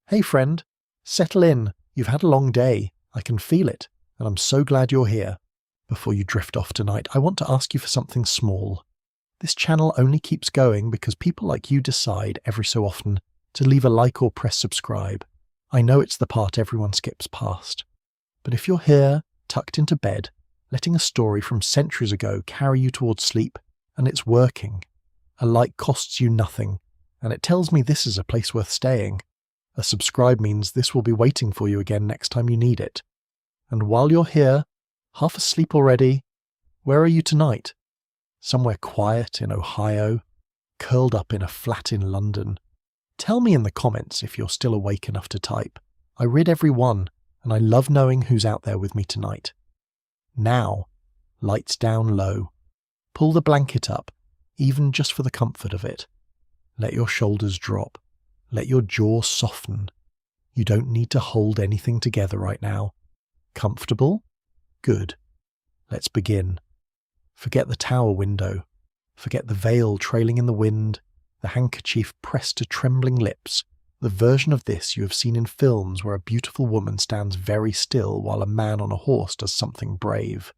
Hey friend, settle in. You've had a long day. I can feel it, and I'm so glad you're here. Before you drift off tonight, I want to ask you for something small. This channel only keeps going because people like you decide every so often to leave a like or press subscribe. I know it's the part everyone skips past. But if you're here, tucked into bed, letting a story from centuries ago carry you towards sleep, and it's working, a like costs you nothing, and it tells me this is a place worth staying. A subscribe means this will be waiting for you again next time you need it. And while you're here, half asleep already, where are you tonight? Somewhere quiet in Ohio, curled up in a flat in London. Tell me in the comments if you're still awake enough to type. I read every one, and I love knowing who's out there with me tonight. Now, lights down low. Pull the blanket up, even just for the comfort of it. Let your shoulders drop. Let your jaw soften. You don't need to hold anything together right now. Comfortable? Good. Let's begin. Forget the tower window. Forget the veil trailing in the wind, the handkerchief pressed to trembling lips, the version of this you have seen in films where a beautiful woman stands very still while a man on a horse does something brave.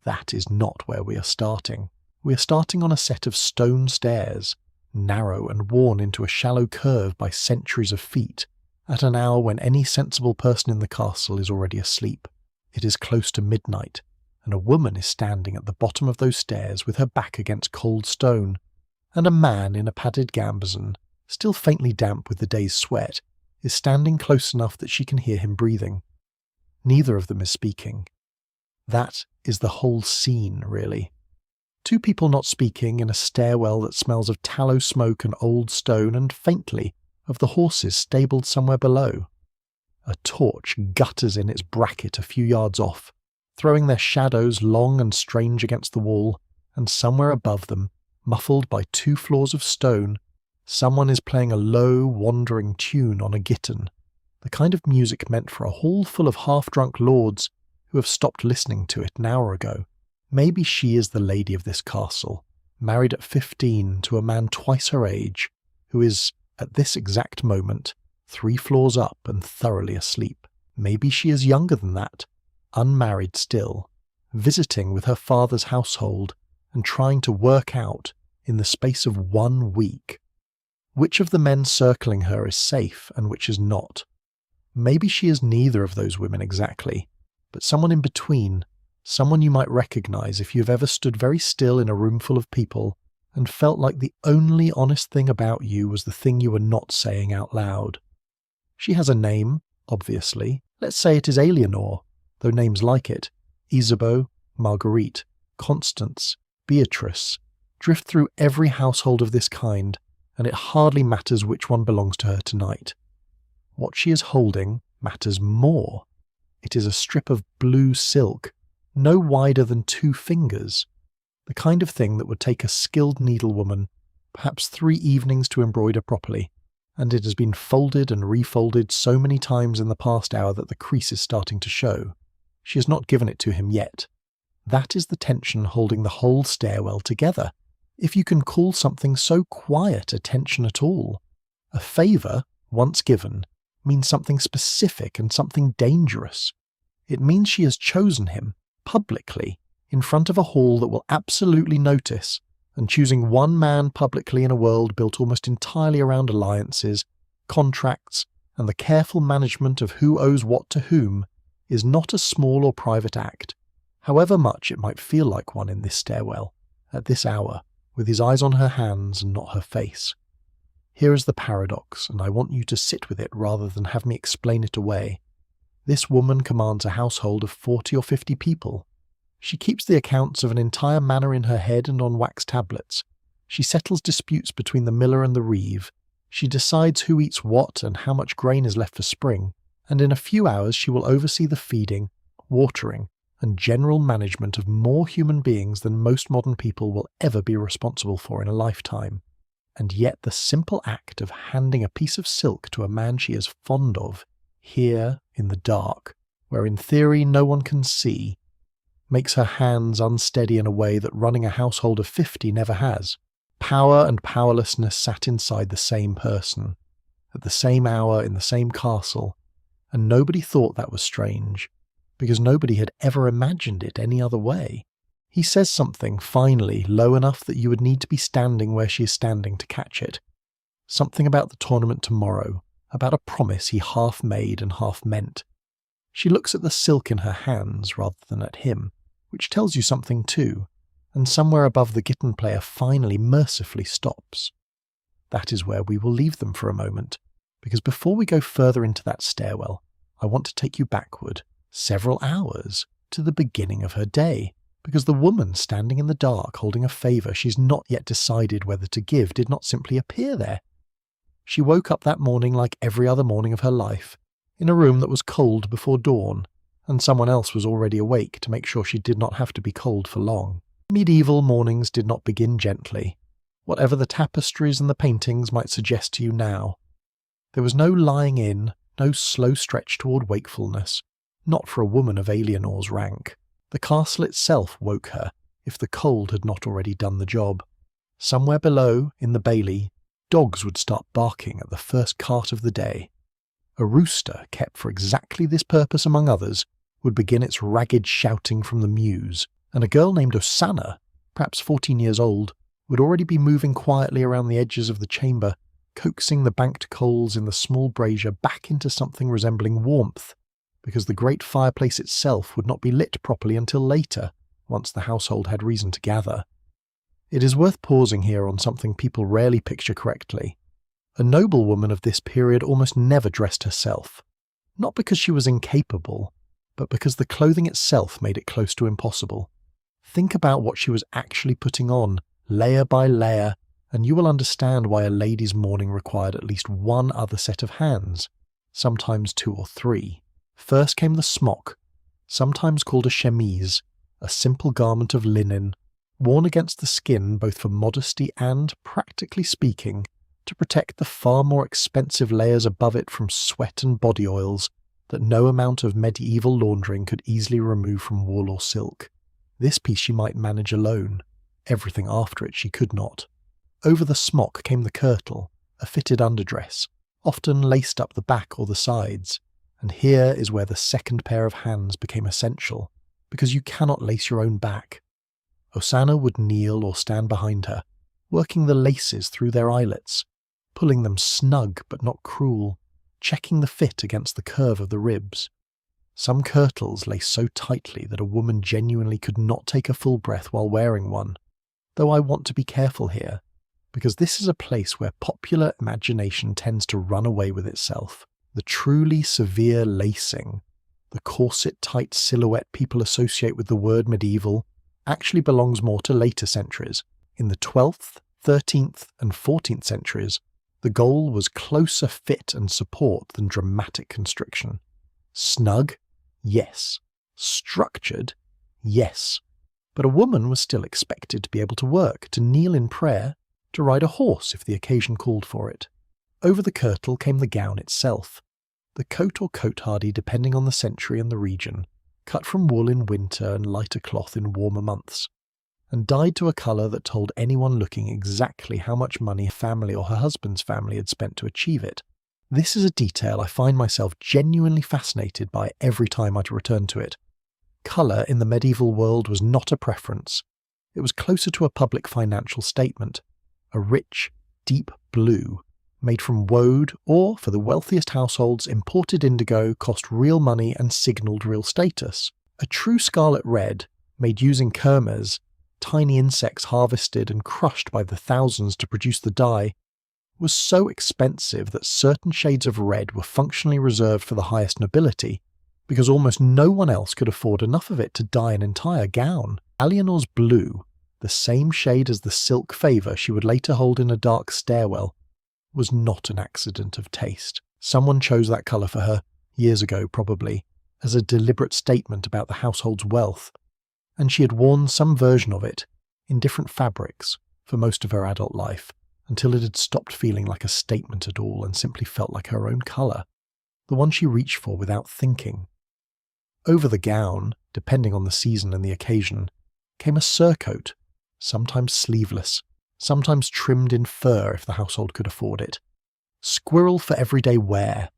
That is not where we are starting. We are starting on a set of stone stairs, narrow and worn into a shallow curve by centuries of feet, at an hour when any sensible person in the castle is already asleep. It is close to midnight, and a woman is standing at the bottom of those stairs with her back against cold stone, and a man in a padded gambesson, still faintly damp with the day's sweat, is standing close enough that she can hear him breathing. Neither of them is speaking. That is the whole scene, really. Two people not speaking in a stairwell that smells of tallow smoke and old stone and faintly of the horses stabled somewhere below. A torch gutters in its bracket a few yards off, throwing their shadows long and strange against the wall, and somewhere above them, muffled by 2 floors of stone, someone is playing a low, wandering tune on a gitton, the kind of music meant for a hall full of half-drunk lords who have stopped listening to it an hour ago. Maybe she is the lady of this castle, married at 15 to a man twice her age, who is, at this exact moment, 3 floors up and thoroughly asleep. Maybe she is younger than that, unmarried still, visiting with her father's household and trying to work out, in the space of 1 week, which of the men circling her is safe and which is not. Maybe she is neither of those women exactly, but someone in between. Someone you might recognize if you've ever stood very still in a room full of people and felt like the only honest thing about you was the thing you were not saying out loud. She has a name, obviously. Let's say it is Eleanor, though names like it, Isabeau, Marguerite, Constance, Beatrice, drift through every household of this kind, and it hardly matters which one belongs to her tonight. What she is holding matters more. It is a strip of blue silk, no wider than 2 fingers, the kind of thing that would take a skilled needlewoman perhaps 3 evenings to embroider properly, and it has been folded and refolded so many times in the past hour that the crease is starting to show. She has not given it to him yet. That is the tension holding the whole stairwell together, if you can call something so quiet a tension at all. A favour, once given, means something specific and something dangerous. It means she has chosen him, publicly, in front of a hall that will absolutely notice, and choosing one man publicly in a world built almost entirely around alliances, contracts, and the careful management of who owes what to whom is not a small or private act, however much it might feel like one in this stairwell, at this hour, with his eyes on her hands and not her face. Here is the paradox, and I want you to sit with it rather than have me explain it away. This woman commands a household of 40 or 50 people. She keeps the accounts of an entire manor in her head and on wax tablets. She settles disputes between the miller and the reeve. She decides who eats what and how much grain is left for spring, and in a few hours she will oversee the feeding, watering, and general management of more human beings than most modern people will ever be responsible for in a lifetime. And yet the simple act of handing a piece of silk to a man she is fond of, here in the dark, where in theory no one can see, makes her hands unsteady in a way that running a household of 50 never has. Power and powerlessness sat inside the same person. at the same hour in the same castle, and nobody thought that was strange, because nobody had ever imagined it any other way. He says something, finally, low enough that you would need to be standing where she is standing to catch it. Something about the tournament tomorrow, about a promise he half made and half meant. She looks at the silk in her hands rather than at him, which tells you something too, and somewhere above the Gitten player finally mercifully stops. That is where we will leave them for a moment, because before we go further into that stairwell, I want to take you backward, several hours, to the beginning of her day, because the woman standing in the dark holding a favour she's not yet decided whether to give did not simply appear there. She woke up that morning like every other morning of her life, in a room that was cold before dawn, and someone else was already awake to make sure she did not have to be cold for long. Medieval mornings did not begin gently, whatever the tapestries and the paintings might suggest to you now. There was no lying in, no slow stretch toward wakefulness, not for a woman of Eleanor's rank. The castle itself woke her, if the cold had not already done the job. Somewhere below, in the bailey, dogs would start barking at the first cart of the day. A rooster, kept for exactly this purpose among others, would begin its ragged shouting from the mews, and a girl named Osanna, perhaps 14 years old, would already be moving quietly around the edges of the chamber, coaxing the banked coals in the small brazier back into something resembling warmth, because the great fireplace itself would not be lit properly until later, once the household had reason to gather. It is worth pausing here on something people rarely picture correctly. A noblewoman of this period almost never dressed herself, not because she was incapable, but because the clothing itself made it close to impossible. Think about what she was actually putting on, layer by layer, and you will understand why a lady's mourning required at least one other set of hands, sometimes 2 or 3. First came the smock, sometimes called a chemise, a simple garment of linen, worn against the skin both for modesty and, practically speaking, to protect the far more expensive layers above it from sweat and body oils that no amount of medieval laundering could easily remove from wool or silk. This piece she might manage alone. Everything after it she could not. Over the smock came the kirtle, a fitted underdress, often laced up the back or the sides, and here is where the second pair of hands became essential, because you cannot lace your own back. Osanna would kneel or stand behind her, working the laces through their eyelets, pulling them snug but not cruel, checking the fit against the curve of the ribs. Some kirtles lace so tightly that a woman genuinely could not take a full breath while wearing one, though I want to be careful here, because this is a place where popular imagination tends to run away with itself. The truly severe lacing, the corset-tight silhouette people associate with the word medieval, actually belongs more to later centuries. In the 12th, 13th and 14th centuries, the goal was closer fit and support than dramatic constriction. Snug? Yes. Structured? Yes. But a woman was still expected to be able to work, to kneel in prayer, to ride a horse if the occasion called for it. Over the kirtle came the gown itself, the coat or cote-hardie depending on the century and the region, cut from wool in winter and lighter cloth in warmer months, and dyed to a colour that told anyone looking exactly how much money her family or her husband's family had spent to achieve it. This is a detail I find myself genuinely fascinated by every time I return to it. Colour in the medieval world was not a preference. It was closer to a public financial statement, a rich, deep blue, made from woad or, for the wealthiest households, imported indigo cost real money and signalled real status. A true scarlet red, made using kermes, tiny insects harvested and crushed by the thousands to produce the dye, was so expensive that certain shades of red were functionally reserved for the highest nobility, because almost no one else could afford enough of it to dye an entire gown. Eleanor's blue, the same shade as the silk favour she would later hold in a dark stairwell, was not an accident of taste. Someone chose that colour for her, years ago probably, as a deliberate statement about the household's wealth, and she had worn some version of it, in different fabrics, for most of her adult life, until it had stopped feeling like a statement at all and simply felt like her own colour, the one she reached for without thinking. Over the gown, depending on the season and the occasion, came a surcoat, sometimes sleeveless, sometimes trimmed in fur if the household could afford it. Squirrel for everyday wear.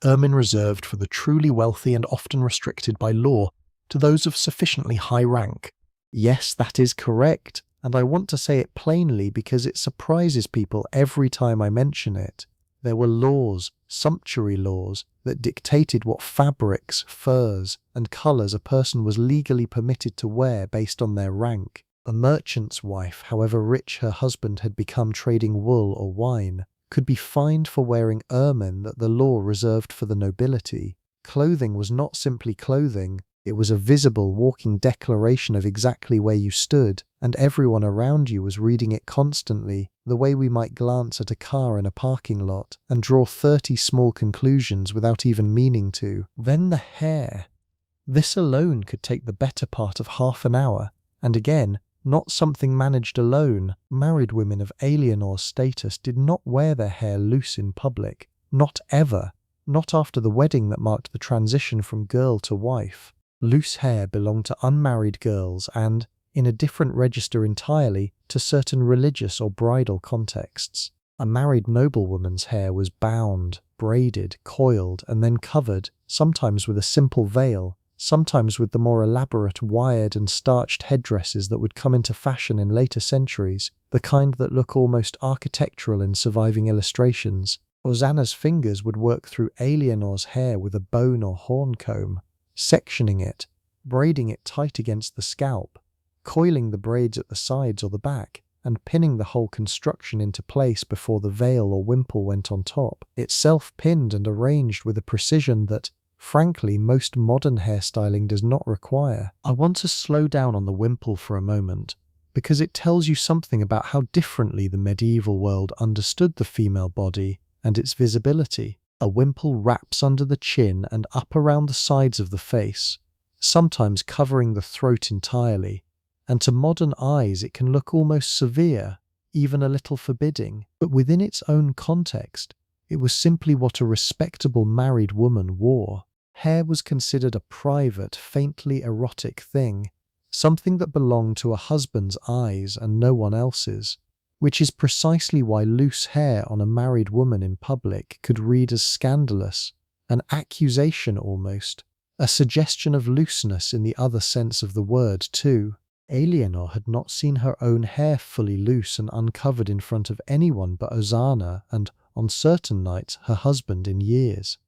Ermine reserved for the truly wealthy and often restricted by law to those of sufficiently high rank. Yes, that is correct, and I want to say it plainly because it surprises people every time I mention it. There were laws, sumptuary laws, that dictated what fabrics, furs, and colours a person was legally permitted to wear based on their rank. A merchant's wife, however rich her husband had become trading wool or wine, could be fined for wearing ermine that the law reserved for the nobility. Clothing was not simply clothing, it was a visible, walking declaration of exactly where you stood, and everyone around you was reading it constantly, the way we might glance at a car in a parking lot and draw 30 small conclusions without even meaning to. Then the hair. This alone could take the better part of half an hour, and again, not something managed alone. Married women of Eleanor's status did not wear their hair loose in public. Not ever. Not after the wedding that marked the transition from girl to wife. Loose hair belonged to unmarried girls and, in a different register entirely, to certain religious or bridal contexts. A married noblewoman's hair was bound, braided, coiled, and then covered, sometimes with a simple veil, sometimes with the more elaborate wired and starched headdresses that would come into fashion in later centuries, the kind that look almost architectural in surviving illustrations. Osanna's fingers would work through Eleanor's hair with a bone or horn comb, sectioning it, braiding it tight against the scalp, coiling the braids at the sides or the back, and pinning the whole construction into place before the veil or wimple went on top, itself pinned and arranged with a precision that, frankly, most modern hairstyling does not require. I want to slow down on the wimple for a moment, because it tells you something about how differently the medieval world understood the female body and its visibility. A wimple wraps under the chin and up around the sides of the face, sometimes covering the throat entirely, and to modern eyes it can look almost severe, even a little forbidding. But within its own context, it was simply what a respectable married woman wore. Hair was considered a private, faintly erotic thing, something that belonged to a husband's eyes and no one else's, which is precisely why loose hair on a married woman in public could read as scandalous, an accusation almost, a suggestion of looseness in the other sense of the word too. Eleanor had not seen her own hair fully loose and uncovered in front of anyone but Osanna and, on certain nights, her husband in years.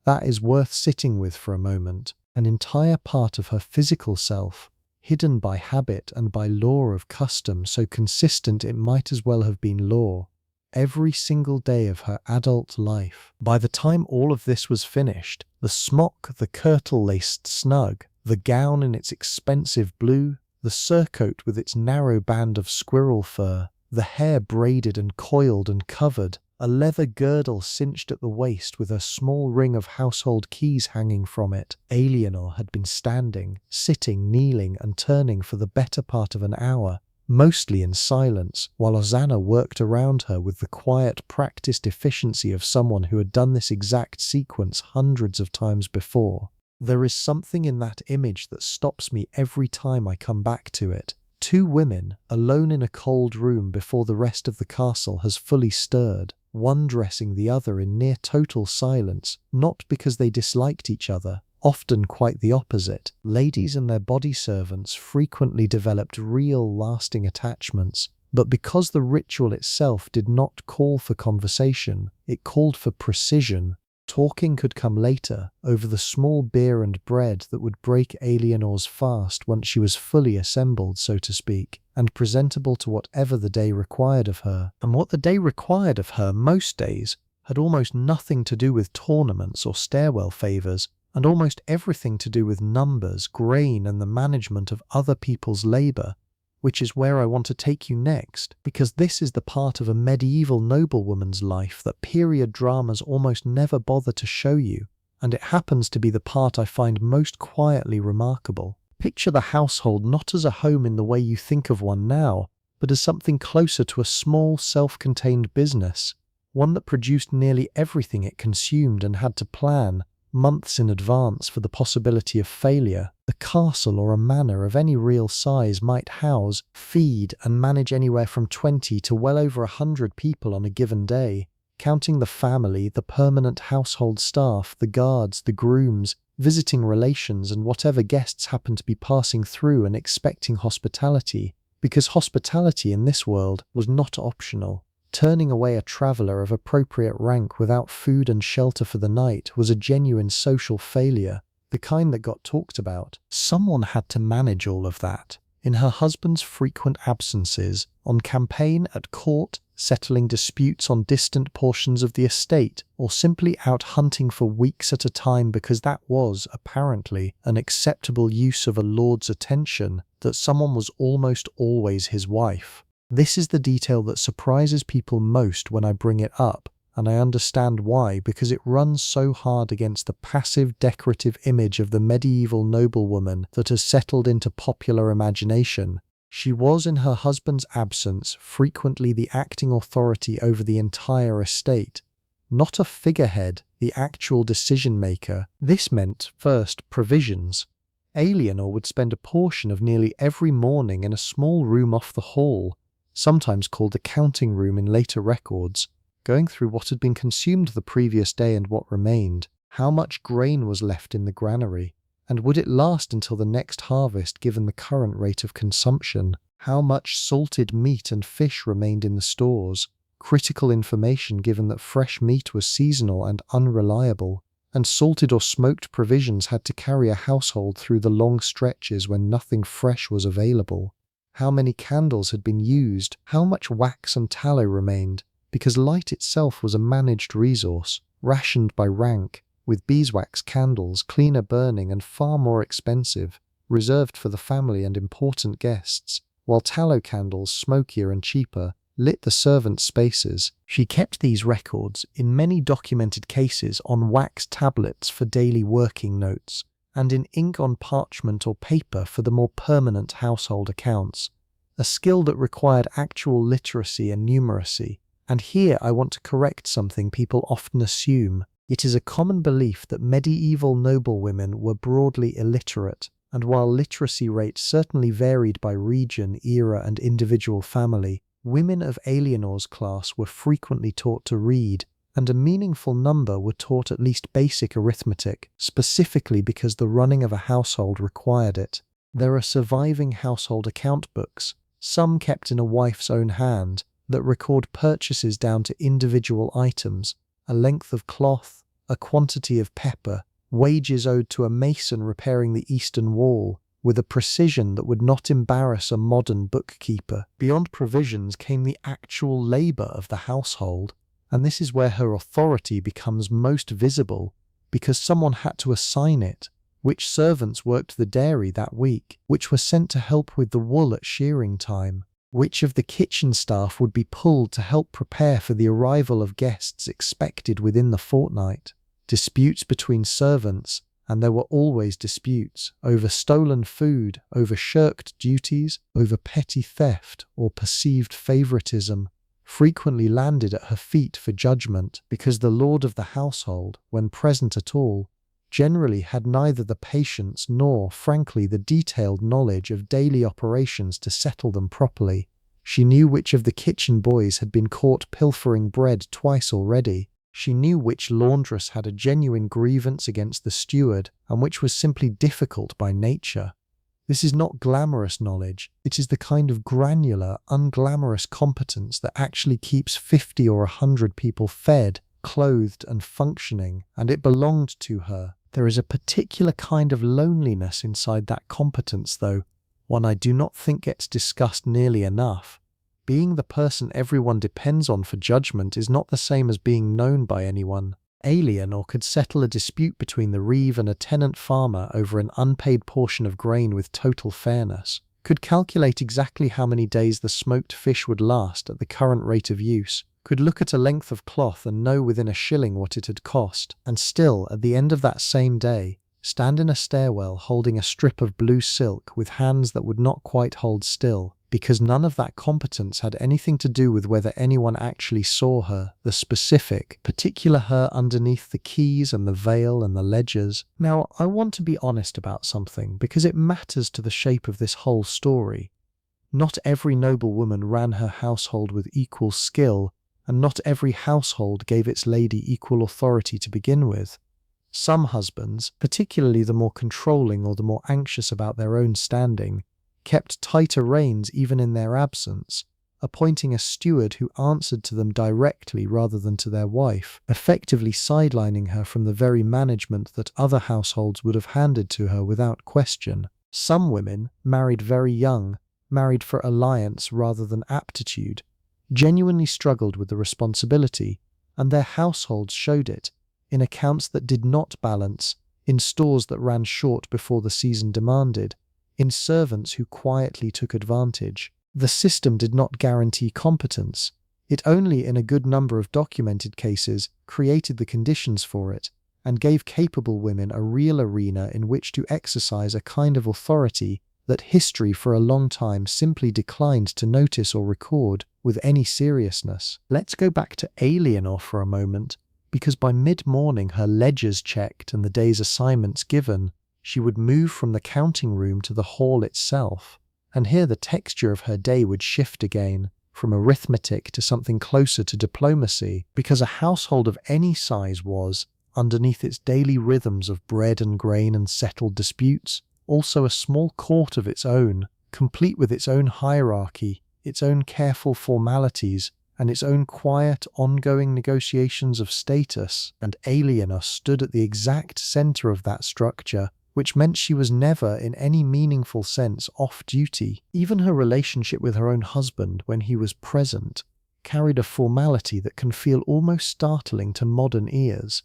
That is worth sitting with for a moment, an entire part of her physical self, hidden by habit and by law of custom so consistent it might as well have been law, every single day of her adult life. By the time all of this was finished, the smock, the kirtle laced snug, the gown in its expensive blue, the surcoat with its narrow band of squirrel fur, the hair braided and coiled and covered, a leather girdle cinched at the waist with a small ring of household keys hanging from it. Eleanor had been standing, sitting, kneeling, and turning for the better part of an hour, mostly in silence, while Osanna worked around her with the quiet, practiced efficiency of someone who had done this exact sequence hundreds of times before. There is something in that image that stops me every time I come back to it. Two women, alone in a cold room before the rest of the castle has fully stirred, one dressing the other in near total silence, not because they disliked each other, often quite the opposite. Ladies and their body servants frequently developed real, lasting attachments, but because the ritual itself did not call for conversation, it called for precision. Talking could come later, over the small beer and bread that would break Eleanor's fast once she was fully assembled, so to speak, and presentable to whatever the day required of her. And what the day required of her most days had almost nothing to do with tournaments or stairwell favours, and almost everything to do with numbers, grain, and the management of other people's labour, which is where I want to take you next, because this is the part of a medieval noblewoman's life that period dramas almost never bother to show you, and it happens to be the part I find most quietly remarkable. Picture the household not as a home in the way you think of one now, but as something closer to a small, self-contained business, one that produced nearly everything it consumed and had to plan, months in advance, for the possibility of failure. A castle or a manor of any real size might house, feed, and manage anywhere from 20 to well over 100 people on a given day. counting the family, the permanent household staff, the guards, the grooms, visiting relations, and whatever guests happened to be passing through and expecting hospitality, because hospitality in this world was not optional. Turning away a traveller of appropriate rank without food and shelter for the night was a genuine social failure, the kind that got talked about. Someone had to manage all of that. In her husband's frequent absences, on campaign, at court, settling disputes on distant portions of the estate, or simply out hunting for weeks at a time because that was, apparently, an acceptable use of a lord's attention, that someone was almost always his wife. This is the detail that surprises people most when I bring it up, and I understand why, because it runs so hard against the passive, decorative image of the medieval noblewoman that has settled into popular imagination. She was, in her husband's absence, frequently the acting authority over the entire estate. Not a figurehead, the actual decision-maker. This meant, first, provisions. Eleanor would spend a portion of nearly every morning in a small room off the hall, sometimes called the counting room in later records, going through what had been consumed the previous day and what remained, how much grain was left in the granary, and would it last until the next harvest given the current rate of consumption, how much salted meat and fish remained in the stores, critical information given that fresh meat was seasonal and unreliable, and salted or smoked provisions had to carry a household through the long stretches when nothing fresh was available. How many candles had been used, how much wax and tallow remained, because light itself was a managed resource, rationed by rank, with beeswax candles, cleaner burning and far more expensive, reserved for the family and important guests, while tallow candles, smokier and cheaper, lit the servants' spaces. She kept these records, in many documented cases, on wax tablets for daily working notes, and in ink on parchment or paper for the more permanent household accounts, a skill that required actual literacy and numeracy. And here I want to correct something people often assume. It is a common belief that medieval noblewomen were broadly illiterate, and while literacy rates certainly varied by region, era, and individual family, women of Eleanor's class were frequently taught to read, and a meaningful number were taught at least basic arithmetic, specifically because the running of a household required it. There are surviving household account books, some kept in a wife's own hand, that record purchases down to individual items, a length of cloth, a quantity of pepper, wages owed to a mason repairing the eastern wall, with a precision that would not embarrass a modern bookkeeper. Beyond provisions came the actual labour of the household, and this is where her authority becomes most visible, because someone had to assign it, which servants worked the dairy that week, which were sent to help with the wool at shearing time, which of the kitchen staff would be pulled to help prepare for the arrival of guests expected within the fortnight. Disputes between servants, and there were always disputes, over stolen food, over shirked duties, over petty theft or perceived favoritism, frequently landed at her feet for judgment, because the lord of the household, when present at all, generally had neither the patience nor, frankly, the detailed knowledge of daily operations to settle them properly. She knew which of the kitchen boys had been caught pilfering bread twice already. She knew which laundress had a genuine grievance against the steward and which was simply difficult by nature. This is not glamorous knowledge. It is the kind of granular, unglamorous competence that actually keeps 50 or 100 people fed, clothed and functioning, and it belonged to her. There is a particular kind of loneliness inside that competence, though, one I do not think gets discussed nearly enough. Being the person everyone depends on for judgment is not the same as being known by anyone. Eleanor could settle a dispute between the reeve and a tenant farmer over an unpaid portion of grain with total fairness, could calculate exactly how many days the smoked fish would last at the current rate of use, could look at a length of cloth and know within a shilling what it had cost, and still, at the end of that same day, stand in a stairwell holding a strip of blue silk with hands that would not quite hold still, because none of that competence had anything to do with whether anyone actually saw her, the specific, particular her underneath the keys and the veil and the ledgers. Now, I want to be honest about something, because it matters to the shape of this whole story. Not every noblewoman ran her household with equal skill, and not every household gave its lady equal authority to begin with. Some husbands, particularly the more controlling or the more anxious about their own standing, kept tighter reins even in their absence, appointing a steward who answered to them directly rather than to their wife, effectively sidelining her from the very management that other households would have handed to her without question. Some women, married very young, married for alliance rather than aptitude, genuinely struggled with the responsibility, and their households showed it, in accounts that did not balance, in stores that ran short before the season demanded, in servants who quietly took advantage. The system did not guarantee competence. It only, in a good number of documented cases, created the conditions for it, and gave capable women a real arena in which to exercise a kind of authority that history for a long time simply declined to notice or record with any seriousness. Let's go back to Eleanor for a moment, because by mid-morning her ledgers checked and the day's assignments given, she would move from the counting room to the hall itself, and here the texture of her day would shift again, from arithmetic to something closer to diplomacy, because a household of any size was, underneath its daily rhythms of bread and grain and settled disputes, also a small court of its own, complete with its own hierarchy, its own careful formalities, and its own quiet, ongoing negotiations of status, and Eleanor stood at the exact centre of that structure, which meant she was never, in any meaningful sense, off-duty. Even her relationship with her own husband, when he was present, carried a formality that can feel almost startling to modern ears.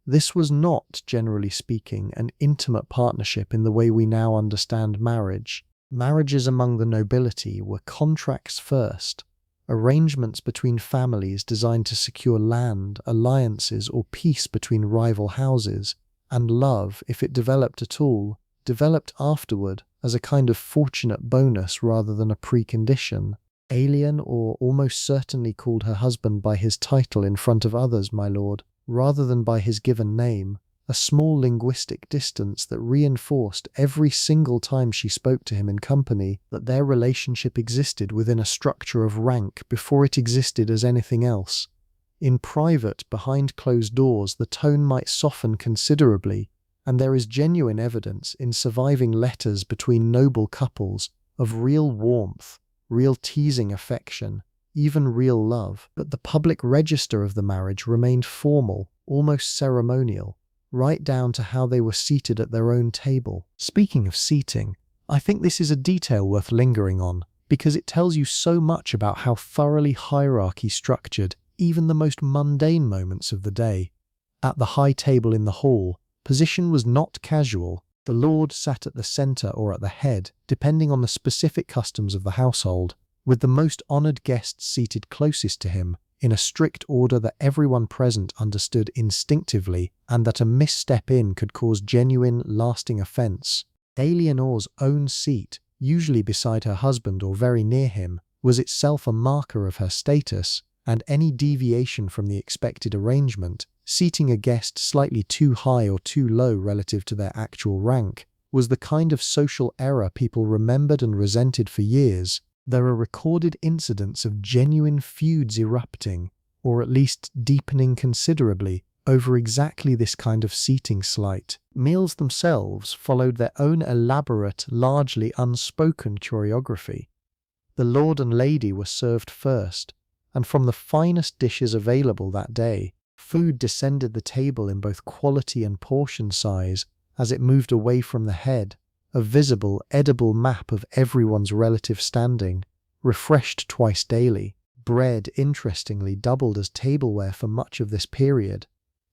This was not, generally speaking, an intimate partnership in the way we now understand marriage. Marriages among the nobility were contracts first, arrangements between families designed to secure land, alliances, or peace between rival houses, and love, if it developed at all, developed afterward as a kind of fortunate bonus rather than a precondition. Eleanor almost certainly called her husband by his title in front of others, my lord, rather than by his given name, a small linguistic distance that reinforced every single time she spoke to him in company that their relationship existed within a structure of rank before it existed as anything else. In private, behind closed doors, the tone might soften considerably, and there is genuine evidence in surviving letters between noble couples of real warmth, real teasing affection, even real love, but the public register of the marriage remained formal, almost ceremonial, right down to how they were seated at their own table. Speaking of seating, I think this is a detail worth lingering on, because it tells you so much about how thoroughly hierarchy structured even the most mundane moments of the day. At the high table in the hall, position was not casual. The lord sat at the centre or at the head, depending on the specific customs of the household, with the most honoured guests seated closest to him, in a strict order that everyone present understood instinctively, and that a misstep in could cause genuine, lasting offence. Eleanor's own seat, usually beside her husband or very near him, was itself a marker of her status, and any deviation from the expected arrangement, seating a guest slightly too high or too low relative to their actual rank, was the kind of social error people remembered and resented for years. There are recorded incidents of genuine feuds erupting, or at least deepening considerably, over exactly this kind of seating slight. Meals themselves followed their own elaborate, largely unspoken choreography. The lord and lady were served first, and from the finest dishes available that day, food descended the table in both quality and portion size as it moved away from the head, a visible, edible map of everyone's relative standing, refreshed twice daily. Bread, interestingly, doubled as tableware for much of this period.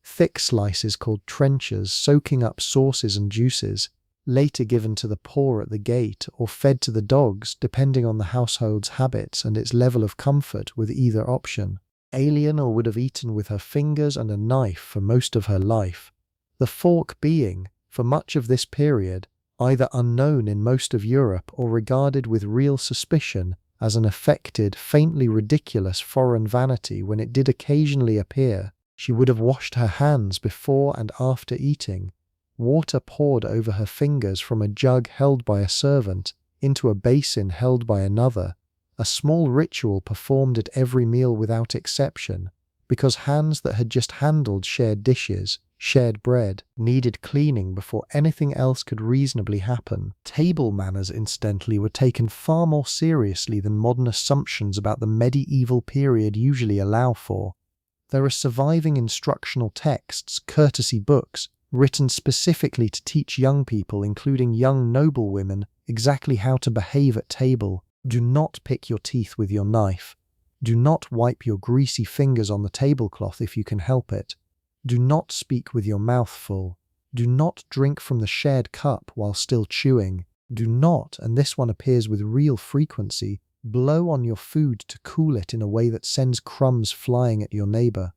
Thick slices called trenchers soaking up sauces and juices, later given to the poor at the gate or fed to the dogs depending on the household's habits and its level of comfort with either option. Eleanor would have eaten with her fingers and a knife for most of her life, the fork being, for much of this period, either unknown in most of Europe or regarded with real suspicion as an affected, faintly ridiculous foreign vanity when it did occasionally appear. She would have washed her hands before and after eating, water poured over her fingers from a jug held by a servant into a basin held by another, a small ritual performed at every meal without exception, because hands that had just handled shared dishes, shared bread, needed cleaning before anything else could reasonably happen. Table manners, incidentally, were taken far more seriously than modern assumptions about the medieval period usually allow for. There are surviving instructional texts, courtesy books, written specifically to teach young people, including young noblewomen, exactly how to behave at table. Do not pick your teeth with your knife. Do not wipe your greasy fingers on the tablecloth if you can help it. Do not speak with your mouth full. Do not drink from the shared cup while still chewing. Do not, and this one appears with real frequency, blow on your food to cool it in a way that sends crumbs flying at your neighbor.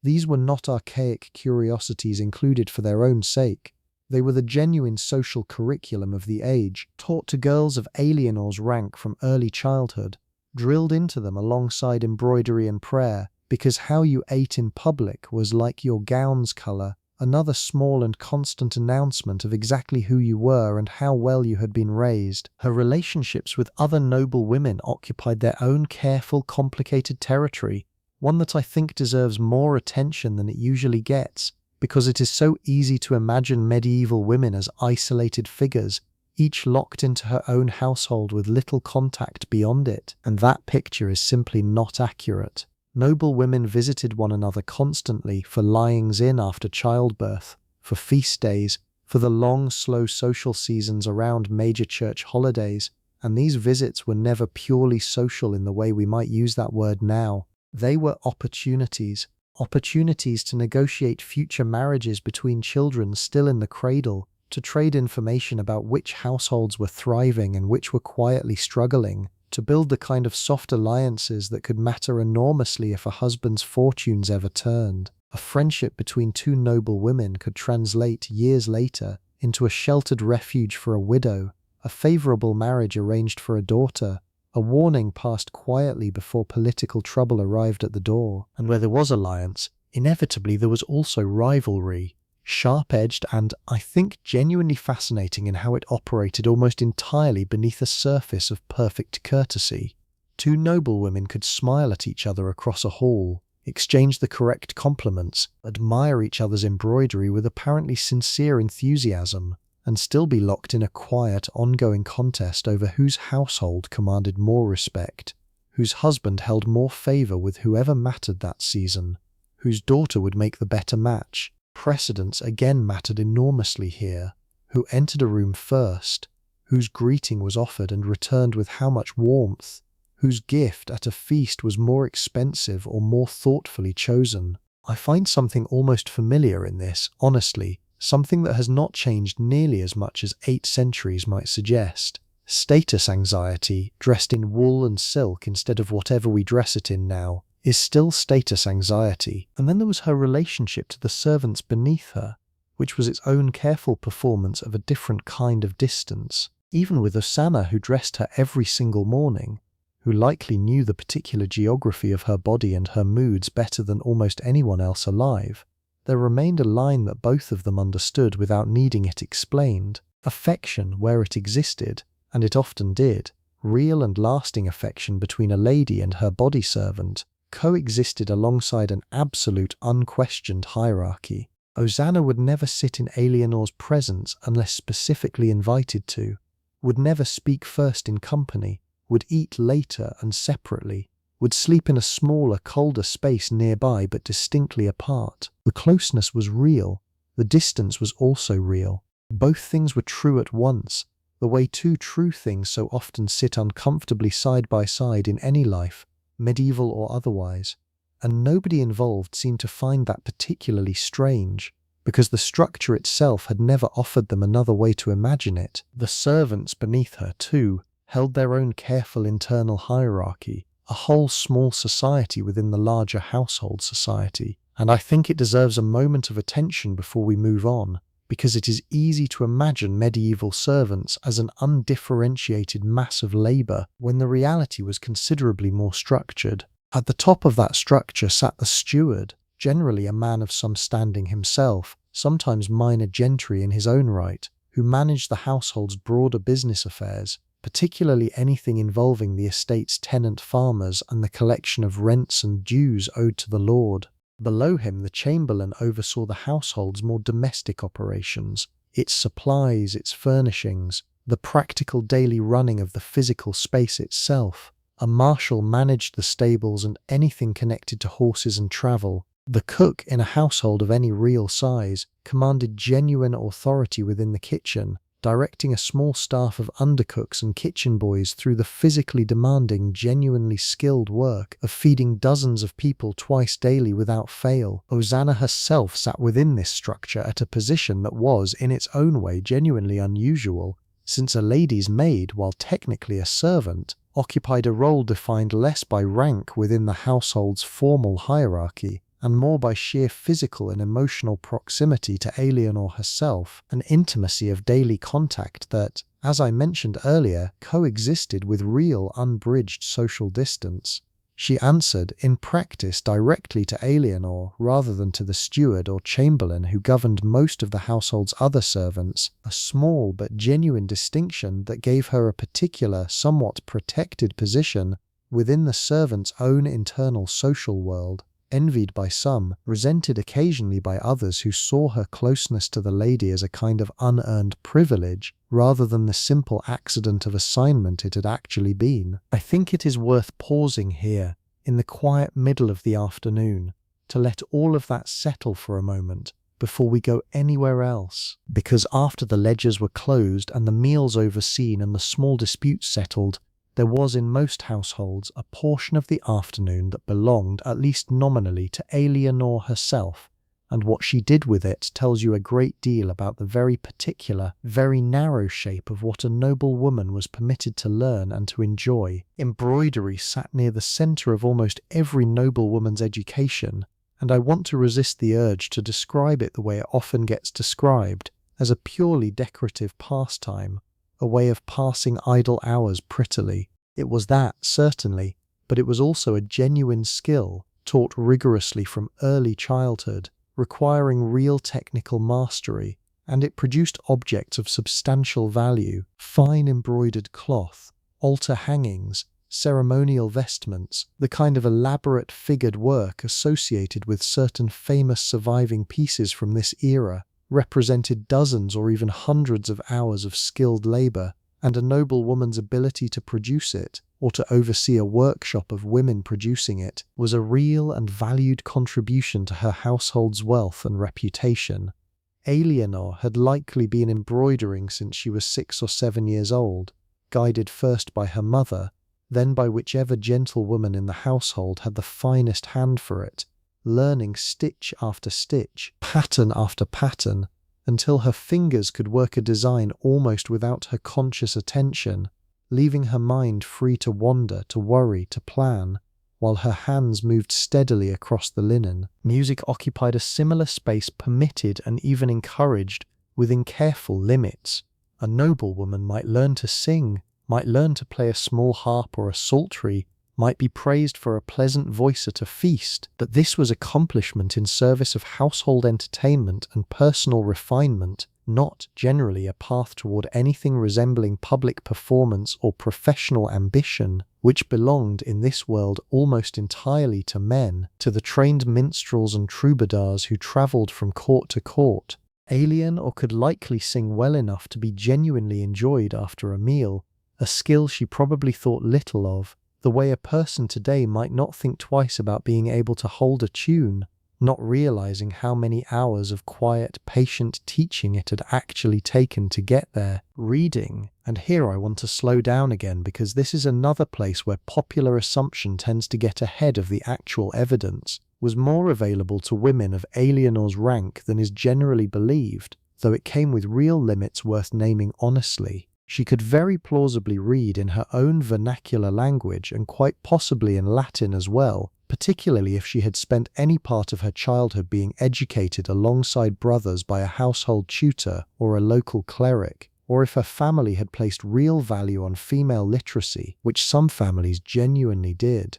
These were not archaic curiosities included for their own sake. They were the genuine social curriculum of the age, taught to girls of Alienore's rank from early childhood, drilled into them alongside embroidery and prayer, because how you ate in public was like your gown's colour, another small and constant announcement of exactly who you were and how well you had been raised. Her relationships with other noble women occupied their own careful, complicated territory, one that I think deserves more attention than it usually gets, because it is so easy to imagine medieval women as isolated figures, each locked into her own household with little contact beyond it, and that picture is simply not accurate. Noble women visited one another constantly for lyings-in after childbirth, for feast days, for the long, slow social seasons around major church holidays, and these visits were never purely social in the way we might use that word now. They were opportunities to negotiate future marriages between children still in the cradle, to trade information about which households were thriving and which were quietly struggling, to build the kind of soft alliances that could matter enormously if a husband's fortunes ever turned. A friendship between two noble women could translate years later into a sheltered refuge for a widow, a favourable marriage arranged for a daughter, a warning passed quietly before political trouble arrived at the door. And where there was alliance, inevitably there was also rivalry, sharp-edged and, I think, genuinely fascinating in how it operated almost entirely beneath a surface of perfect courtesy. Two noblewomen could smile at each other across a hall, exchange the correct compliments, admire each other's embroidery with apparently sincere enthusiasm, and still be locked in a quiet, ongoing contest over whose household commanded more respect, whose husband held more favour with whoever mattered that season, whose daughter would make the better match. Precedence again mattered enormously here, who entered a room first, whose greeting was offered and returned with how much warmth, whose gift at a feast was more expensive or more thoughtfully chosen. I find something almost familiar in this, honestly, something that has not changed nearly as much as 8 centuries might suggest. Status anxiety, dressed in wool and silk instead of whatever we dress it in now, is still status anxiety. And then there was her relationship to the servants beneath her, which was its own careful performance of a different kind of distance. Even with Osanna, who dressed her every single morning, who likely knew the particular geography of her body and her moods better than almost anyone else alive, there remained a line that both of them understood without needing it explained. Affection, where it existed, and it often did, real and lasting affection between a lady and her body servant, coexisted alongside an absolute unquestioned hierarchy. Osanna would never sit in Alienore's presence unless specifically invited to, would never speak first in company, would eat later and separately, would sleep in a smaller, colder space nearby but distinctly apart. The closeness was real, the distance was also real. Both things were true at once, the way two true things so often sit uncomfortably side by side in any life, medieval or otherwise, and nobody involved seemed to find that particularly strange, because the structure itself had never offered them another way to imagine it. The servants beneath her, too, held their own careful internal hierarchy, a whole small society within the larger household society, and I think it deserves a moment of attention before we move on, because it is easy to imagine medieval servants as an undifferentiated mass of labour when the reality was considerably more structured. At the top of that structure sat the steward, generally a man of some standing himself, sometimes minor gentry in his own right, who managed the household's broader business affairs, particularly anything involving the estate's tenant farmers and the collection of rents and dues owed to the lord. Below him, the chamberlain oversaw the household's more domestic operations, its supplies, its furnishings, the practical daily running of the physical space itself. A marshal managed the stables and anything connected to horses and travel. The cook, in a household of any real size, commanded genuine authority within the kitchen, directing a small staff of undercooks and kitchen boys through the physically demanding, genuinely skilled work of feeding dozens of people twice daily without fail. Hosanna herself sat within this structure at a position that was, in its own way, genuinely unusual, since a lady's maid, while technically a servant, occupied a role defined less by rank within the household's formal hierarchy, and more by sheer physical and emotional proximity to Eleanor herself, an intimacy of daily contact that, as I mentioned earlier, coexisted with real unbridged social distance. She answered, in practice, directly to Eleanor rather than to the steward or chamberlain who governed most of the household's other servants, a small but genuine distinction that gave her a particular, somewhat protected position within the servant's own internal social world. Envied by some, resented occasionally by others who saw her closeness to the lady as a kind of unearned privilege, rather than the simple accident of assignment it had actually been. I think it is worth pausing here, in the quiet middle of the afternoon, to let all of that settle for a moment, before we go anywhere else. Because after the ledgers were closed and the meals overseen and the small disputes settled, there was in most households a portion of the afternoon that belonged, at least nominally, to Eleanor herself, and what she did with it tells you a great deal about the very particular, very narrow shape of what a noble woman was permitted to learn and to enjoy. Embroidery sat near the centre of almost every noblewoman's education, and I want to resist the urge to describe it the way it often gets described, as a purely decorative pastime, a way of passing idle hours prettily. It was that, certainly, but it was also a genuine skill, taught rigorously from early childhood, requiring real technical mastery, and it produced objects of substantial value: fine embroidered cloth, altar hangings, ceremonial vestments, the kind of elaborate figured work associated with certain famous surviving pieces from this era, represented dozens or even hundreds of hours of skilled labour, and a noblewoman's ability to produce it, or to oversee a workshop of women producing it, was a real and valued contribution to her household's wealth and reputation. Eleanor had likely been embroidering since she was 6 or 7 years old, guided first by her mother, then by whichever gentlewoman in the household had the finest hand for it, learning stitch after stitch, pattern after pattern, until her fingers could work a design almost without her conscious attention, leaving her mind free to wander, to worry, to plan, while her hands moved steadily across the linen. Music occupied a similar space, permitted and even encouraged within careful limits. A noblewoman might learn to sing, might learn to play a small harp or a psaltery, might be praised for a pleasant voice at a feast, but this was accomplishment in service of household entertainment and personal refinement, not generally a path toward anything resembling public performance or professional ambition, which belonged in this world almost entirely to men, to the trained minstrels and troubadours who travelled from court to court. Eleanor could likely sing well enough to be genuinely enjoyed after a meal, a skill she probably thought little of, the way a person today might not think twice about being able to hold a tune, not realizing how many hours of quiet, patient teaching it had actually taken to get there. Reading, and here I want to slow down again because this is another place where popular assumption tends to get ahead of the actual evidence, was more available to women of Eleanor's rank than is generally believed, though it came with real limits worth naming honestly. She could very plausibly read in her own vernacular language and quite possibly in Latin as well, particularly if she had spent any part of her childhood being educated alongside brothers by a household tutor or a local cleric, or if her family had placed real value on female literacy, which some families genuinely did.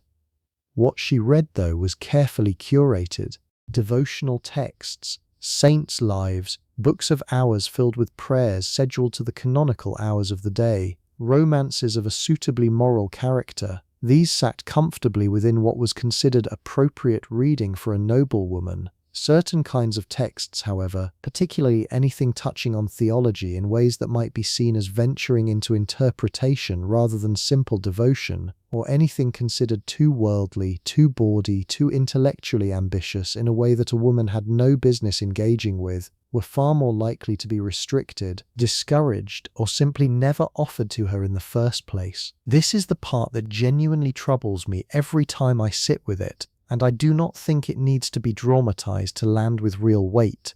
What she read, though, was carefully curated: devotional texts, saints' lives, books of hours filled with prayers scheduled to the canonical hours of the day. romances of a suitably moral character. These sat comfortably within what was considered appropriate reading for a noblewoman. Certain kinds of texts, however, particularly anything touching on theology in ways that might be seen as venturing into interpretation rather than simple devotion, or anything considered too worldly, too bawdy, too intellectually ambitious in a way that a woman had no business engaging with, were far more likely to be restricted, discouraged, or simply never offered to her in the first place. This is the part that genuinely troubles me every time I sit with it, and I do not think it needs to be dramatized to land with real weight.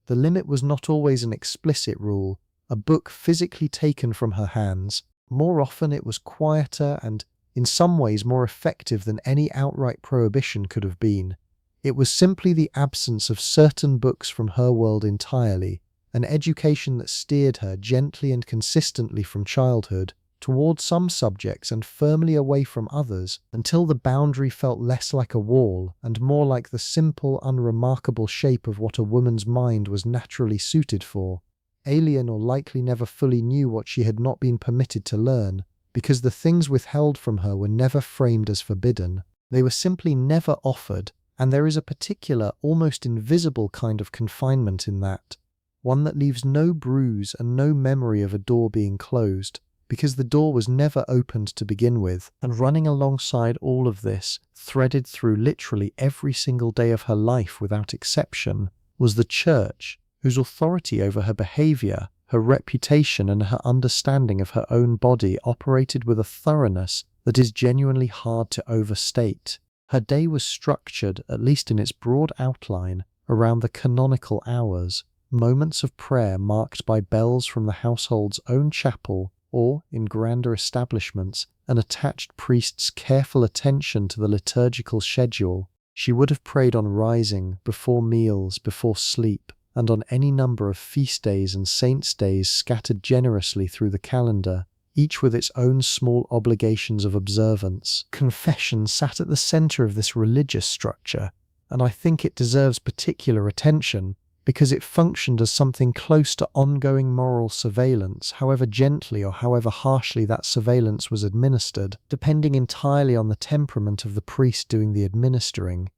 The limit was not always an explicit rule, a book physically taken from her hands. More often it was quieter and, in some ways, more effective than any outright prohibition could have been. It was simply the absence of certain books from her world entirely, an education that steered her gently and consistently from childhood towards some subjects and firmly away from others, until the boundary felt less like a wall and more like the simple, unremarkable shape of what a woman's mind was naturally suited for. Eleanor likely never fully knew what she had not been permitted to learn, because the things withheld from her were never framed as forbidden. They were simply never offered, and there is a particular, almost invisible kind of confinement in that, one that leaves no bruise and no memory of a door being closed, because the door was never opened to begin with. And running alongside all of this, threaded through literally every single day of her life without exception, was the church, whose authority over her behavior, her reputation, and her understanding of her own body operated with a thoroughness that is genuinely hard to overstate. Her day was structured, at least in its broad outline, around the canonical hours, moments of prayer marked by bells from the household's own chapel, or, in grander establishments, an attached priest's careful attention to the liturgical schedule. She would have prayed on rising, before meals, before sleep, and on any number of feast days and saints' days scattered generously through the calendar, each with its own small obligations of observance. Confession sat at the center of this religious structure, and I think it deserves particular attention, because it functioned as something close to ongoing moral surveillance, however gently or however harshly that surveillance was administered, depending entirely on the temperament of the priest doing the administering.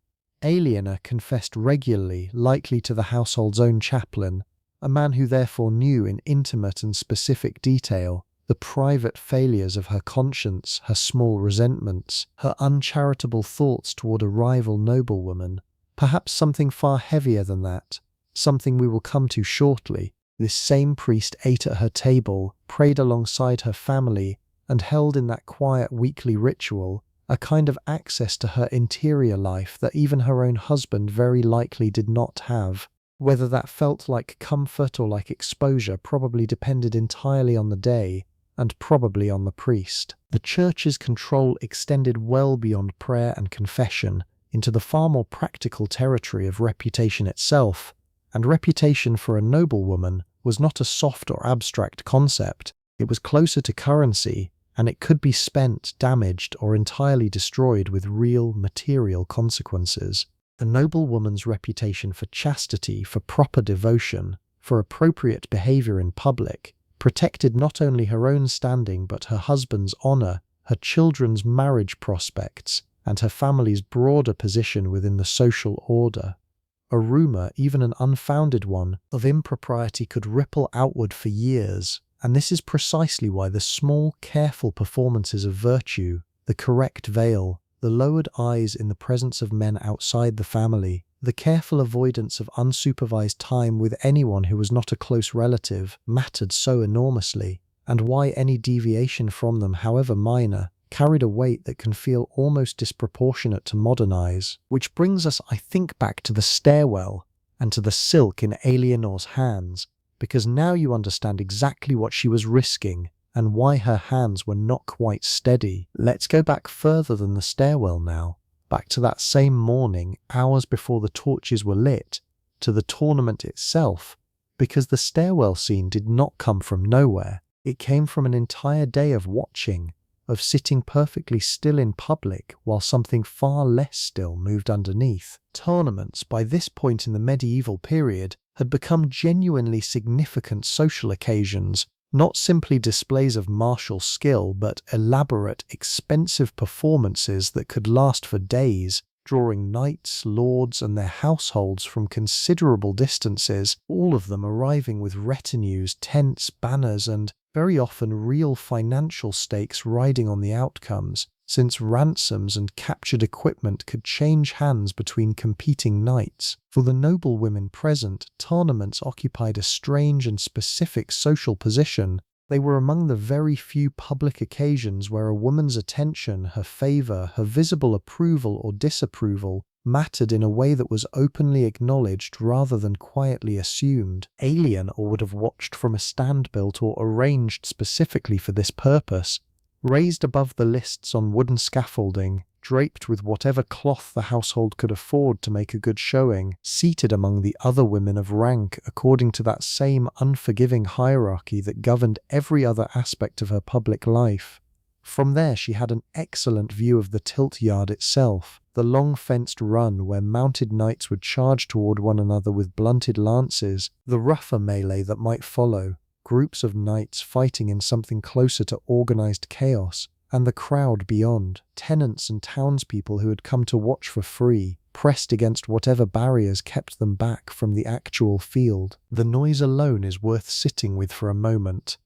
Eleanor confessed regularly, likely to the household's own chaplain, a man who therefore knew in intimate and specific detail the private failures of her conscience, her small resentments, her uncharitable thoughts toward a rival noblewoman. Perhaps something far heavier than that, something we will come to shortly. This same priest ate at her table, prayed alongside her family, and held in that quiet weekly ritual a kind of access to her interior life that even her own husband very likely did not have. Whether that felt like comfort or like exposure probably depended entirely on the day, and probably on the priest. The church's control extended well beyond prayer and confession into the far more practical territory of reputation itself, and reputation for a noblewoman was not a soft or abstract concept. It was closer to currency, and it could be spent, damaged, or entirely destroyed with real material consequences. The noblewoman's reputation for chastity, for proper devotion, for appropriate behavior in public, protected not only her own standing but her husband's honor, her children's marriage prospects, and her family's broader position within the social order. A rumor, even an unfounded one, of impropriety could ripple outward for years, and this is precisely why the small, careful performances of virtue, the correct veil, the lowered eyes in the presence of men outside the family, the careful avoidance of unsupervised time with anyone who was not a close relative, mattered so enormously, and why any deviation from them, however minor, carried a weight that can feel almost disproportionate to modern eyes. Which brings us, I think, back to the stairwell and to the silk in Eleanor's hands, because now you understand exactly what she was risking and why her hands were not quite steady. Let's go back further than the stairwell now, back to that same morning, hours before the torches were lit, to the tournament itself, because the stairwell scene did not come from nowhere. It came from an entire day of watching, of sitting perfectly still in public while something far less still moved underneath. Tournaments, by this point in the medieval period, had become genuinely significant social occasions, Not simply displays of martial skill, but elaborate, expensive performances that could last for days, drawing knights, lords, and their households from considerable distances, all of them arriving with retinues, tents, banners, and very often real financial stakes riding on the outcomes, since ransoms and captured equipment could change hands between competing knights. For the noblewomen present, tournaments occupied a strange and specific social position. They were among the very few public occasions where a woman's attention, her favour, her visible approval or disapproval mattered in a way that was openly acknowledged rather than quietly assumed. Alien or would have watched from a stand built or arranged specifically for this purpose, raised above the lists on wooden scaffolding, draped with whatever cloth the household could afford to make a good showing, seated among the other women of rank according to that same unforgiving hierarchy that governed every other aspect of her public life. From there she had an excellent view of the tilt yard itself, the long fenced run where mounted knights would charge toward one another with blunted lances, the rougher melee that might follow, groups of knights fighting in something closer to organized chaos, and the crowd beyond, tenants and townspeople who had come to watch for free, pressed against whatever barriers kept them back from the actual field. The noise alone is worth sitting with for a moment.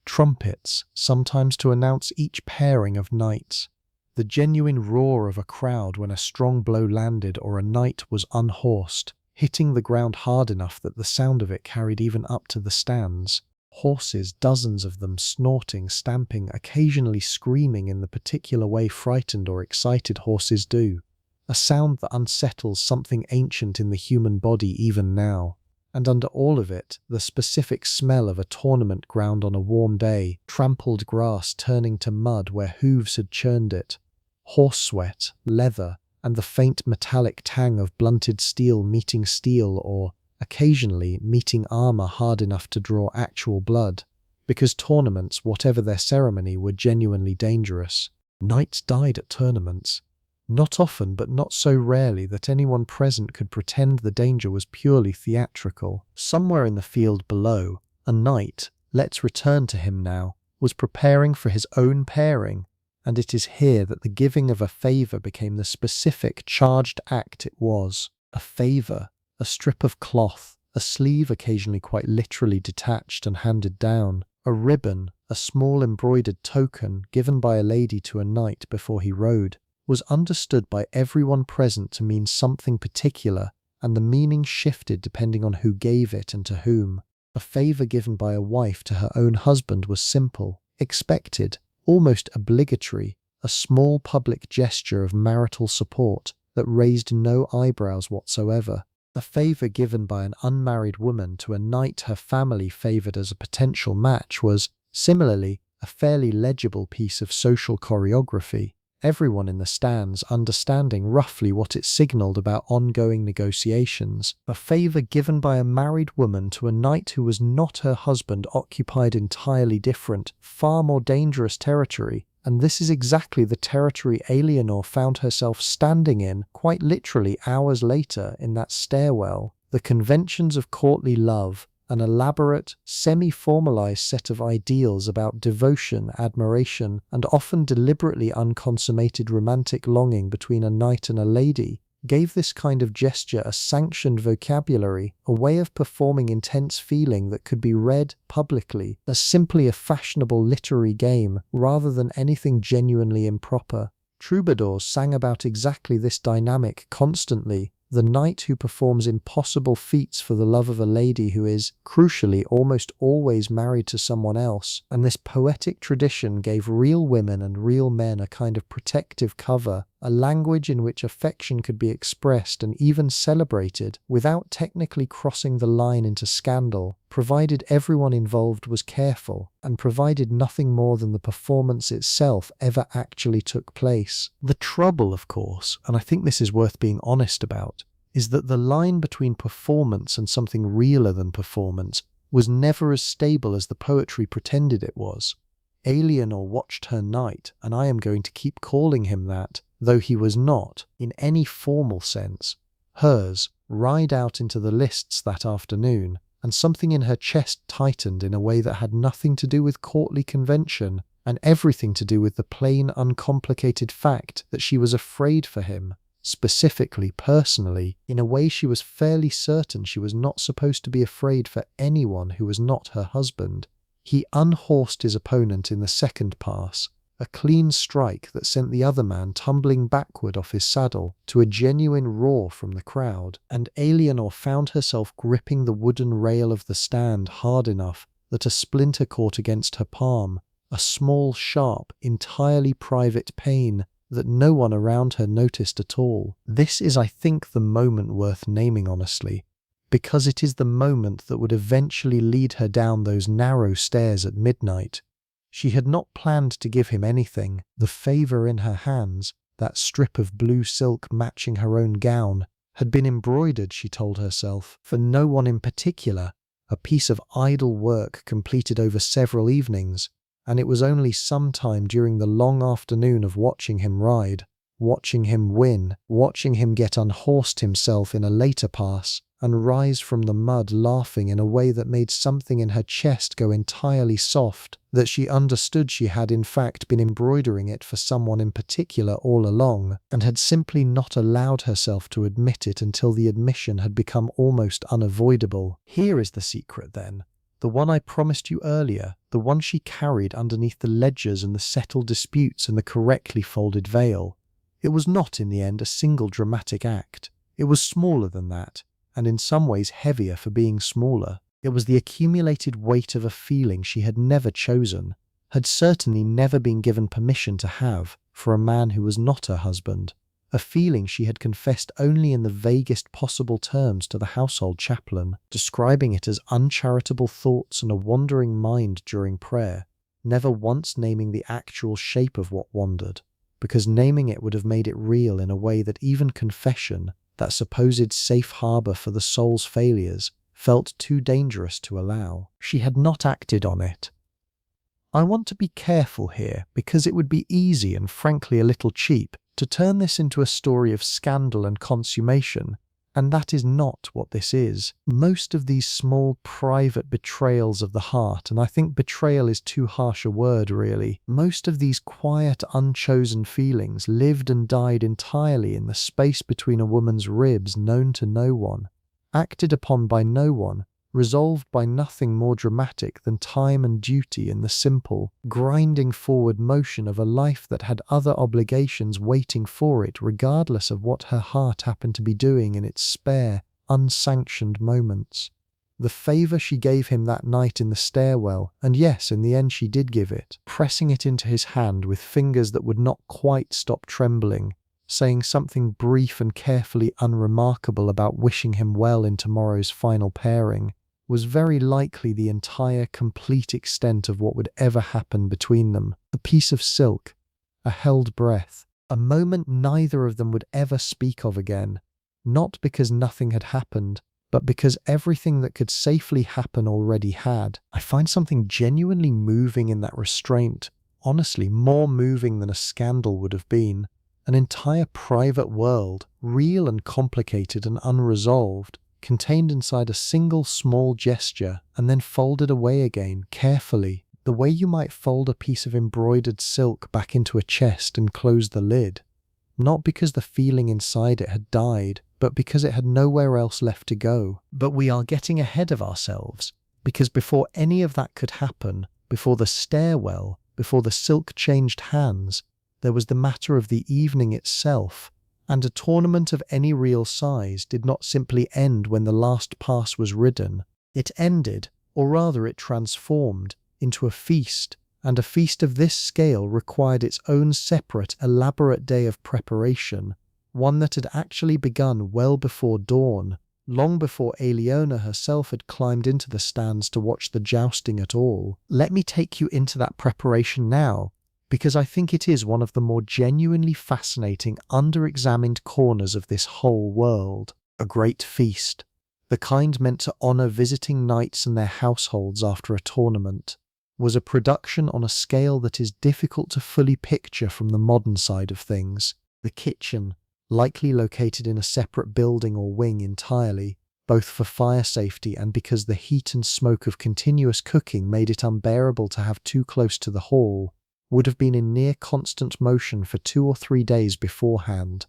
Trumpets, sometimes to announce each pairing of knights. The genuine roar of a crowd when a strong blow landed or a knight was unhorsed, hitting the ground hard enough that the sound of it carried even up to the stands. Horses, dozens of them, snorting, stamping, occasionally screaming in the particular way frightened or excited horses do. A sound that unsettles something ancient in the human body even now. And under all of it, the specific smell of a tournament ground on a warm day, trampled grass turning to mud where hooves had churned it, horse sweat, leather, and the faint metallic tang of blunted steel meeting steel or, occasionally, meeting armor hard enough to draw actual blood, because tournaments, whatever their ceremony, were genuinely dangerous. Knights died at tournaments. Not often, but not so rarely that anyone present could pretend the danger was purely theatrical. Somewhere in the field below, a knight, let's return to him now, was preparing for his own pairing, and it is here that the giving of a favour became the specific, charged act it was. A favour. A strip of cloth, a sleeve occasionally quite literally detached and handed down, a ribbon, a small embroidered token given by a lady to a knight before he rode, was understood by everyone present to mean something particular, and the meaning shifted depending on who gave it and to whom. A favour given by a wife to her own husband was simple, expected, almost obligatory, a small public gesture of marital support that raised no eyebrows whatsoever. A favour given by an unmarried woman to a knight her family favoured as a potential match was, similarly, a fairly legible piece of social choreography, everyone in the stands understanding roughly what it signalled about ongoing negotiations. A favour given by a married woman to a knight who was not her husband occupied entirely different, far more dangerous territory, and this is exactly the territory Eleanor found herself standing in, quite literally hours later in that stairwell. The conventions of courtly love, an elaborate, semi-formalized set of ideals about devotion, admiration, and often deliberately unconsummated romantic longing between a knight and a lady, gave this kind of gesture a sanctioned vocabulary, a way of performing intense feeling that could be read publicly as simply a fashionable literary game rather than anything genuinely improper. Troubadours sang about exactly this dynamic constantly. The knight who performs impossible feats for the love of a lady who is, crucially, almost always married to someone else, and this poetic tradition gave real women and real men a kind of protective cover, a language in which affection could be expressed and even celebrated without technically crossing the line into scandal, provided everyone involved was careful, and provided nothing more than the performance itself ever actually took place. The trouble, of course, and I think this is worth being honest about, is that the line between performance and something realer than performance was never as stable as the poetry pretended it was. Eleanor watched her knight, and I am going to keep calling him that, though he was not, in any formal sense, hers, ride out into the lists that afternoon, and something in her chest tightened in a way that had nothing to do with courtly convention and everything to do with the plain, uncomplicated fact that she was afraid for him, specifically, personally, in a way she was fairly certain she was not supposed to be afraid for anyone who was not her husband. He unhorsed his opponent in the second pass, a clean strike that sent the other man tumbling backward off his saddle to a genuine roar from the crowd, and Eleanor found herself gripping the wooden rail of the stand hard enough that a splinter caught against her palm, a small, sharp, entirely private pain that no one around her noticed at all. This is, I think, the moment worth naming honestly, because it is the moment that would eventually lead her down those narrow stairs at midnight. She had not planned to give him anything. The favour in her hands, that strip of blue silk matching her own gown, had been embroidered, she told herself, for no one in particular, a piece of idle work completed over several evenings, and it was only sometime during the long afternoon of watching him ride, watching him win, watching him get unhorsed himself in a later pass, and rise from the mud laughing in a way that made something in her chest go entirely soft, that she understood she had in fact been embroidering it for someone in particular all along, and had simply not allowed herself to admit it until the admission had become almost unavoidable. Here is the secret then. The one I promised you earlier, the one she carried underneath the ledgers and the settled disputes and the correctly folded veil. It was not in the end a single dramatic act. It was smaller than that, and in some ways heavier for being smaller. It was the accumulated weight of a feeling she had never chosen, had certainly never been given permission to have for a man who was not her husband, a feeling she had confessed only in the vaguest possible terms to the household chaplain, describing it as uncharitable thoughts and a wandering mind during prayer, never once naming the actual shape of what wandered, because naming it would have made it real in a way that even confession, that supposed safe harbour for the soul's failures, felt too dangerous to allow. She had not acted on it. I want to be careful here, because it would be easy and frankly a little cheap to turn this into a story of scandal and consummation, and that is not what this is. Most of these small private betrayals of the heart, and I think betrayal is too harsh a word really, most of these quiet unchosen feelings lived and died entirely in the space between a woman's ribs, known to no one, acted upon by no one, resolved by nothing more dramatic than time and duty in the simple, grinding forward motion of a life that had other obligations waiting for it regardless of what her heart happened to be doing in its spare, unsanctioned moments. The favour she gave him that night in the stairwell, and yes, in the end she did give it, pressing it into his hand with fingers that would not quite stop trembling, saying something brief and carefully unremarkable about wishing him well in tomorrow's final pairing, was very likely the entire complete extent of what would ever happen between them. A piece of silk, a held breath, a moment neither of them would ever speak of again, not because nothing had happened, but because everything that could safely happen already had. I find something genuinely moving in that restraint, honestly more moving than a scandal would have been. An entire private world, real and complicated and unresolved, contained inside a single small gesture and then folded away again, carefully, the way you might fold a piece of embroidered silk back into a chest and close the lid. Not because the feeling inside it had died, but because it had nowhere else left to go. But we are getting ahead of ourselves, because before any of that could happen, before the stairwell, before the silk changed hands, there was the matter of the evening itself, and a tournament of any real size did not simply end when the last pass was ridden. It ended, or rather it transformed, into a feast, and a feast of this scale required its own separate, elaborate day of preparation, one that had actually begun well before dawn, long before Eleanor herself had climbed into the stands to watch the jousting at all. Let me take you into that preparation now, because I think it is one of the more genuinely fascinating, under-examined corners of this whole world. A great feast, the kind meant to honour visiting knights and their households after a tournament, was a production on a scale that is difficult to fully picture from the modern side of things. The kitchen, likely located in a separate building or wing entirely, both for fire safety and because the heat and smoke of continuous cooking made it unbearable to have too close to the hall, would have been in near constant motion for 2 or 3 days beforehand.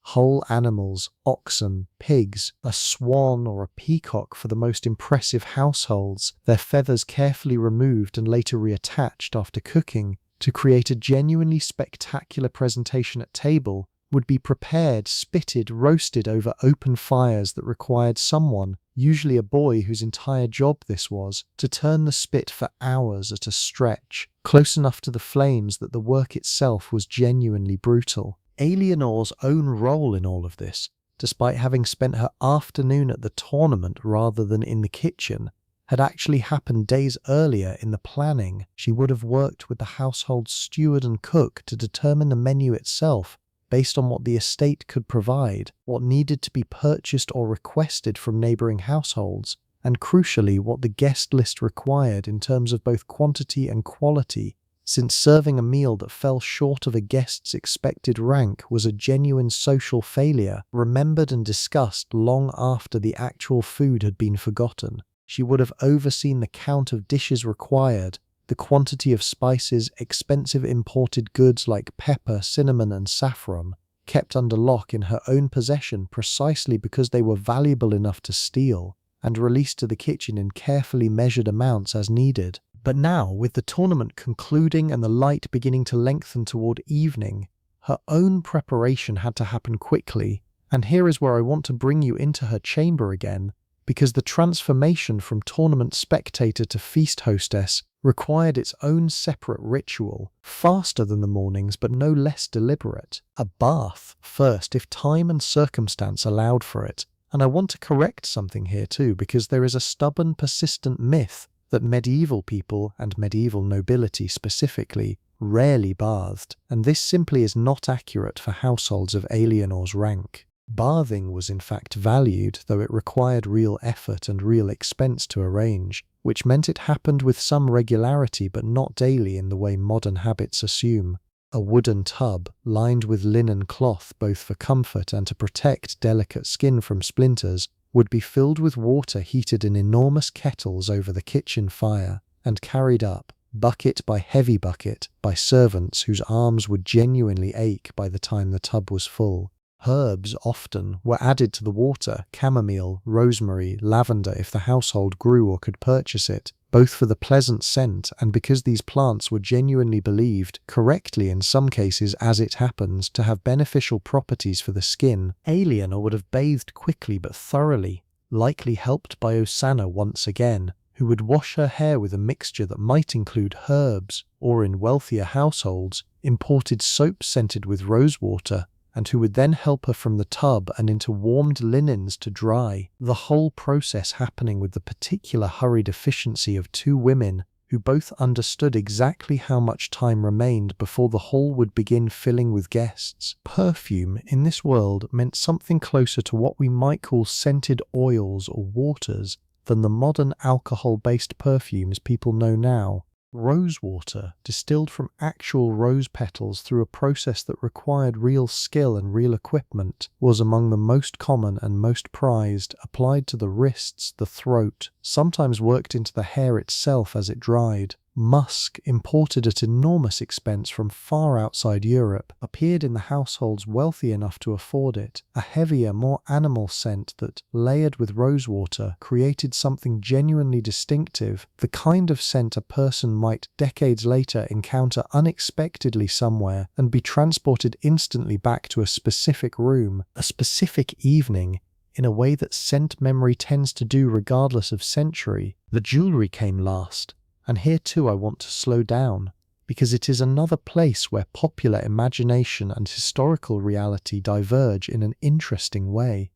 Whole animals, oxen, pigs, a swan or a peacock for the most impressive households, their feathers carefully removed and later reattached after cooking to create a genuinely spectacular presentation at table, would be prepared, spitted, roasted over open fires that required someone, usually a boy whose entire job this was, to turn the spit for hours at a stretch, close enough to the flames that the work itself was genuinely brutal. Eleanor's own role in all of this, despite having spent her afternoon at the tournament rather than in the kitchen, had actually happened days earlier in the planning. She would have worked with the household steward and cook to determine the menu itself, based on what the estate could provide, what needed to be purchased or requested from neighbouring households, and crucially what the guest list required in terms of both quantity and quality, since serving a meal that fell short of a guest's expected rank was a genuine social failure, remembered and discussed long after the actual food had been forgotten. She would have overseen the count of dishes required, the quantity of spices, expensive imported goods like pepper, cinnamon and saffron, kept under lock in her own possession precisely because they were valuable enough to steal, and released to the kitchen in carefully measured amounts as needed. But now, with the tournament concluding and the light beginning to lengthen toward evening, her own preparation had to happen quickly, and here is where I want to bring you into her chamber again, because the transformation from tournament spectator to feast hostess required its own separate ritual, faster than the morning's but no less deliberate. A bath, first, if time and circumstance allowed for it. And I want to correct something here too, because there is a stubborn, persistent myth that medieval people, and medieval nobility specifically, rarely bathed, and this simply is not accurate for households of Eleanor's rank. Bathing was in fact valued, though it required real effort and real expense to arrange, which meant it happened with some regularity but not daily in the way modern habits assume. A wooden tub, lined with linen cloth both for comfort and to protect delicate skin from splinters, would be filled with water heated in enormous kettles over the kitchen fire, and carried up, bucket by heavy bucket, by servants whose arms would genuinely ache by the time the tub was full. Herbs often were added to the water, chamomile, rosemary, lavender if the household grew or could purchase it, both for the pleasant scent and because these plants were genuinely believed, correctly in some cases as it happens, to have beneficial properties for the skin. Eleanor would have bathed quickly but thoroughly, likely helped by Osanna once again, who would wash her hair with a mixture that might include herbs, or in wealthier households, imported soap scented with rosewater, and who would then help her from the tub and into warmed linens to dry, the whole process happening with the particular hurried efficiency of 2 women who both understood exactly how much time remained before the hall would begin filling with guests. Perfume in this world meant something closer to what we might call scented oils or waters than the modern alcohol-based perfumes people know now. Rosewater, distilled from actual rose petals through a process that required real skill and real equipment, was among the most common and most prized, applied to the wrists, the throat, sometimes worked into the hair itself as it dried. Musk, imported at enormous expense from far outside Europe, appeared in the households wealthy enough to afford it, a heavier, more animal scent that, layered with rosewater, created something genuinely distinctive, the kind of scent a person might decades later encounter unexpectedly somewhere and be transported instantly back to a specific room, a specific evening, in a way that scent memory tends to do regardless of century. The jewellery came last. And here too I want to slow down, because it is another place where popular imagination and historical reality diverge in an interesting way.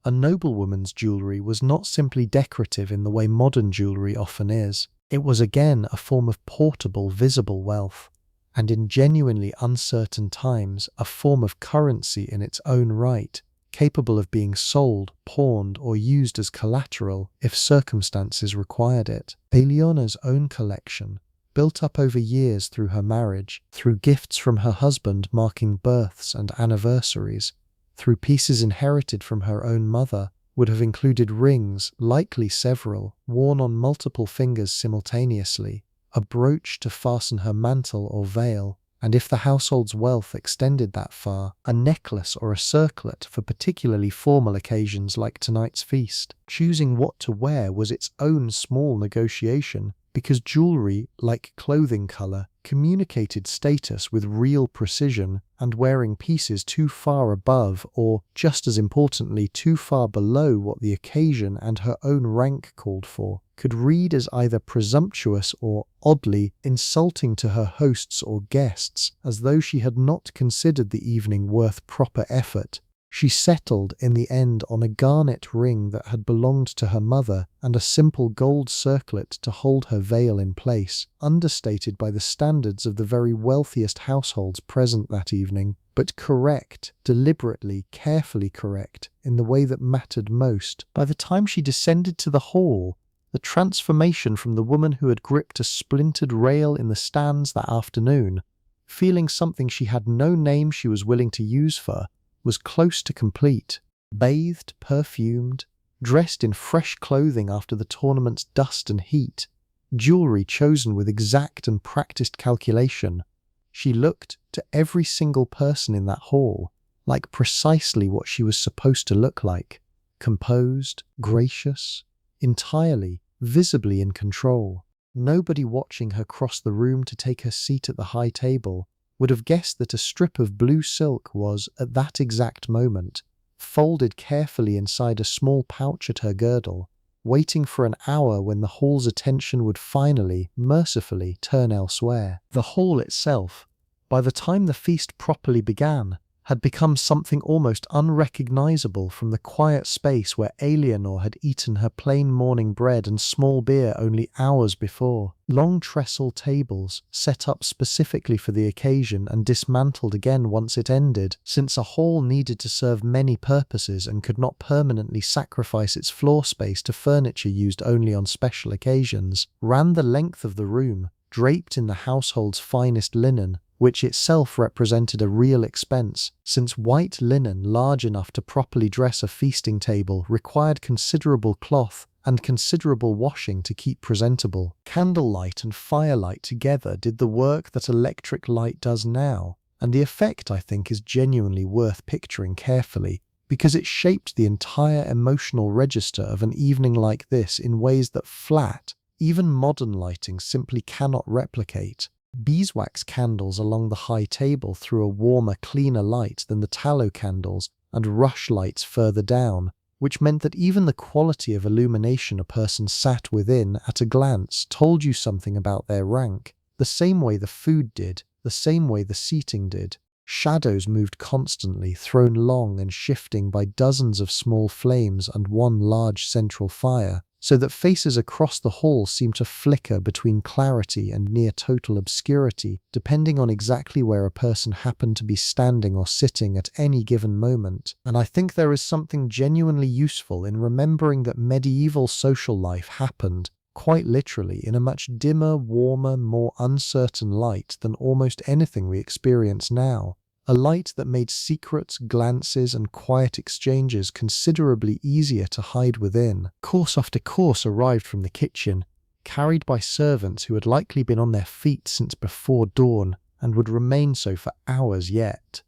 A noblewoman's jewellery was not simply decorative in the way modern jewellery often is. It was again a form of portable, visible wealth, and in genuinely uncertain times a form of currency in its own right, capable of being sold, pawned, or used as collateral if circumstances required it. Eleanor's own collection, built up over years through her marriage, through gifts from her husband marking births and anniversaries, through pieces inherited from her own mother, would have included rings, likely several, worn on multiple fingers simultaneously, a brooch to fasten her mantle or veil, and if the household's wealth extended that far, a necklace or a circlet for particularly formal occasions like tonight's feast. Choosing what to wear was its own small negotiation, because jewelry, like clothing colour, communicated status with real precision, and wearing pieces too far above, or, just as importantly, too far below what the occasion and her own rank called for, could read as either presumptuous or, oddly, insulting to her hosts or guests, as though she had not considered the evening worth proper effort. She settled in the end on a garnet ring that had belonged to her mother and a simple gold circlet to hold her veil in place, understated by the standards of the very wealthiest households present that evening, but correct, deliberately, carefully correct, in the way that mattered most. By the time she descended to the hall, the transformation from the woman who had gripped a splintered rail in the stands that afternoon, feeling something she had no name she was willing to use for, was close to complete. Bathed, perfumed, dressed in fresh clothing after the tournament's dust and heat, jewelry chosen with exact and practiced calculation, she looked, to every single person in that hall, like precisely what she was supposed to look like: composed, gracious, entirely, visibly in control. Nobody watching her cross the room to take her seat at the high table would have guessed that a strip of blue silk was, at that exact moment, folded carefully inside a small pouch at her girdle, waiting for an hour when the hall's attention would finally, mercifully, turn elsewhere. The hall itself, by the time the feast properly began, had become something almost unrecognizable from the quiet space where Eleanor had eaten her plain morning bread and small beer only hours before. Long trestle tables, set up specifically for the occasion and dismantled again once it ended, since a hall needed to serve many purposes and could not permanently sacrifice its floor space to furniture used only on special occasions, ran the length of the room, draped in the household's finest linen, which itself represented a real expense, since white linen large enough to properly dress a feasting table required considerable cloth and considerable washing to keep presentable. Candlelight and firelight together did the work that electric light does now, and the effect, I think, is genuinely worth picturing carefully, because it shaped the entire emotional register of an evening like this in ways that flat, even modern lighting simply cannot replicate. Beeswax candles along the high table threw a warmer, cleaner light than the tallow candles and rush lights further down, which meant that even the quality of illumination a person sat within at a glance told you something about their rank, the same way the food did, the same way the seating did. Shadows moved constantly, thrown long and shifting by dozens of small flames and one large central fire, so that faces across the hall seemed to flicker between clarity and near total obscurity, depending on exactly where a person happened to be standing or sitting at any given moment. And I think there is something genuinely useful in remembering that medieval social life happened, quite literally, in a much dimmer, warmer, more uncertain light than almost anything we experience now. A light that made secrets, glances, and quiet exchanges considerably easier to hide within. Course after course arrived from the kitchen, carried by servants who had likely been on their feet since before dawn, and would remain so for hours yet.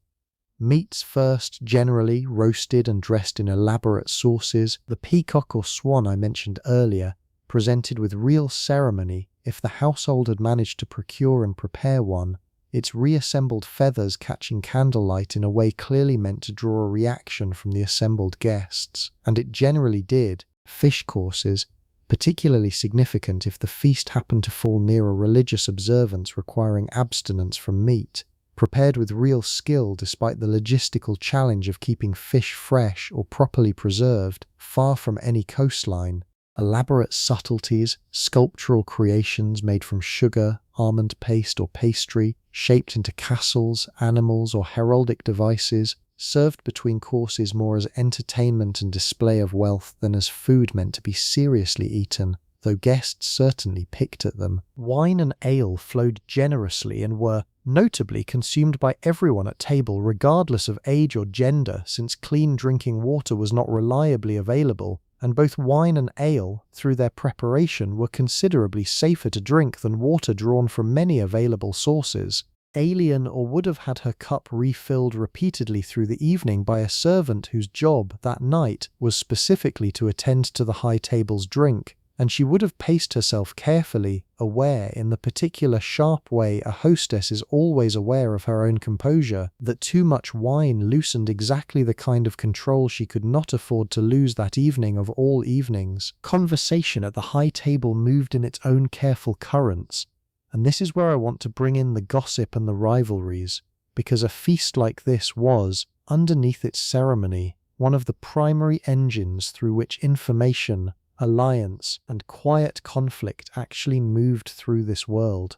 Meats first, generally, roasted and dressed in elaborate sauces. The peacock or swan I mentioned earlier, presented with real ceremony, if the household had managed to procure and prepare one, its reassembled feathers catching candlelight in a way clearly meant to draw a reaction from the assembled guests, and it generally did. Fish courses, particularly significant if the feast happened to fall near a religious observance requiring abstinence from meat, prepared with real skill despite the logistical challenge of keeping fish fresh or properly preserved, far from any coastline. Elaborate subtleties, sculptural creations made from sugar, almond paste or pastry, shaped into castles, animals or heraldic devices, served between courses more as entertainment and display of wealth than as food meant to be seriously eaten. though guests certainly picked at them. Wine and ale flowed generously and were, notably, consumed by everyone at table regardless of age or gender, since clean drinking water was not reliably available, and both wine and ale, through their preparation, were considerably safer to drink than water drawn from many available sources. Eleanor would have had her cup refilled repeatedly through the evening by a servant whose job that night was specifically to attend to the high table's drink, and she would have paced herself carefully, aware, in the particular sharp way a hostess is always aware of her own composure, that too much wine loosened exactly the kind of control she could not afford to lose that evening of all evenings. Conversation at the high table moved in its own careful currents, and this is where I want to bring in the gossip and the rivalries, because a feast like this was, underneath its ceremony, one of the primary engines through which information, alliance, and quiet conflict actually moved through this world.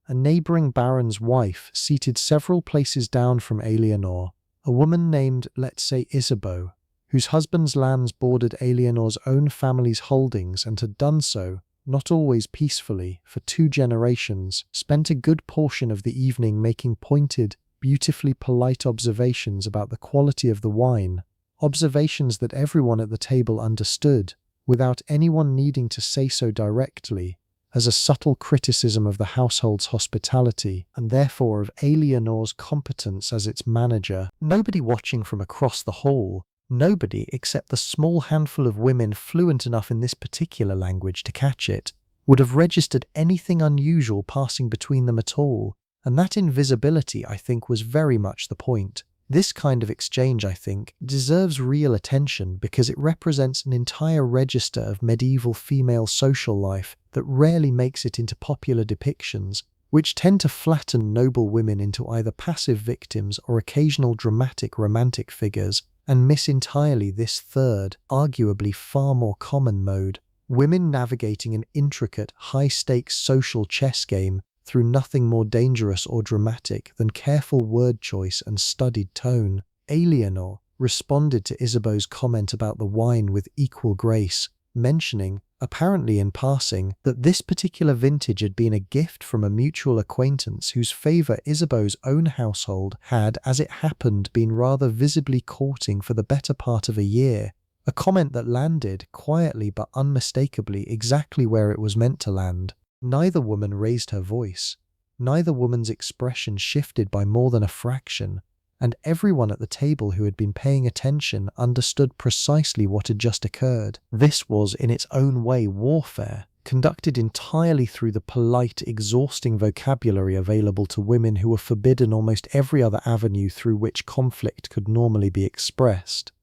A neighbouring baron's wife, seated several places down from Eleanor, a woman named, let's say, Isabeau, whose husband's lands bordered Eleanor's own family's holdings and had done so, not always peacefully, for 2 generations, spent a good portion of the evening making pointed, beautifully polite observations about the quality of the wine, observations that everyone at the table understood, without anyone needing to say so directly, as a subtle criticism of the household's hospitality, and therefore of Eleanor's competence as its manager. Nobody watching from across the hall, nobody except the small handful of women fluent enough in this particular language to catch it, would have registered anything unusual passing between them at all, and that invisibility, I think, was very much the point. This kind of exchange, I think, deserves real attention because it represents an entire register of medieval female social life that rarely makes it into popular depictions, which tend to flatten noble women into either passive victims or occasional dramatic romantic figures, and miss entirely this third, arguably far more common mode, women navigating an intricate, high-stakes social chess game through nothing more dangerous or dramatic than careful word choice and studied tone. Eleanor responded to Isabeau's comment about the wine with equal grace, mentioning, apparently in passing, that this particular vintage had been a gift from a mutual acquaintance whose favour Isabeau's own household had, as it happened, been rather visibly courting for the better part of a year, a comment that landed, quietly but unmistakably, exactly where it was meant to land. Neither woman raised her voice, neither woman's expression shifted by more than a fraction, and everyone at the table who had been paying attention understood precisely what had just occurred. This was, in its own way, warfare, conducted entirely through the polite, exhausting vocabulary available to women who were forbidden almost every other avenue through which conflict could normally be expressed.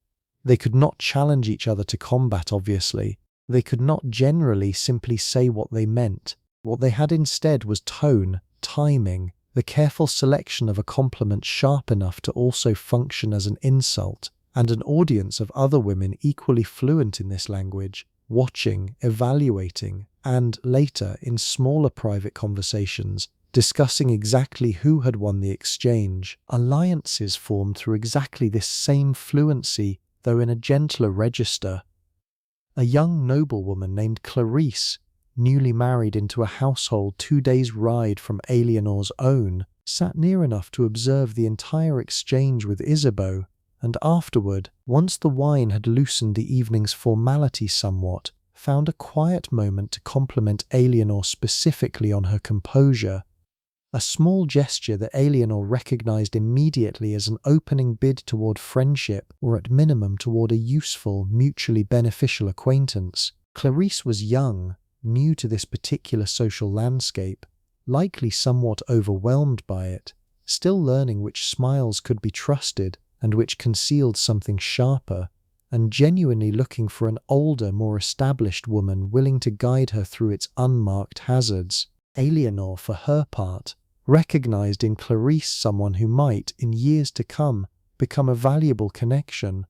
They could not challenge each other to combat, obviously. They could not generally simply say what they meant. What they had instead was tone, timing, the careful selection of a compliment sharp enough to also function as an insult, and an audience of other women equally fluent in this language, watching, evaluating, and, later, in smaller private conversations, discussing exactly who had won the exchange. Alliances formed through exactly this same fluency, though in a gentler register. A young noblewoman named Clarice, newly married into a household 2 days' ride from Eleanor's own, sat near enough to observe the entire exchange with Isabeau, and afterward, once the wine had loosened the evening's formality somewhat, found a quiet moment to compliment Eleanor specifically on her composure, a small gesture that Eleanor recognized immediately as an opening bid toward friendship, or at minimum toward a useful, mutually beneficial acquaintance. Clarice was young, new to this particular social landscape, likely somewhat overwhelmed by it, still learning which smiles could be trusted and which concealed something sharper, and genuinely looking for an older, more established woman willing to guide her through its unmarked hazards. Eleanor, for her part, recognized in Clarice someone who might, in years to come, become a valuable connection,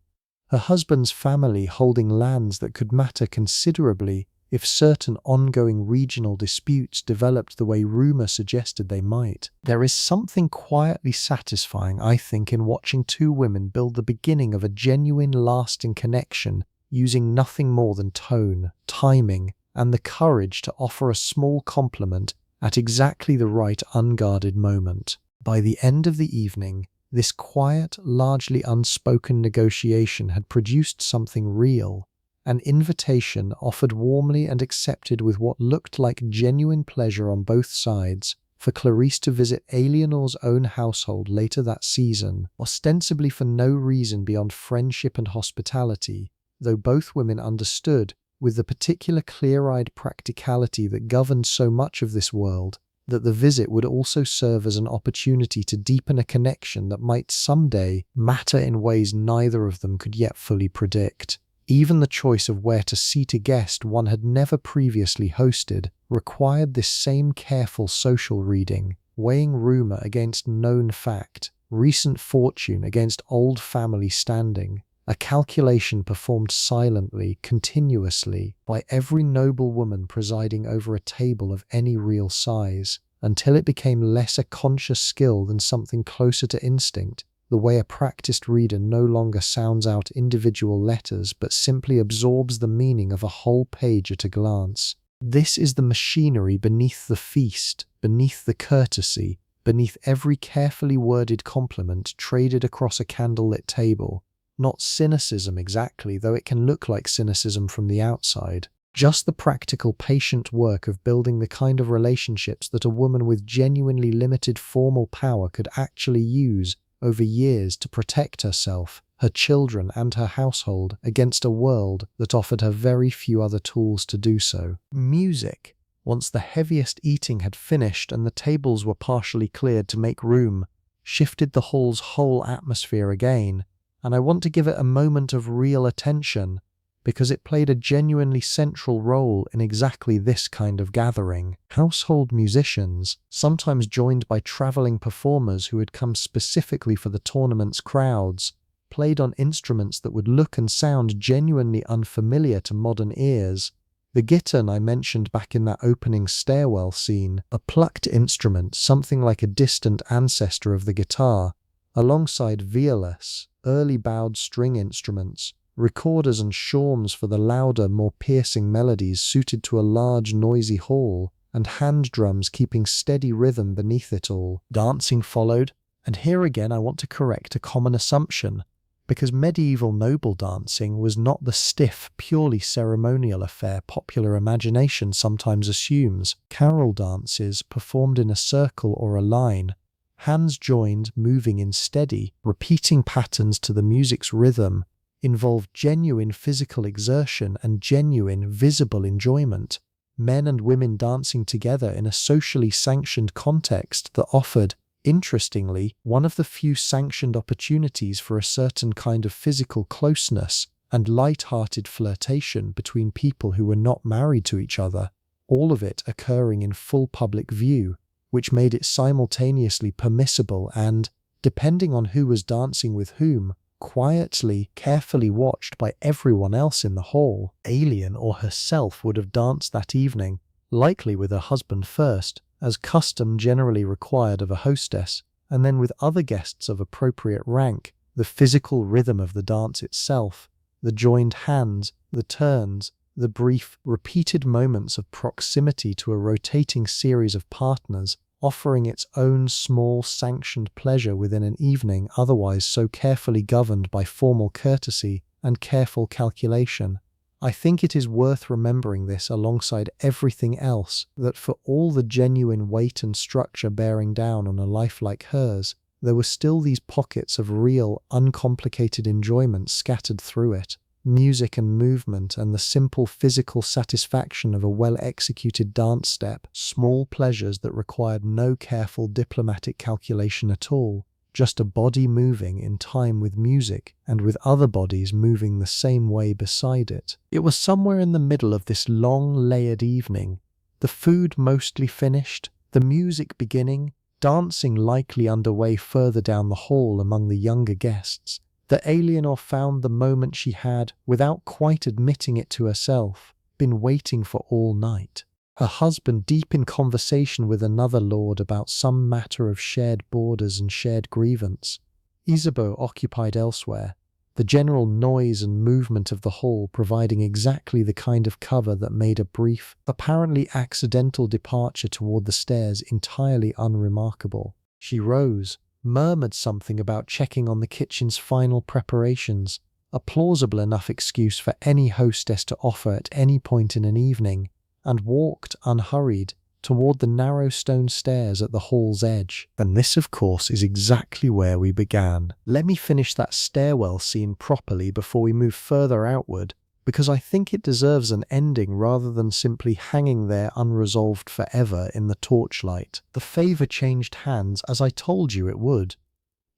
her husband's family holding lands that could matter considerably if certain ongoing regional disputes developed the way rumour suggested they might. There is something quietly satisfying, I think, in watching 2 women build the beginning of a genuine, lasting connection using nothing more than tone, timing, and the courage to offer a small compliment at exactly the right unguarded moment. By the end of the evening, this quiet, largely unspoken negotiation had produced something real, an invitation offered warmly and accepted with what looked like genuine pleasure on both sides for Clarice to visit Eleanor's own household later that season, ostensibly for no reason beyond friendship and hospitality, though both women understood, with the particular clear-eyed practicality that governed so much of this world, that the visit would also serve as an opportunity to deepen a connection that might someday matter in ways neither of them could yet fully predict. Even the choice of where to seat a guest one had never previously hosted required this same careful social reading, weighing rumor against known fact, recent fortune against old family standing, a calculation performed silently, continuously, by every noblewoman presiding over a table of any real size, until it became less a conscious skill than something closer to instinct, the way a practiced reader no longer sounds out individual letters but simply absorbs the meaning of a whole page at a glance. This is the machinery beneath the feast, beneath the courtesy, beneath every carefully worded compliment traded across a candlelit table. Not cynicism exactly, though it can look like cynicism from the outside. Just the practical, patient work of building the kind of relationships that a woman with genuinely limited formal power could actually use over years to protect herself, her children, and her household against a world that offered her very few other tools to do so. Music. Once the heaviest eating had finished and the tables were partially cleared to make room, shifted the hall's whole atmosphere again, and I want to give it a moment of real attention, because it played a genuinely central role in exactly this kind of gathering. Household musicians, sometimes joined by traveling performers who had come specifically for the tournament's crowds, played on instruments that would look and sound genuinely unfamiliar to modern ears. The gittan I mentioned back in that opening stairwell scene, a plucked instrument something like a distant ancestor of the guitar, alongside violas, early bowed string instruments, recorders and shawms for the louder, more piercing melodies suited to a large, noisy hall, and hand drums keeping steady rhythm beneath it all. Dancing followed, and here again I want to correct a common assumption, because medieval noble dancing was not the stiff, purely ceremonial affair popular imagination sometimes assumes. Carol dances, performed in a circle or a line, hands joined, moving in steady, repeating patterns to the music's rhythm, involved genuine physical exertion and genuine, visible enjoyment. Men and women dancing together in a socially sanctioned context that offered, interestingly, one of the few sanctioned opportunities for a certain kind of physical closeness and light-hearted flirtation between people who were not married to each other, all of it occurring in full public view, which made it simultaneously permissible and, depending on who was dancing with whom, quietly, carefully watched by everyone else in the hall. Alien or herself would have danced that evening, likely with her husband first, as custom generally required of a hostess, and then with other guests of appropriate rank. The physical rhythm of the dance itself, the joined hands, the turns, the brief, repeated moments of proximity to a rotating series of partners, offering its own small sanctioned pleasure within an evening otherwise so carefully governed by formal courtesy and careful calculation. I think it is worth remembering this alongside everything else, that for all the genuine weight and structure bearing down on a life like hers, there were still these pockets of real, uncomplicated enjoyment scattered through it. Music and movement and the simple physical satisfaction of a well-executed dance step, small pleasures that required no careful diplomatic calculation at all, just a body moving in time with music and with other bodies moving the same way beside it. It was somewhere in the middle of this long, layered evening, the food mostly finished, the music beginning, dancing likely underway further down the hall among the younger guests, that Eleanor found the moment she had, without quite admitting it to herself, been waiting for all night. Her husband deep in conversation with another lord about some matter of shared borders and shared grievance. Isabeau occupied elsewhere, the general noise and movement of the hall providing exactly the kind of cover that made a brief, apparently accidental departure toward the stairs entirely unremarkable. She rose, murmured something about checking on the kitchen's final preparations, a plausible enough excuse for any hostess to offer at any point in an evening, and walked, unhurried, toward the narrow stone stairs at the hall's edge. And this, of course, is exactly where we began. Let me finish that stairwell scene properly before we move further outward, because I think it deserves an ending rather than simply hanging there unresolved forever in the torchlight. The favor changed hands as I told you it would.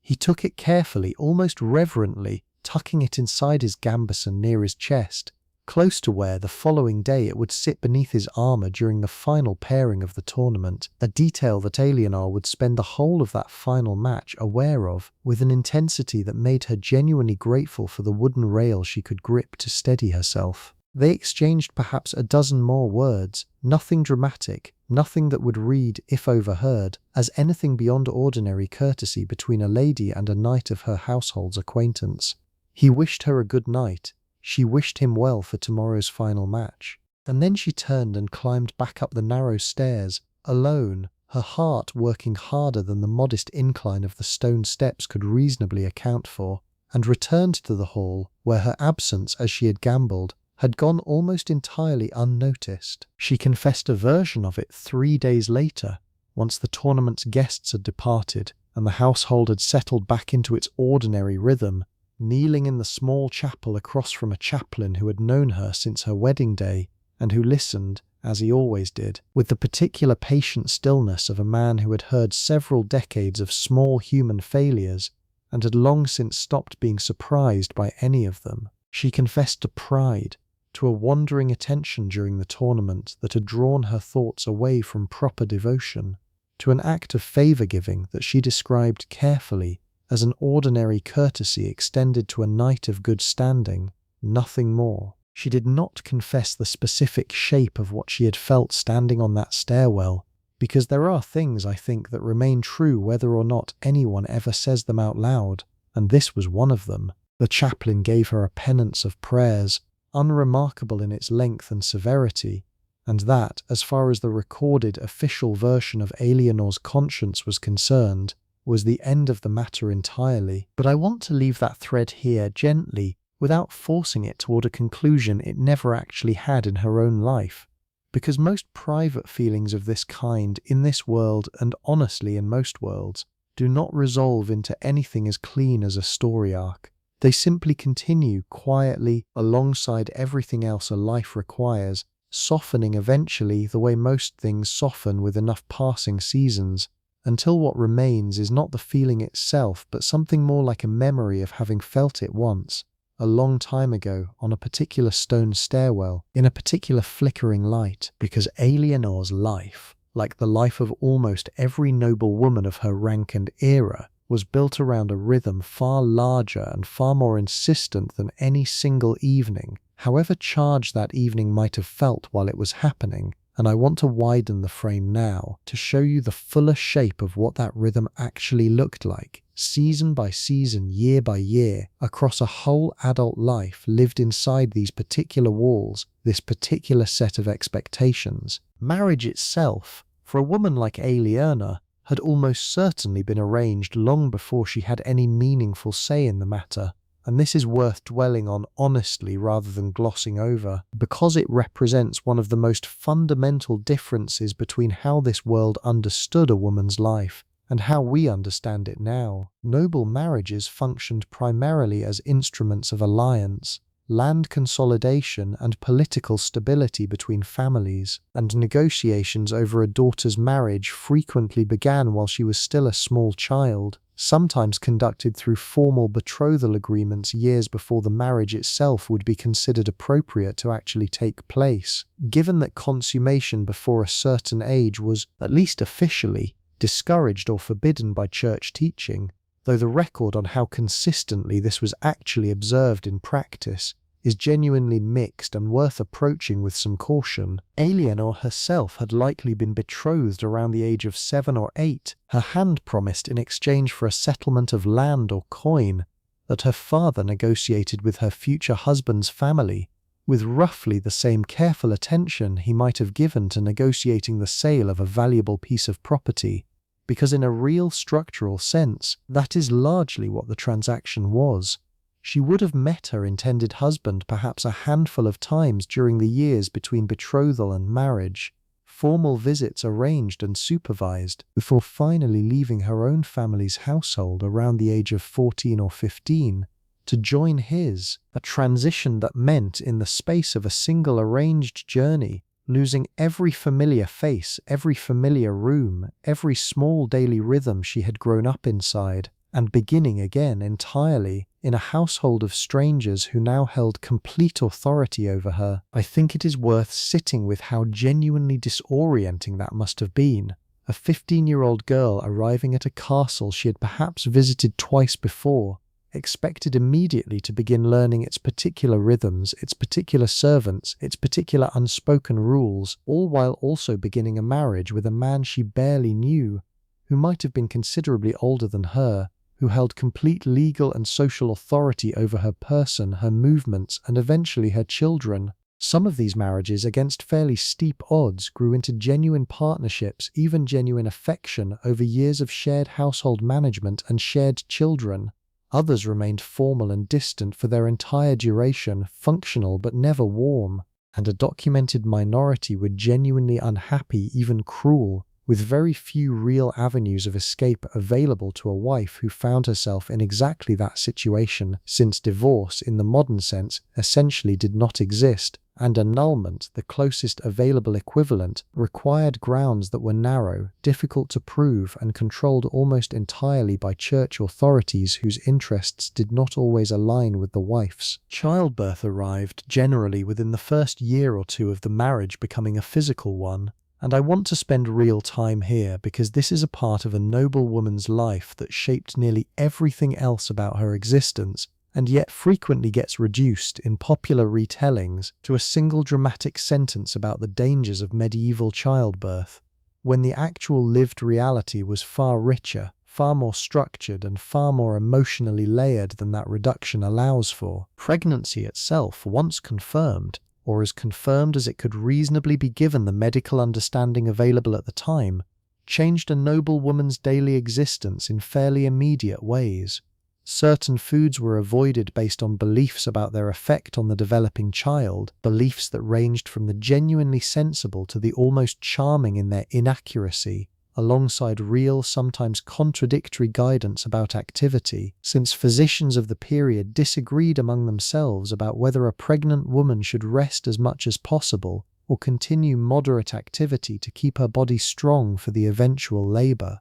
He took it carefully, almost reverently, tucking it inside his gambeson near his chest, close to where the following day it would sit beneath his armor during the final pairing of the tournament, a detail that Eleanor would spend the whole of that final match aware of, with an intensity that made her genuinely grateful for the wooden rail she could grip to steady herself. They exchanged perhaps a dozen more words, nothing dramatic, nothing that would read, if overheard, as anything beyond ordinary courtesy between a lady and a knight of her household's acquaintance. He wished her a good night. She wished him well for tomorrow's final match. And then she turned and climbed back up the narrow stairs, alone, her heart working harder than the modest incline of the stone steps could reasonably account for, and returned to the hall, where her absence, as she had gambled, had gone almost entirely unnoticed. She confessed a version of it 3 days later, once the tournament's guests had departed, and the household had settled back into its ordinary rhythm, kneeling in the small chapel across from a chaplain who had known her since her wedding day, and who listened, as he always did, with the particular patient stillness of a man who had heard several decades of small human failures, and had long since stopped being surprised by any of them. She confessed to pride, to a wandering attention during the tournament that had drawn her thoughts away from proper devotion, to an act of favour-giving that she described carefully as an ordinary courtesy extended to a knight of good standing, nothing more. She did not confess the specific shape of what she had felt standing on that stairwell, because there are things, I think, that remain true whether or not anyone ever says them out loud, and this was one of them. The chaplain gave her a penance of prayers, unremarkable in its length and severity, and that, as far as the recorded official version of Eleanor's conscience was concerned, was the end of the matter entirely. But I want to leave that thread here gently, without forcing it toward a conclusion it never actually had in her own life, because most private feelings of this kind in this world, and honestly in most worlds, do not resolve into anything as clean as a story arc. They simply continue quietly alongside everything else a life requires, softening eventually the way most things soften with enough passing seasons, until what remains is not the feeling itself but something more like a memory of having felt it once, a long time ago, on a particular stone stairwell, in a particular flickering light, because Eleanor's life, like the life of almost every noblewoman of her rank and era, was built around a rhythm far larger and far more insistent than any single evening, however charged that evening might have felt while it was happening. And I want to widen the frame now to show you the fuller shape of what that rhythm actually looked like, season by season, year by year, across a whole adult life lived inside these particular walls, this particular set of expectations. Marriage itself, for a woman like Eleanor, had almost certainly been arranged long before she had any meaningful say in the matter. And this is worth dwelling on honestly rather than glossing over, because it represents one of the most fundamental differences between how this world understood a woman's life and how we understand it now. Noble marriages functioned primarily as instruments of alliance, land consolidation, and political stability between families, and negotiations over a daughter's marriage frequently began while she was still a small child, sometimes conducted through formal betrothal agreements years before the marriage itself would be considered appropriate to actually take place, given that consummation before a certain age was, at least officially, discouraged or forbidden by church teaching, though the record on how consistently this was actually observed in practice is genuinely mixed and worth approaching with some caution. Eleanor herself had likely been betrothed around the age of 7 or 8, her hand promised in exchange for a settlement of land or coin, that her father negotiated with her future husband's family with roughly the same careful attention he might have given to negotiating the sale of a valuable piece of property, because in a real structural sense, that is largely what the transaction was. She would have met her intended husband perhaps a handful of times during the years between betrothal and marriage, formal visits arranged and supervised, before finally leaving her own family's household around the age of 14 or 15 to join his, a transition that meant, in the space of a single arranged journey, losing every familiar face, every familiar room, every small daily rhythm she had grown up inside, and beginning again entirely in a household of strangers who now held complete authority over her. I think it is worth sitting with how genuinely disorienting that must have been. A 15-year-old girl arriving at a castle she had perhaps visited twice before, expected immediately to begin learning its particular rhythms, its particular servants, its particular unspoken rules, all while also beginning a marriage with a man she barely knew, who might have been considerably older than her, who held complete legal and social authority over her person, her movements, and eventually her children. Some of these marriages, against fairly steep odds, grew into genuine partnerships, even genuine affection, over years of shared household management and shared children. Others remained formal and distant for their entire duration, functional but never warm, and a documented minority were genuinely unhappy, even cruel, with very few real avenues of escape available to a wife who found herself in exactly that situation, since divorce, in the modern sense, essentially did not exist, and annulment, the closest available equivalent, required grounds that were narrow, difficult to prove, and controlled almost entirely by church authorities whose interests did not always align with the wife's. Childbirth arrived, generally within the first year or two of the marriage becoming a physical one, and I want to spend real time here because this is a part of a noblewoman's life that shaped nearly everything else about her existence, and yet frequently gets reduced in popular retellings to a single dramatic sentence about the dangers of medieval childbirth, when the actual lived reality was far richer, far more structured, and far more emotionally layered than that reduction allows for. Pregnancy itself, once confirmed, or as confirmed as it could reasonably be given the medical understanding available at the time, changed a noblewoman's daily existence in fairly immediate ways. Certain foods were avoided based on beliefs about their effect on the developing child, beliefs that ranged from the genuinely sensible to the almost charming in their inaccuracy, alongside real, sometimes contradictory guidance about activity, since physicians of the period disagreed among themselves about whether a pregnant woman should rest as much as possible or continue moderate activity to keep her body strong for the eventual labour.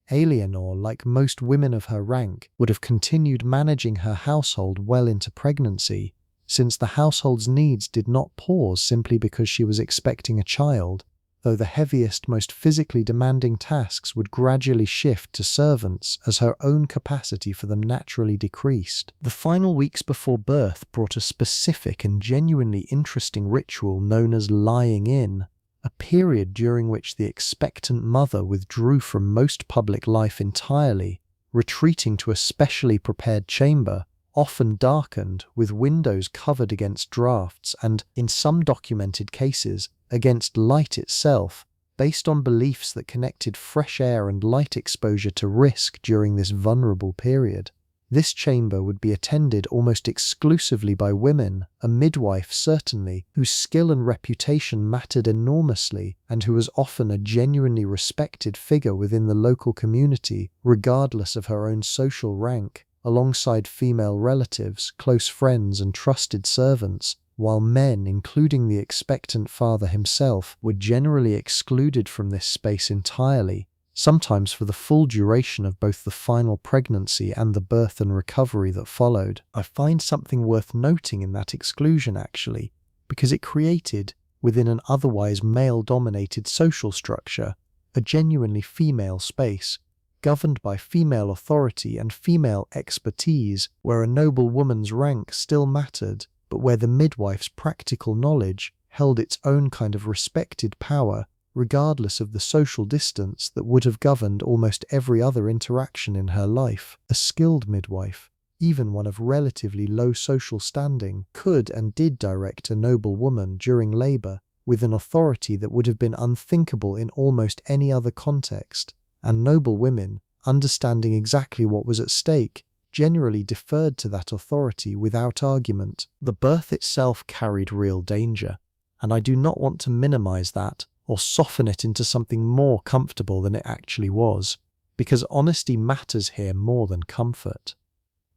Eleanor, like most women of her rank, would have continued managing her household well into pregnancy, since the household's needs did not pause simply because she was expecting a child, though the heaviest, most physically demanding tasks would gradually shift to servants as her own capacity for them naturally decreased. The final weeks before birth brought a specific and genuinely interesting ritual known as lying in, a period during which the expectant mother withdrew from most public life entirely, retreating to a specially prepared chamber, often darkened, with windows covered against drafts and, in some documented cases, against light itself, based on beliefs that connected fresh air and light exposure to risk during this vulnerable period. This chamber would be attended almost exclusively by women, a midwife certainly, whose skill and reputation mattered enormously, and who was often a genuinely respected figure within the local community, regardless of her own social rank, alongside female relatives, close friends, and trusted servants, while men, including the expectant father himself, were generally excluded from this space entirely, sometimes for the full duration of both the final pregnancy and the birth and recovery that followed. I find something worth noting in that exclusion, actually, because it created, within an otherwise male-dominated social structure, a genuinely female space, governed by female authority and female expertise, where a noblewoman's rank still mattered, but where the midwife's practical knowledge held its own kind of respected power, regardless of the social distance that would have governed almost every other interaction in her life. A skilled midwife, even one of relatively low social standing, could and did direct a noblewoman during labor with an authority that would have been unthinkable in almost any other context, and noblewomen, understanding exactly what was at stake, generally deferred to that authority without argument. The birth itself carried real danger, and I do not want to minimize that or soften it into something more comfortable than it actually was, because honesty matters here more than comfort.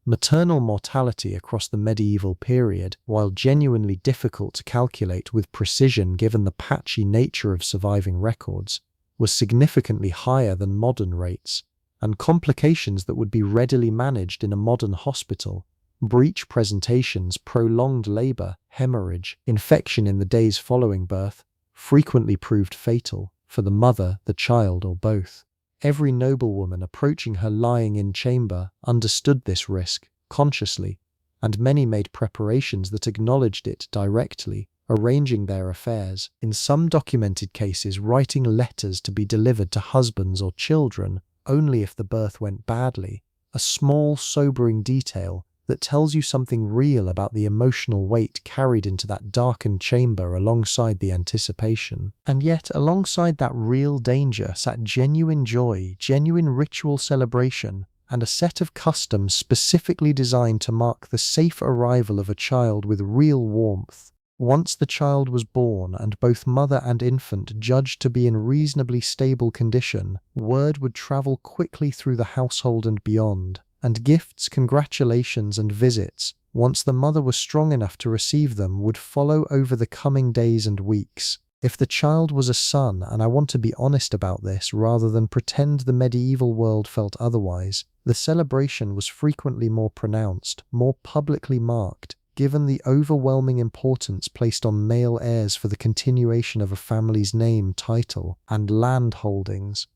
Maternal mortality across the medieval period, while genuinely difficult to calculate with precision given the patchy nature of surviving records, was significantly higher than modern rates, and complications that would be readily managed in a modern hospital, breech presentations, prolonged labor, hemorrhage, infection in the days following birth, frequently proved fatal for the mother, the child, or both. Every noblewoman approaching her lying-in chamber understood this risk consciously, and many made preparations that acknowledged it directly, arranging their affairs, in some documented cases writing letters to be delivered to husbands or children only if the birth went badly, a small, sobering detail that tells you something real about the emotional weight carried into that darkened chamber alongside the anticipation. And yet, alongside that real danger sat genuine joy, genuine ritual celebration, and a set of customs specifically designed to mark the safe arrival of a child with real warmth. Once the child was born and both mother and infant judged to be in reasonably stable condition, word would travel quickly through the household and beyond, and gifts, congratulations, and visits, once the mother was strong enough to receive them, would follow over the coming days and weeks. If the child was a son, and I want to be honest about this rather than pretend the medieval world felt otherwise, the celebration was frequently more pronounced, more publicly marked, given the overwhelming importance placed on male heirs for the continuation of a family's name, title, and land holdings.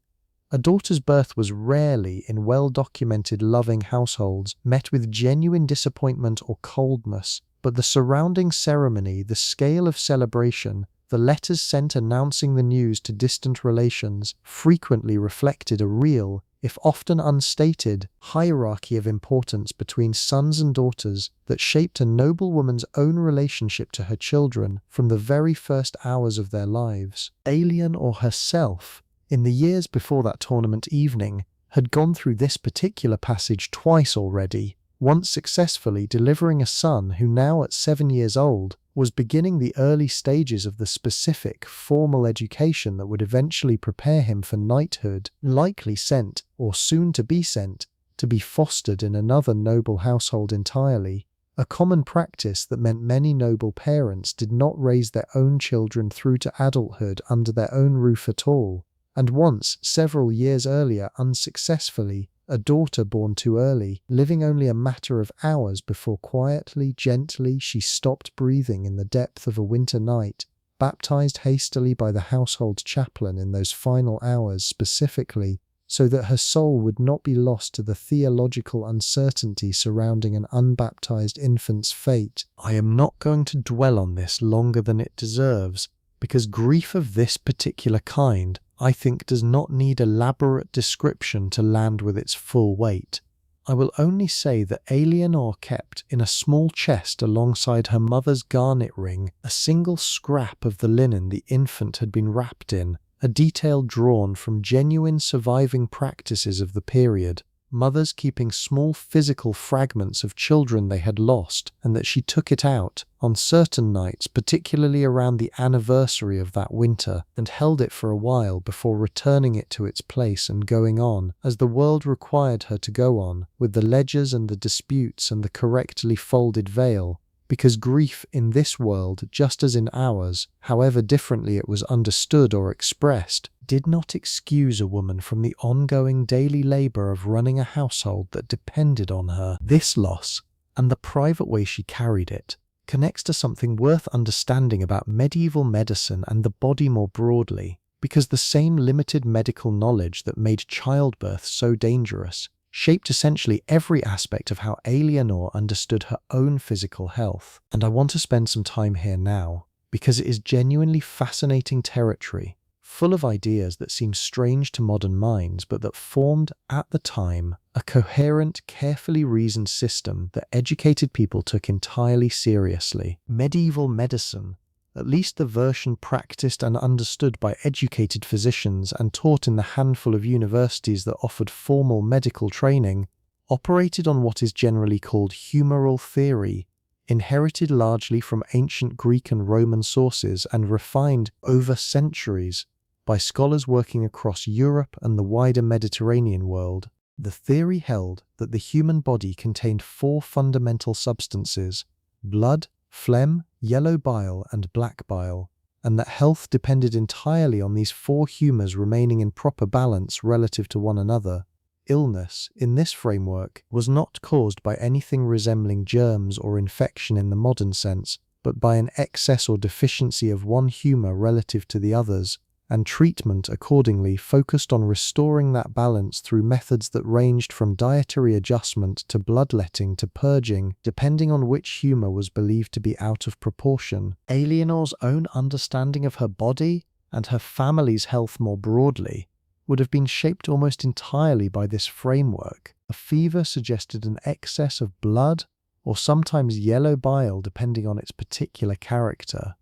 A daughter's birth was rarely, in well-documented loving households, met with genuine disappointment or coldness, but the surrounding ceremony, the scale of celebration, the letters sent announcing the news to distant relations, frequently reflected a real, if often unstated, hierarchy of importance between sons and daughters that shaped a noblewoman's own relationship to her children from the very first hours of their lives. Alien or herself, in the years before that tournament evening, had gone through this particular passage twice already, once successfully delivering a son who now at 7 years old was beginning the early stages of the specific, formal education that would eventually prepare him for knighthood, likely sent, or soon to be sent, to be fostered in another noble household entirely, a common practice that meant many noble parents did not raise their own children through to adulthood under their own roof at all, and once, several years earlier, unsuccessfully, a daughter born too early, living only a matter of hours before quietly, gently she stopped breathing in the depth of a winter night, baptized hastily by the household chaplain in those final hours specifically, so that her soul would not be lost to the theological uncertainty surrounding an unbaptized infant's fate. I am not going to dwell on this longer than it deserves, because grief of this particular kind, I think, does not need elaborate description to land with its full weight. I will only say that Eleanor kept in a small chest alongside her mother's garnet ring a single scrap of the linen the infant had been wrapped in, a detail drawn from genuine surviving practices of the period, mothers keeping small physical fragments of children they had lost, and that she took it out on certain nights, particularly around the anniversary of that winter, and held it for a while before returning it to its place and going on, as the world required her to go on, with the ledgers and the disputes and the correctly folded veil, because grief in this world, just as in ours, however differently it was understood or expressed, did not excuse a woman from the ongoing daily labor of running a household that depended on her. This loss, and the private way she carried it, connects to something worth understanding about medieval medicine and the body more broadly, because the same limited medical knowledge that made childbirth so dangerous shaped essentially every aspect of how Eleanor understood her own physical health. And I want to spend some time here now, because it is genuinely fascinating territory full of ideas that seem strange to modern minds but that formed, at the time, a coherent, carefully reasoned system that educated people took entirely seriously. Medieval medicine, at least the version practiced and understood by educated physicians and taught in the handful of universities that offered formal medical training, operated on what is generally called humoral theory, inherited largely from ancient Greek and Roman sources and refined over centuries by scholars working across Europe and the wider Mediterranean world. The theory held that the human body contained four fundamental substances: blood, phlegm, yellow bile, and black bile, and that health depended entirely on these four humours remaining in proper balance relative to one another. Illness, in this framework, was not caused by anything resembling germs or infection in the modern sense, but by an excess or deficiency of one humour relative to the others, and treatment accordingly focused on restoring that balance through methods that ranged from dietary adjustment to bloodletting to purging, depending on which humour was believed to be out of proportion. Eleanor's own understanding of her body, and her family's health more broadly, would have been shaped almost entirely by this framework. A fever suggested an excess of blood, or sometimes yellow bile depending on its particular character,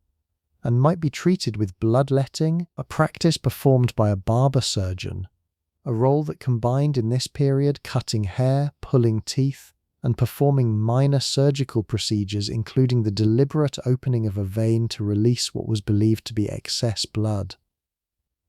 and might be treated with bloodletting, a practice performed by a barber surgeon, a role that combined in this period cutting hair, pulling teeth, and performing minor surgical procedures including the deliberate opening of a vein to release what was believed to be excess blood.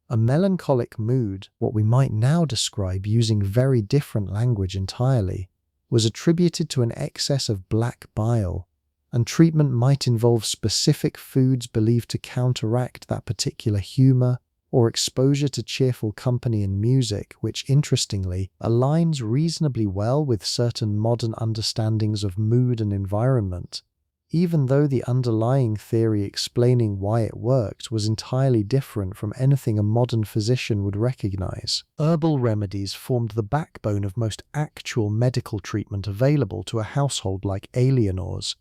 A melancholic mood, what we might now describe using very different language entirely, was attributed to an excess of black bile, and treatment might involve specific foods believed to counteract that particular humour, or exposure to cheerful company and music, which, interestingly, aligns reasonably well with certain modern understandings of mood and environment, even though the underlying theory explaining why it worked was entirely different from anything a modern physician would recognize. Herbal remedies formed the backbone of most actual medical treatment available to a household like Eleanor's,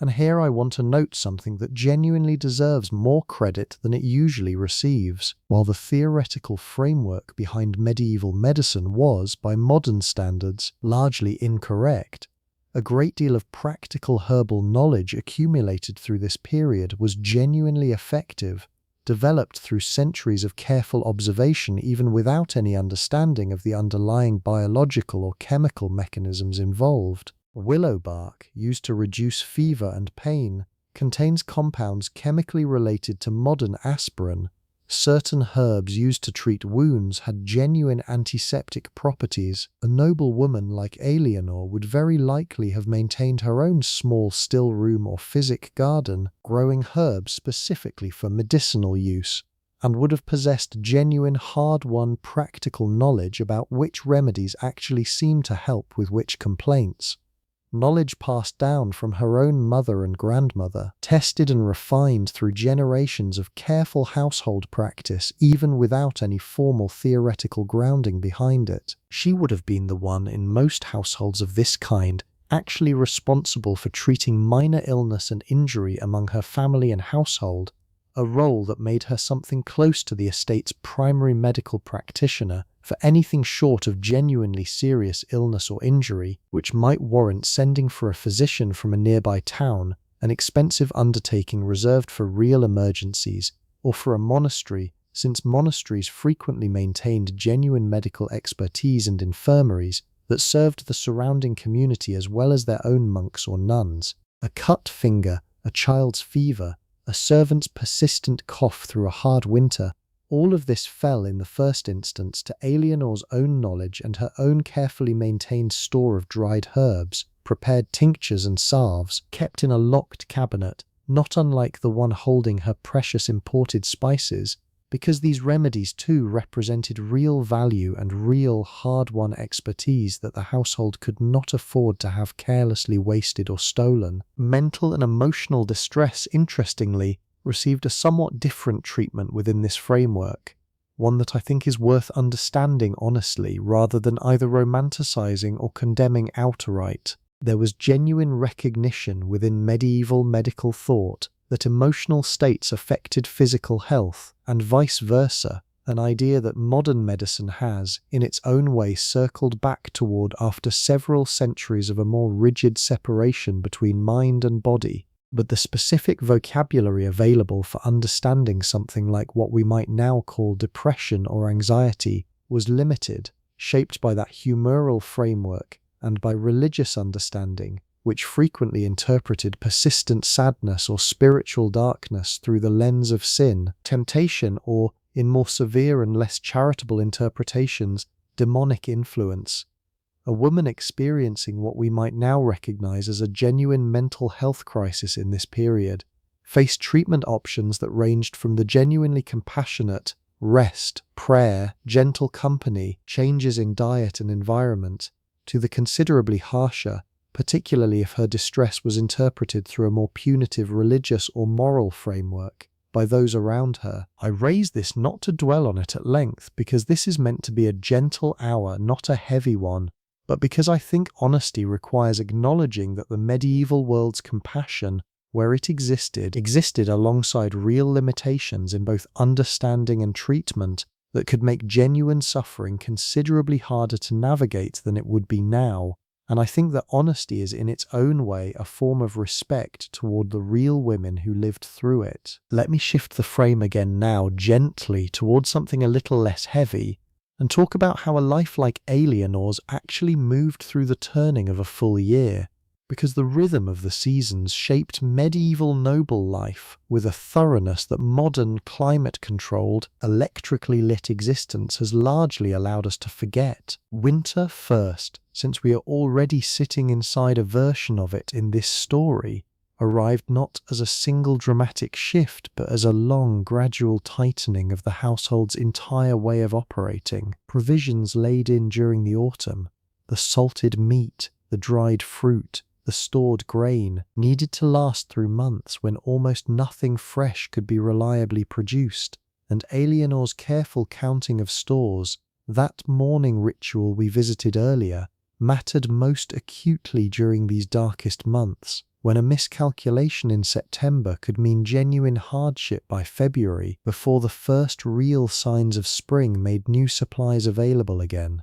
and here I want to note something that genuinely deserves more credit than it usually receives. While the theoretical framework behind medieval medicine was, by modern standards, largely incorrect, a great deal of practical herbal knowledge accumulated through this period was genuinely effective, developed through centuries of careful observation even without any understanding of the underlying biological or chemical mechanisms involved. Willow bark, used to reduce fever and pain, contains compounds chemically related to modern aspirin. Certain herbs used to treat wounds had genuine antiseptic properties. A noblewoman like Eleanor would very likely have maintained her own small still room or physic garden, growing herbs specifically for medicinal use, and would have possessed genuine hard-won practical knowledge about which remedies actually seemed to help with which complaints. Knowledge passed down from her own mother and grandmother, tested and refined through generations of careful household practice even without any formal theoretical grounding behind it. She would have been the one in most households of this kind actually responsible for treating minor illness and injury among her family and household, a role that made her something close to the estate's primary medical practitioner for anything short of genuinely serious illness or injury, which might warrant sending for a physician from a nearby town, an expensive undertaking reserved for real emergencies, or for a monastery, since monasteries frequently maintained genuine medical expertise and infirmaries that served the surrounding community as well as their own monks or nuns. A cut finger, a child's fever, a servant's persistent cough through a hard winter, all of this fell in the first instance to Eleanor's own knowledge and her own carefully maintained store of dried herbs, prepared tinctures and salves, kept in a locked cabinet, not unlike the one holding her precious imported spices, because these remedies too represented real value and real hard-won expertise that the household could not afford to have carelessly wasted or stolen. Mental and emotional distress, interestingly, received a somewhat different treatment within this framework, one that I think is worth understanding honestly rather than either romanticizing or condemning outright. There was genuine recognition within medieval medical thought that emotional states affected physical health, and vice versa, an idea that modern medicine has, in its own way, circled back toward after several centuries of a more rigid separation between mind and body. But the specific vocabulary available for understanding something like what we might now call depression or anxiety was limited, shaped by that humoral framework and by religious understanding, which frequently interpreted persistent sadness or spiritual darkness through the lens of sin, temptation, or, in more severe and less charitable interpretations, demonic influence. A woman experiencing what we might now recognize as a genuine mental health crisis in this period faced treatment options that ranged from the genuinely compassionate rest, prayer, gentle company, changes in diet and environment, to the considerably harsher, particularly if her distress was interpreted through a more punitive religious or moral framework by those around her. I raise this not to dwell on it at length, because this is meant to be a gentle hour, not a heavy one, but because I think honesty requires acknowledging that the medieval world's compassion, where it existed alongside real limitations in both understanding and treatment that could make genuine suffering considerably harder to navigate than it would be now. And I think that honesty is in its own way a form of respect toward the real women who lived through it. Let me shift the frame again now, gently, towards something a little less heavy, and talk about how a life like Eleanor's actually moved through the turning of a full year, because the rhythm of the seasons shaped medieval noble life with a thoroughness that modern, climate-controlled, electrically lit existence has largely allowed us to forget. Winter first, since we are already sitting inside a version of it in this story, arrived not as a single dramatic shift, but as a long, gradual tightening of the household's entire way of operating. Provisions laid in during the autumn, the salted meat, the dried fruit, the stored grain, needed to last through months when almost nothing fresh could be reliably produced, and Eleanor's careful counting of stores, that morning ritual we visited earlier, mattered most acutely during these darkest months, when a miscalculation in September could mean genuine hardship by February before the first real signs of spring made new supplies available again.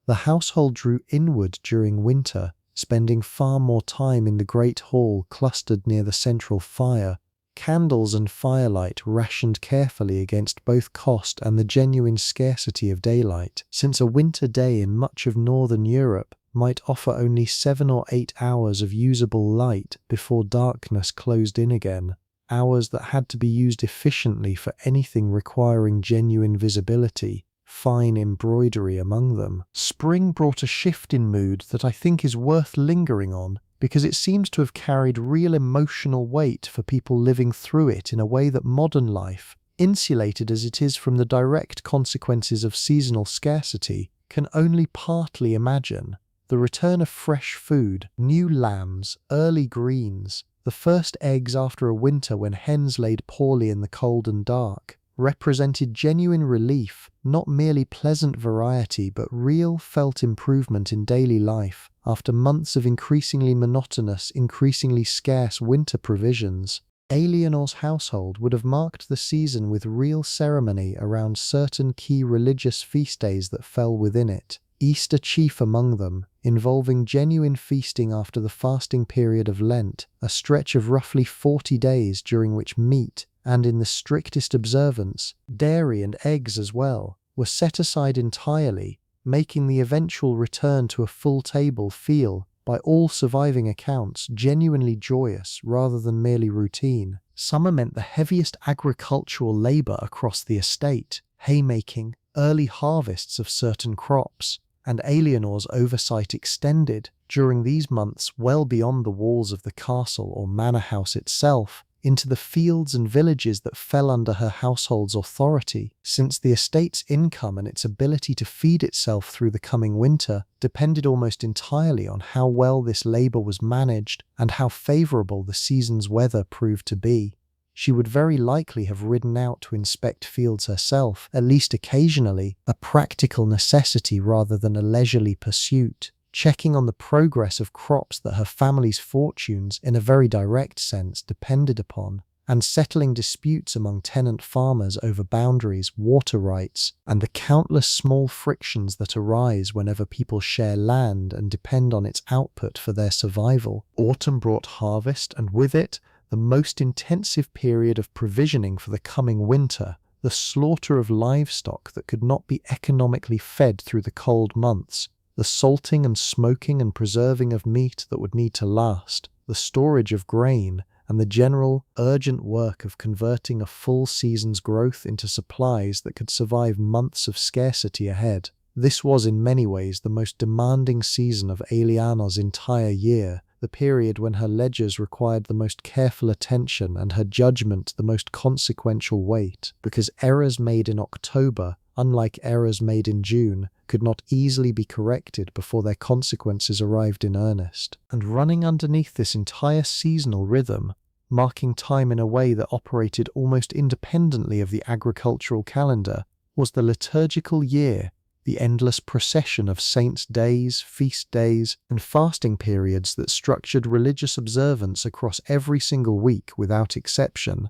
The household drew inward during winter, spending far more time in the great hall clustered near the central fire, candles and firelight rationed carefully against both cost and the genuine scarcity of daylight, since a winter day in much of northern Europe might offer only 7 or 8 hours of usable light before darkness closed in again, hours that had to be used efficiently for anything requiring genuine visibility, fine embroidery among them. Spring brought a shift in mood that I think is worth lingering on, because it seems to have carried real emotional weight for people living through it in a way that modern life, insulated as it is from the direct consequences of seasonal scarcity, can only partly imagine. The return of fresh food, new lambs, early greens, the first eggs after a winter when hens laid poorly in the cold and dark, represented genuine relief, not merely pleasant variety, but real felt improvement in daily life after months of increasingly monotonous, increasingly scarce winter provisions. Eleanor's household would have marked the season with real ceremony around certain key religious feast days that fell within it, Easter chief among them, involving genuine feasting after the fasting period of Lent, a stretch of roughly 40 days during which meat, and in the strictest observance, dairy and eggs as well, were set aside entirely, making the eventual return to a full table feel, by all surviving accounts, genuinely joyous rather than merely routine. Summer meant the heaviest agricultural labour across the estate, haymaking, early harvests of certain crops, and Eleanor's oversight extended, during these months well beyond the walls of the castle or manor house itself, into the fields and villages that fell under her household's authority, since the estate's income and its ability to feed itself through the coming winter depended almost entirely on how well this labour was managed and how favourable the season's weather proved to be. She would very likely have ridden out to inspect fields herself, at least occasionally, a practical necessity rather than a leisurely pursuit, checking on the progress of crops that her family's fortunes, in a very direct sense, depended upon. and settling disputes among tenant farmers over boundaries, water rights, and the countless small frictions that arise whenever people share land and depend on its output for their survival. Autumn brought harvest, and with it, the most intensive period of provisioning for the coming winter, the slaughter of livestock that could not be economically fed through the cold months, the salting and smoking and preserving of meat that would need to last, the storage of grain, and the general, urgent work of converting a full season's growth into supplies that could survive months of scarcity ahead. This was in many ways the most demanding season of Eleanor's entire year, the period when her ledgers required the most careful attention and her judgment the most consequential weight, because errors made in October, unlike errors made in June, could not easily be corrected before their consequences arrived in earnest. And running underneath this entire seasonal rhythm, marking time in a way that operated almost independently of the agricultural calendar, was the liturgical year, the endless procession of saints' days, feast days, and fasting periods that structured religious observance across every single week without exception.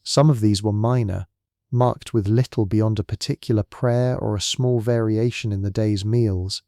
Some of these were minor, marked with little beyond a particular prayer or a small variation in the day's meals.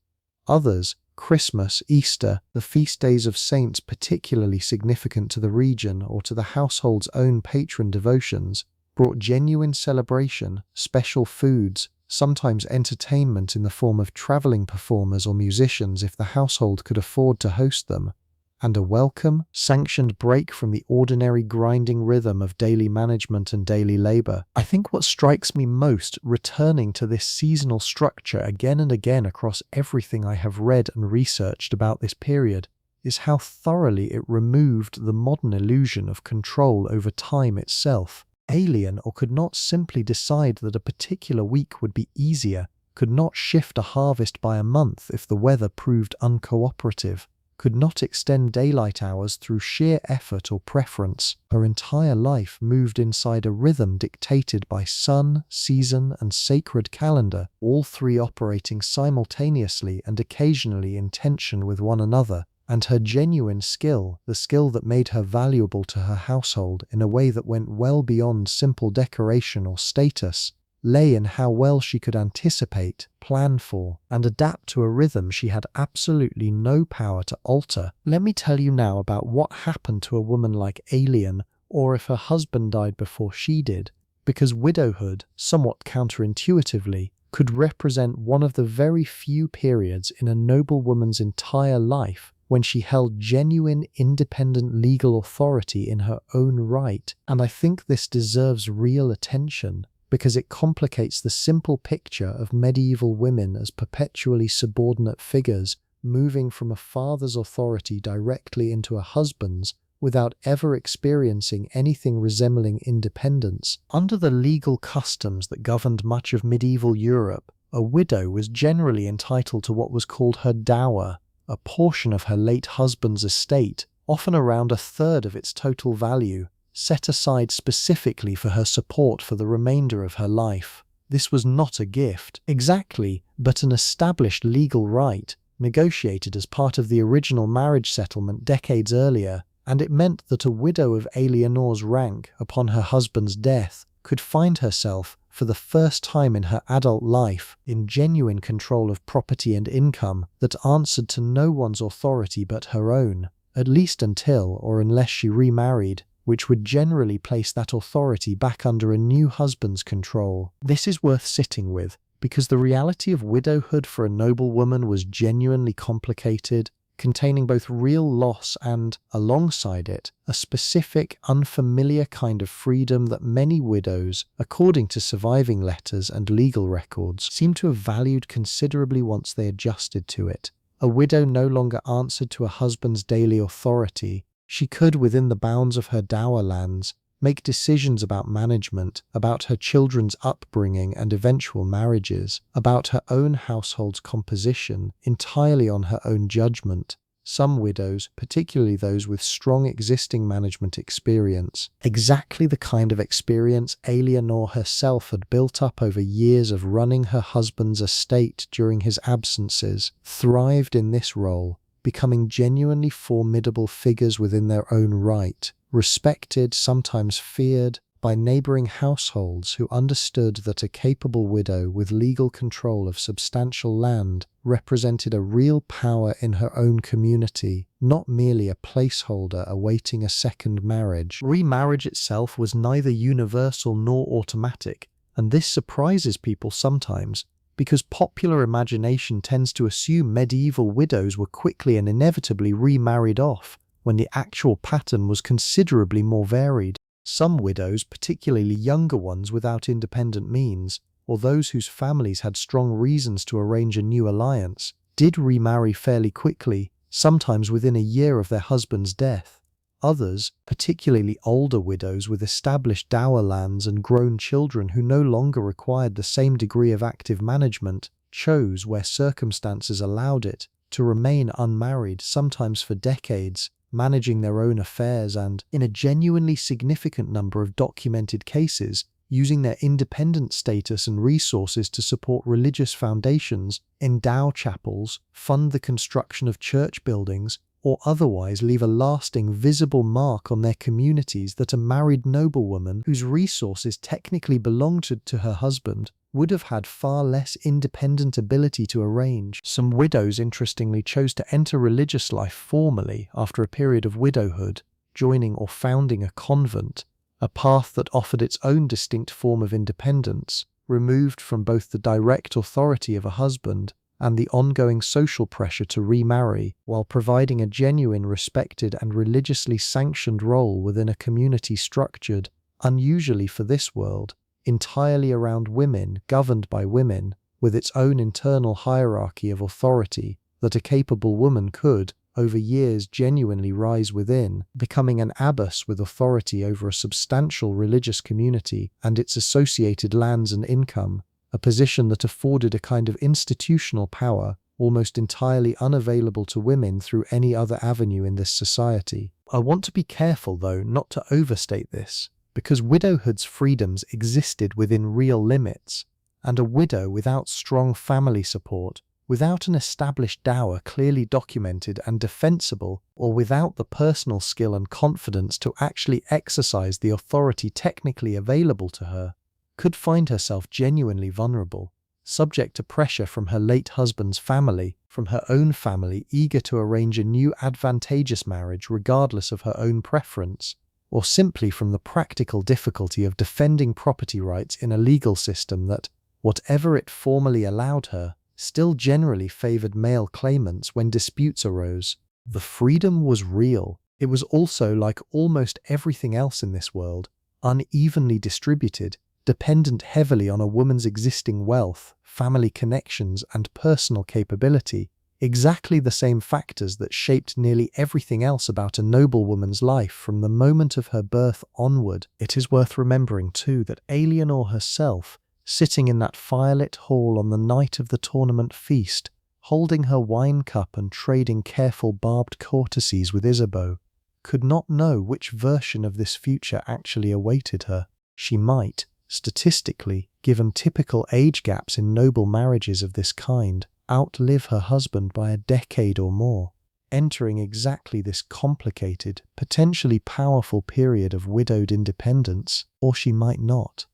Others, Christmas, Easter, the feast days of saints particularly significant to the region or to the household's own patron devotions, brought genuine celebration, special foods, sometimes entertainment in the form of traveling performers or musicians if the household could afford to host them, and a welcome, sanctioned break from the ordinary grinding rhythm of daily management and daily labor. I think what strikes me most returning to this seasonal structure again and again across everything I have read and researched about this period is how thoroughly it removed the modern illusion of control over time itself. Alien or could not simply decide that a particular week would be easier, could not shift a harvest by a month if the weather proved uncooperative, could not extend daylight hours through sheer effort or preference. Her entire life moved inside a rhythm dictated by sun, season, and sacred calendar, all three operating simultaneously and occasionally in tension with one another. And her genuine skill, the skill that made her valuable to her household in a way that went well beyond simple decoration or status, lay in how well she could anticipate, plan for, and adapt to a rhythm she had absolutely no power to alter. Let me tell you now about what happened to a woman like Alien, or if her husband died before she did, because widowhood, somewhat counterintuitively, could represent one of the very few periods in a noblewoman's entire life when she held genuine independent legal authority in her own right, and I think this deserves real attention, because it complicates the simple picture of medieval women as perpetually subordinate figures moving from a father's authority directly into a husband's without ever experiencing anything resembling independence. Under the legal customs that governed much of medieval Europe, a widow was generally entitled to what was called her dower, a portion of her late husband's estate, often around a third of its total value, set aside specifically for her support for the remainder of her life. This was not a gift, exactly, but an established legal right, negotiated as part of the original marriage settlement decades earlier, and it meant that a widow of Eleanor's rank, upon her husband's death, could find herself, for the first time in her adult life, in genuine control of property and income that answered to no one's authority but her own, at least until or unless she remarried, which would generally place that authority back under a new husband's control. This is worth sitting with, because the reality of widowhood for a noblewoman was genuinely complicated, containing both real loss and, alongside it, a specific, unfamiliar kind of freedom that many widows, according to surviving letters and legal records, seem to have valued considerably once they adjusted to it. A widow no longer answered to a husband's daily authority. She could, within the bounds of her dower lands, make decisions about management, about her children's upbringing and eventual marriages, about her own household's composition, entirely on her own judgment. Some widows, particularly those with strong existing management experience, exactly the kind of experience Eleanor herself had built up over years of running her husband's estate during his absences, thrived in this role, becoming genuinely formidable figures within their own right, respected, sometimes feared, by neighboring households who understood that a capable widow with legal control of substantial land represented a real power in her own community, not merely a placeholder awaiting a second marriage. Remarriage itself was neither universal nor automatic, and this surprises people sometimes, because popular imagination tends to assume medieval widows were quickly and inevitably remarried off, when the actual pattern was considerably more varied. Some widows, particularly younger ones without independent means, or those whose families had strong reasons to arrange a new alliance, did remarry fairly quickly, sometimes within a year of their husband's death. Others, particularly older widows with established dower lands and grown children who no longer required the same degree of active management, chose, where circumstances allowed it, to remain unmarried, sometimes for decades, managing their own affairs and, in a genuinely significant number of documented cases, using their independent status and resources to support religious foundations, endow chapels, fund the construction of church buildings, or otherwise leave a lasting, visible mark on their communities that a married noblewoman whose resources technically belonged to her husband would have had far less independent ability to arrange. Some widows, interestingly, chose to enter religious life formally after a period of widowhood, joining or founding a convent, a path that offered its own distinct form of independence, removed from both the direct authority of a husband and the ongoing social pressure to remarry, while providing a genuine, respected and religiously sanctioned role within a community structured, unusually for this world, entirely around women, governed by women, with its own internal hierarchy of authority that a capable woman could, over years, genuinely rise within, becoming an abbess with authority over a substantial religious community and its associated lands and income, a position that afforded a kind of institutional power almost entirely unavailable to women through any other avenue in this society. I want to be careful, though, not to overstate this, because widowhood's freedoms existed within real limits, and a widow without strong family support, without an established dower clearly documented and defensible, or without the personal skill and confidence to actually exercise the authority technically available to her, could find herself genuinely vulnerable, subject to pressure from her late husband's family, from her own family eager to arrange a new advantageous marriage regardless of her own preference, or simply from the practical difficulty of defending property rights in a legal system that, whatever it formally allowed her, still generally favored male claimants when disputes arose. The freedom was real. It was also, like almost everything else in this world, unevenly distributed, dependent heavily on a woman's existing wealth, family connections, and personal capability, exactly the same factors that shaped nearly everything else about a noblewoman's life from the moment of her birth onward. It is worth remembering, too, that Eleanor herself, sitting in that firelit hall on the night of the tournament feast, holding her wine cup and trading careful barbed courtesies with Isabeau, could not know which version of this future actually awaited her. She might, statistically, given typical age gaps in noble marriages of this kind, outlive her husband by a decade or more, entering exactly this complicated, potentially powerful period of widowed independence, or she might not.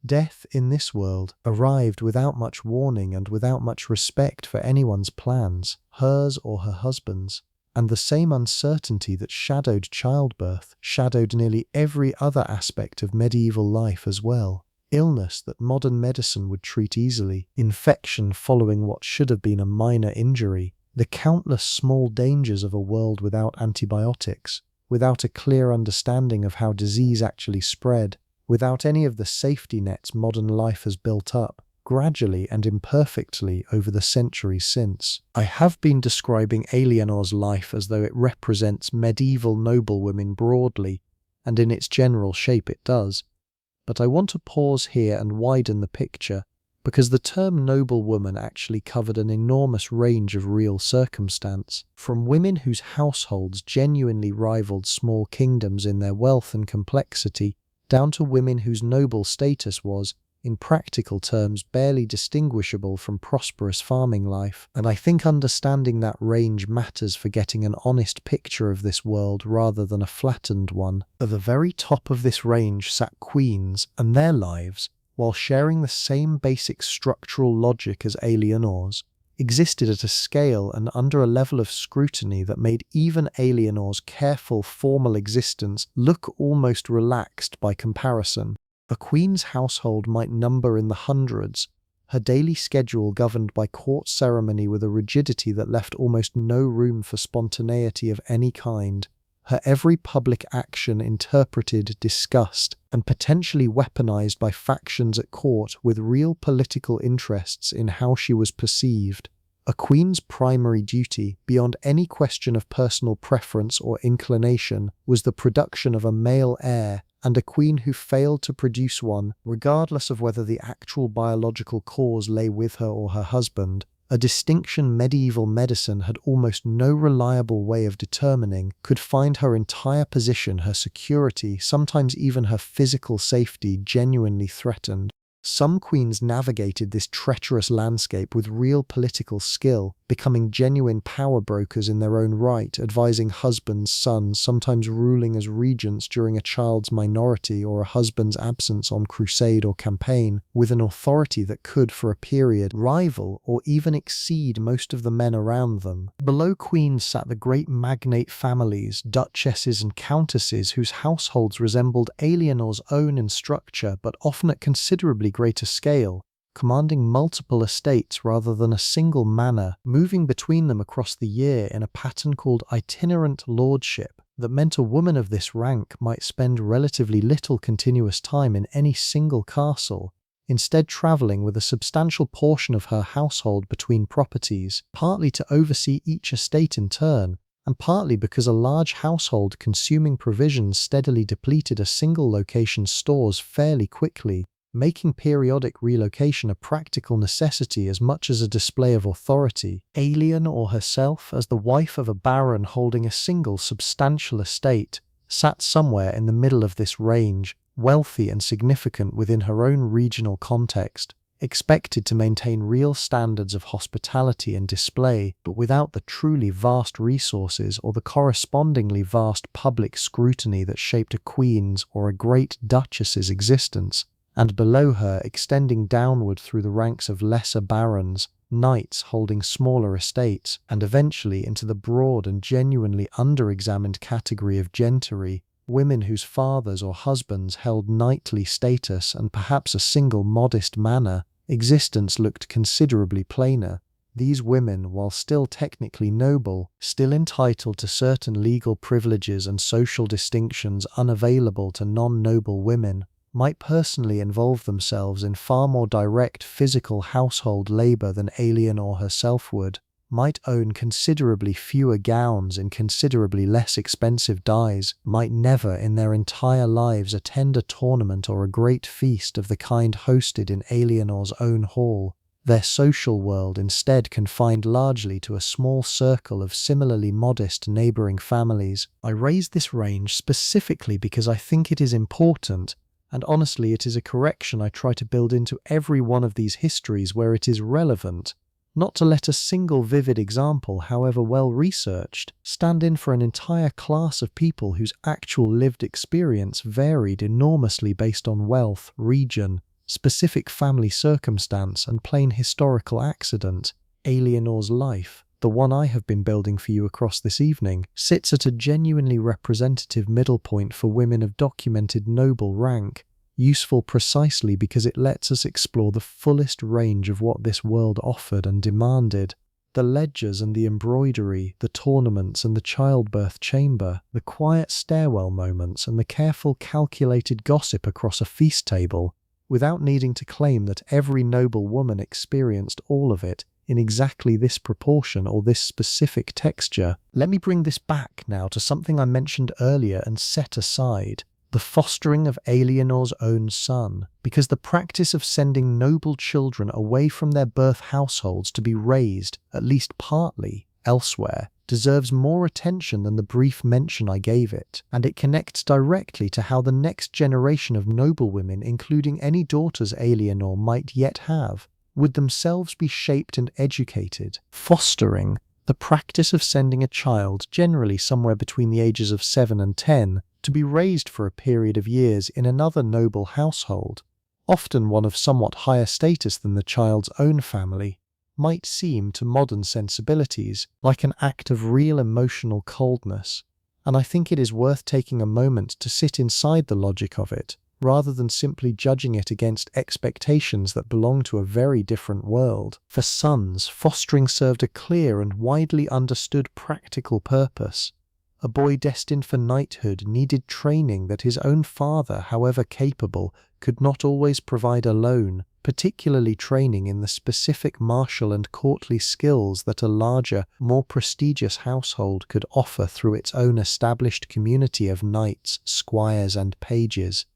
Death in this world arrived without much warning and without much respect for anyone's plans, hers or her husband's, and the same uncertainty that shadowed childbirth shadowed nearly every other aspect of medieval life as well. Illness that modern medicine would treat easily, infection following what should have been a minor injury, the countless small dangers of a world without antibiotics, without a clear understanding of how disease actually spread, without any of the safety nets modern life has built up, gradually and imperfectly over the centuries since. I have been describing Eleanor's life as though it represents medieval noblewomen broadly, and in its general shape it does. But I want to pause here and widen the picture, because the term noblewoman actually covered an enormous range of real circumstance, from women whose households genuinely rivaled small kingdoms in their wealth and complexity, down to women whose noble status was, in practical terms barely distinguishable from prosperous farming life, and I think understanding that range matters for getting an honest picture of this world rather than a flattened one. At the very top of this range sat queens and their lives, while sharing the same basic structural logic as Alienore's, existed at a scale and under a level of scrutiny that made even Alienore's careful, formal existence look almost relaxed by comparison. A queen's household might number in the hundreds, her daily schedule governed by court ceremony with a rigidity that left almost no room for spontaneity of any kind, her every public action interpreted, discussed, and potentially weaponized by factions at court with real political interests in how she was perceived. A queen's primary duty, beyond any question of personal preference or inclination, was the production of a male heir, and a queen who failed to produce one, regardless of whether the actual biological cause lay with her or her husband, a distinction medieval medicine had almost no reliable way of determining, could find her entire position, her security, sometimes even her physical safety genuinely threatened. Some queens navigated this treacherous landscape with real political skill, becoming genuine power brokers in their own right, advising husbands, sons, sometimes ruling as regents during a child's minority or a husband's absence on crusade or campaign, with an authority that could, for a period, rival or even exceed most of the men around them. Below queens sat the great magnate families, duchesses and countesses whose households resembled Alienore's own in structure, but often at considerably greater scale, commanding multiple estates rather than a single manor, moving between them across the year in a pattern called itinerant lordship that meant a woman of this rank might spend relatively little continuous time in any single castle, instead travelling with a substantial portion of her household between properties, partly to oversee each estate in turn, and partly because a large household consuming provisions steadily depleted a single location's stores fairly quickly, making periodic relocation a practical necessity as much as a display of authority. Alienore herself, as the wife of a baron holding a single substantial estate, sat somewhere in the middle of this range, wealthy and significant within her own regional context, expected to maintain real standards of hospitality and display, but without the truly vast resources or the correspondingly vast public scrutiny that shaped a queen's or a great duchess's existence. And below her, extending downward through the ranks of lesser barons, knights holding smaller estates, and eventually into the broad and genuinely under-examined category of gentry, women whose fathers or husbands held knightly status and perhaps a single modest manor, existence looked considerably plainer. These women, while still technically noble, still entitled to certain legal privileges and social distinctions unavailable to non-noble women, might personally involve themselves in far more direct physical household labour than Alienore herself would, might own considerably fewer gowns in considerably less expensive dyes, might never in their entire lives attend a tournament or a great feast of the kind hosted in Alienore's own hall, their social world instead confined largely to a small circle of similarly modest neighbouring families. I raise this range specifically because I think it is important, and honestly it is a correction I try to build into every one of these histories where it is relevant, not to let a single vivid example, however well researched, stand in for an entire class of people whose actual lived experience varied enormously based on wealth, region, specific family circumstance, and plain historical accident. Alienore's life, the one I have been building for you across this evening, sits at a genuinely representative middle point for women of documented noble rank, useful precisely because it lets us explore the fullest range of what this world offered and demanded. The ledgers and the embroidery, the tournaments and the childbirth chamber, the quiet stairwell moments and the careful calculated gossip across a feast table, without needing to claim that every noble woman experienced all of it in exactly this proportion or this specific texture. Let me bring this back now to something I mentioned earlier and set aside, the fostering of Alienore's own son, because the practice of sending noble children away from their birth households to be raised, at least partly, elsewhere, deserves more attention than the brief mention I gave it, and it connects directly to how the next generation of noblewomen, including any daughters Eleanor might yet have, would themselves be shaped and educated. Fostering, the practice of sending a child, generally somewhere between the ages of 7 and 10, to be raised for a period of years in another noble household, often one of somewhat higher status than the child's own family, might seem to modern sensibilities like an act of real emotional coldness, and I think it is worth taking a moment to sit inside the logic of it, rather than simply judging it against expectations that belong to a very different world. For sons, fostering served a clear and widely understood practical purpose. A boy destined for knighthood needed training that his own father, however capable, could not always provide alone, particularly training in the specific martial and courtly skills that a larger, more prestigious household could offer through its own established community of knights, squires, and pages.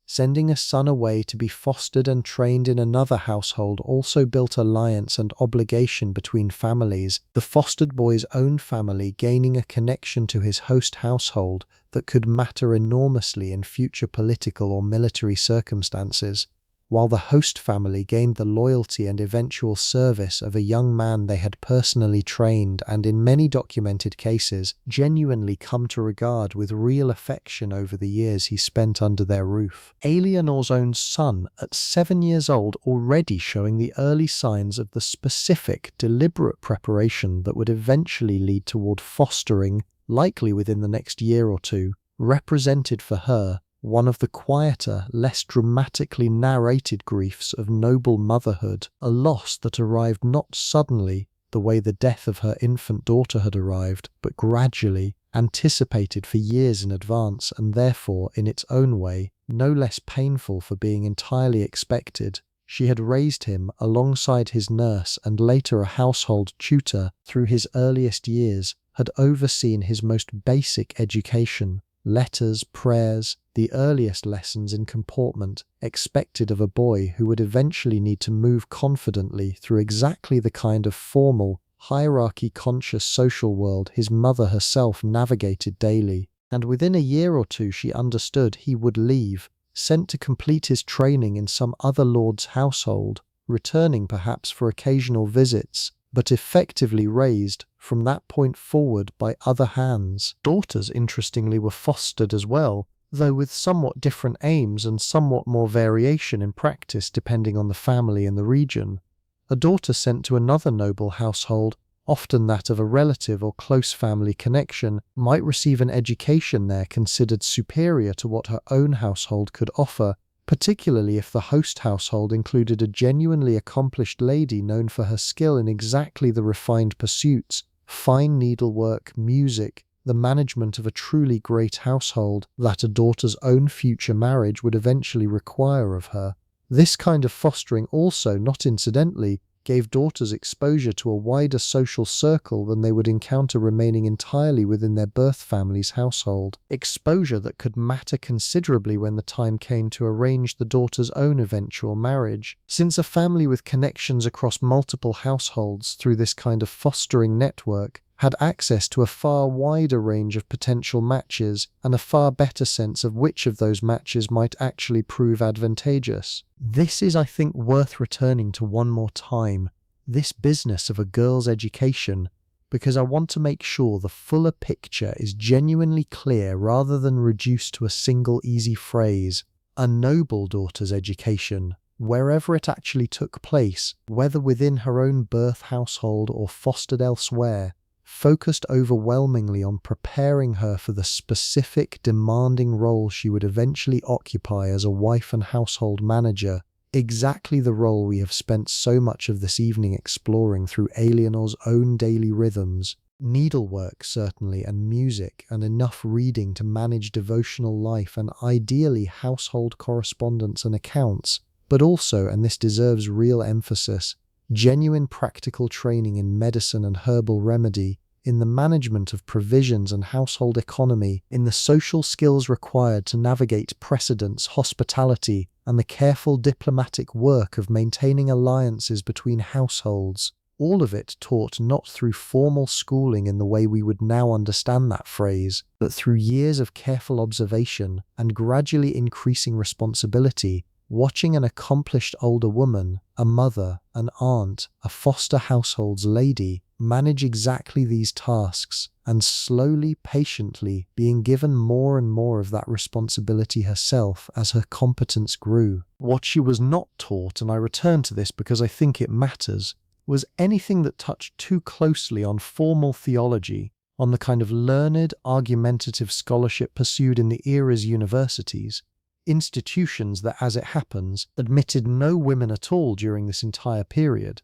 Sending a son away to be fostered and trained in another household also built alliance and obligation between families, the fostered boy's own family gaining a connection to his host household that could matter enormously in future political or military circumstances, while the host family gained the loyalty and eventual service of a young man they had personally trained and, in many documented cases, genuinely come to regard with real affection over the years he spent under their roof. Eleanor's own son, at 7 years old, already showing the early signs of the specific, deliberate preparation that would eventually lead toward fostering, likely within the next year or two, represented for her one of the quieter, less dramatically narrated griefs of noble motherhood, a loss that arrived not suddenly, the way the death of her infant daughter had arrived, but gradually, anticipated for years in advance, and therefore, in its own way, no less painful for being entirely expected. She had raised him alongside his nurse and later a household tutor through his earliest years, had overseen his most basic education, letters, prayers, the earliest lessons in comportment expected of a boy who would eventually need to move confidently through exactly the kind of formal, hierarchy-conscious social world his mother herself navigated daily. And within a year or two she understood he would leave, sent to complete his training in some other lord's household, returning perhaps for occasional visits, but effectively raised, from that point forward, by other hands. Daughters, interestingly, were fostered as well, though with somewhat different aims and somewhat more variation in practice depending on the family and the region. A daughter sent to another noble household, often that of a relative or close family connection, might receive an education there considered superior to what her own household could offer, particularly if the host household included a genuinely accomplished lady known for her skill in exactly the refined pursuits, fine needlework, music, the management of a truly great household that a daughter's own future marriage would eventually require of her. This kind of fostering also, not incidentally, gave daughters exposure to a wider social circle than they would encounter remaining entirely within their birth family's household. Exposure that could matter considerably when the time came to arrange the daughter's own eventual marriage, since a family with connections across multiple households through this kind of fostering network had access to a far wider range of potential matches and a far better sense of which of those matches might actually prove advantageous. This is, I think, worth returning to one more time, this business of a girl's education, because I want to make sure the fuller picture is genuinely clear rather than reduced to a single easy phrase. A noble daughter's education, wherever it actually took place, whether within her own birth household or fostered elsewhere, focused overwhelmingly on preparing her for the specific, demanding role she would eventually occupy as a wife and household manager, exactly the role we have spent so much of this evening exploring through Eleanor's own daily rhythms. Needlework, certainly, and music, and enough reading to manage devotional life and ideally household correspondence and accounts, but also, and this deserves real emphasis, genuine practical training in medicine and herbal remedy, in the management of provisions and household economy, in the social skills required to navigate precedence, hospitality, and the careful diplomatic work of maintaining alliances between households, All of it taught not through formal schooling in the way we would now understand that phrase, but through years of careful observation and gradually increasing responsibility, watching an accomplished older woman, a mother, an aunt, a foster household's lady, manage exactly these tasks, and slowly, patiently being given more and more of that responsibility herself as her competence grew. What she was not taught, and I return to this because I think it matters, was anything that touched too closely on formal theology, on the kind of learned, argumentative scholarship pursued in the era's universities, institutions that, as it happens, admitted no women at all during this entire period.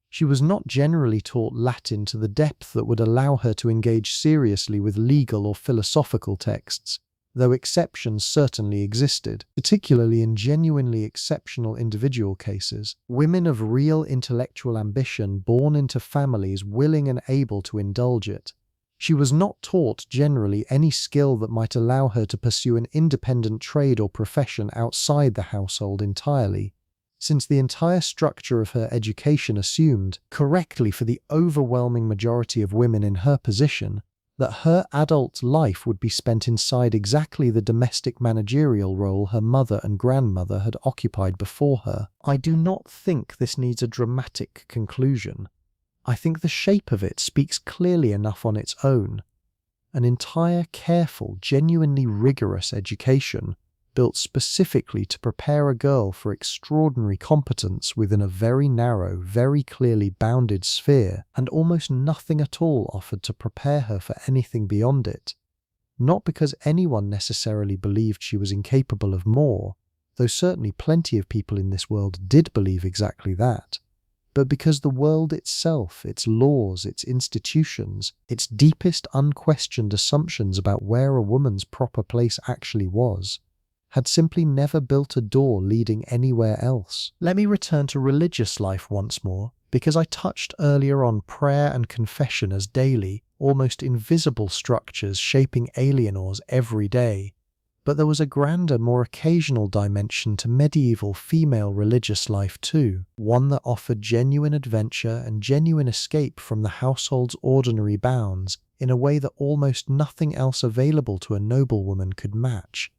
She was not generally taught Latin to the depth that would allow her to engage seriously with legal or philosophical texts, though exceptions certainly existed, particularly in genuinely exceptional individual cases. Women of real intellectual ambition born into families willing and able to indulge it. She was not taught generally any skill that might allow her to pursue an independent trade or profession outside the household entirely, since the entire structure of her education assumed, correctly for the overwhelming majority of women in her position, that her adult life would be spent inside exactly the domestic managerial role her mother and grandmother had occupied before her. I do not think this needs a dramatic conclusion. I think the shape of it speaks clearly enough on its own. An entire, careful, genuinely rigorous education, built specifically to prepare a girl for extraordinary competence within a very narrow, very clearly bounded sphere, and almost nothing at all offered to prepare her for anything beyond it. Not because anyone necessarily believed she was incapable of more, though certainly plenty of people in this world did believe exactly that, but because the world itself, its laws, its institutions, its deepest unquestioned assumptions about where a woman's proper place actually was, had simply never built a door leading anywhere else. Let me return to religious life once more, because I touched earlier on prayer and confession as daily, almost invisible structures shaping Eleanor's every day. But there was a grander, more occasional dimension to medieval female religious life too, one that offered genuine adventure and genuine escape from the household's ordinary bounds in a way that almost nothing else available to a noblewoman could match.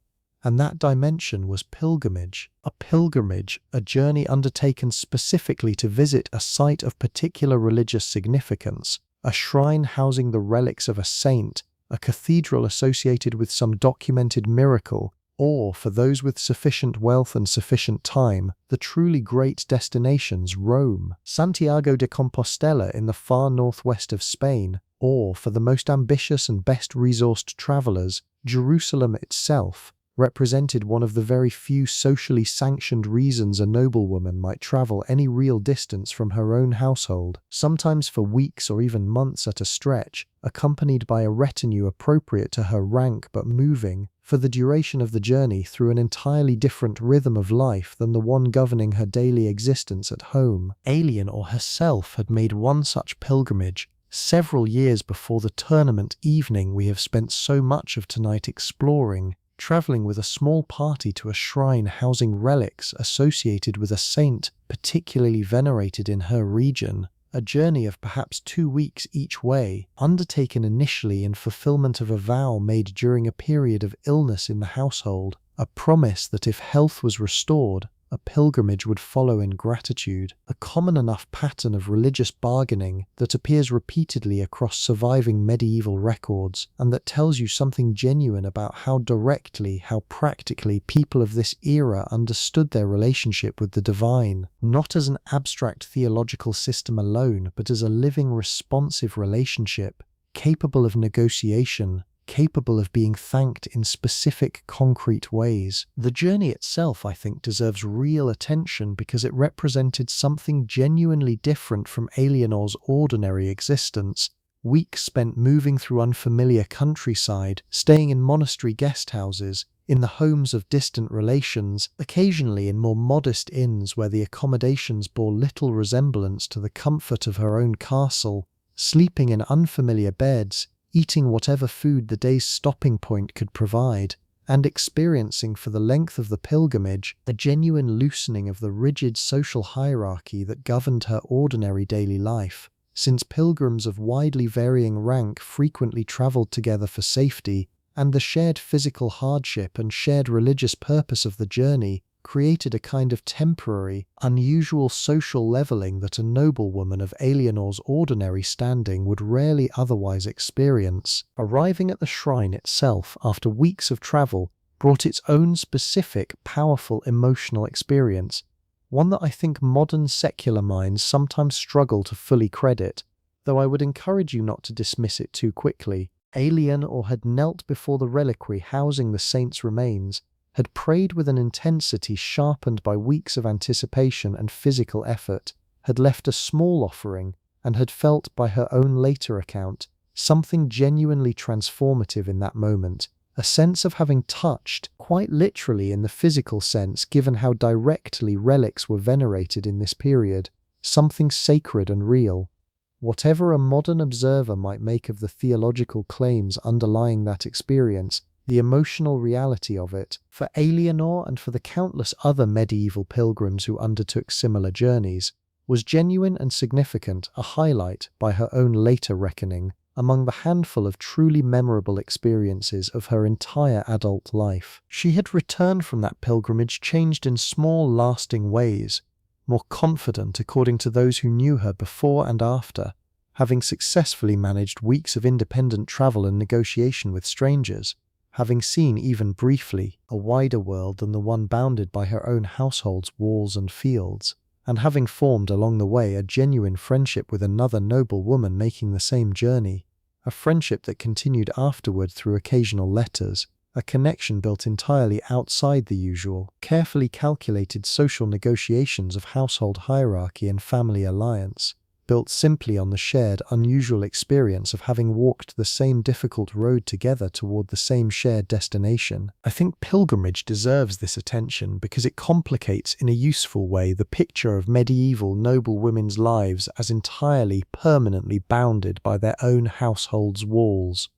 And that dimension was pilgrimage. A journey undertaken specifically to visit a site of particular religious significance, a shrine housing the relics of a saint, a cathedral associated with some documented miracle, or, for those with sufficient wealth and sufficient time, the truly great destinations Rome, Santiago de Compostela in the far northwest of Spain, or, for the most ambitious and best resourced travellers, Jerusalem itself, represented one of the very few socially sanctioned reasons a noblewoman might travel any real distance from her own household, sometimes for weeks or even months at a stretch, accompanied by a retinue appropriate to her rank but moving, for the duration of the journey, through an entirely different rhythm of life than the one governing her daily existence at home. Eleanor herself had made one such pilgrimage several years before the tournament evening we have spent so much of tonight exploring, travelling with a small party to a shrine housing relics associated with a saint particularly venerated in her region, a journey of perhaps 2 weeks each way, undertaken initially in fulfillment of a vow made during a period of illness in the household, a promise that if health was restored, a pilgrimage would follow in gratitude, a common enough pattern of religious bargaining that appears repeatedly across surviving medieval records, and that tells you something genuine about how directly, how practically people of this era understood their relationship with the divine, not as an abstract theological system alone, but as a living, responsive relationship, capable of negotiation, capable of being thanked in specific, concrete ways. The journey itself, I think, deserves real attention because it represented something genuinely different from Eleanor's ordinary existence. Weeks spent moving through unfamiliar countryside, staying in monastery guest houses, in the homes of distant relations, occasionally in more modest inns where the accommodations bore little resemblance to the comfort of her own castle, sleeping in unfamiliar beds, eating whatever food the day's stopping point could provide, and experiencing for the length of the pilgrimage a genuine loosening of the rigid social hierarchy that governed her ordinary daily life. Since pilgrims of widely varying rank frequently travelled together for safety, and the shared physical hardship and shared religious purpose of the journey created a kind of temporary, unusual social levelling that a noblewoman of Eleanor's ordinary standing would rarely otherwise experience. Arriving at the shrine itself after weeks of travel brought its own specific, powerful emotional experience, one that I think modern secular minds sometimes struggle to fully credit, though I would encourage you not to dismiss it too quickly. Eleanor had knelt before the reliquary housing the saint's remains, had prayed with an intensity sharpened by weeks of anticipation and physical effort, had left a small offering, and had felt, by her own later account, something genuinely transformative in that moment, a sense of having touched, quite literally in the physical sense given how directly relics were venerated in this period, something sacred and real. Whatever a modern observer might make of the theological claims underlying that experience, the emotional reality of it, for Eleanor and for the countless other medieval pilgrims who undertook similar journeys, was genuine and significant, a highlight, by her own later reckoning, among the handful of truly memorable experiences of her entire adult life. She had returned from that pilgrimage changed in small, lasting ways, more confident according to those who knew her before and after, having successfully managed weeks of independent travel and negotiation with strangers, having seen, even briefly, a wider world than the one bounded by her own household's walls and fields, and having formed along the way a genuine friendship with another noble woman making the same journey, a friendship that continued afterward through occasional letters, a connection built entirely outside the usual, carefully calculated social negotiations of household hierarchy and family alliance, built simply on the shared, unusual experience of having walked the same difficult road together toward the same shared destination. I think pilgrimage deserves this attention because it complicates in a useful way the picture of medieval noble women's lives as entirely, permanently bounded by their own household's walls.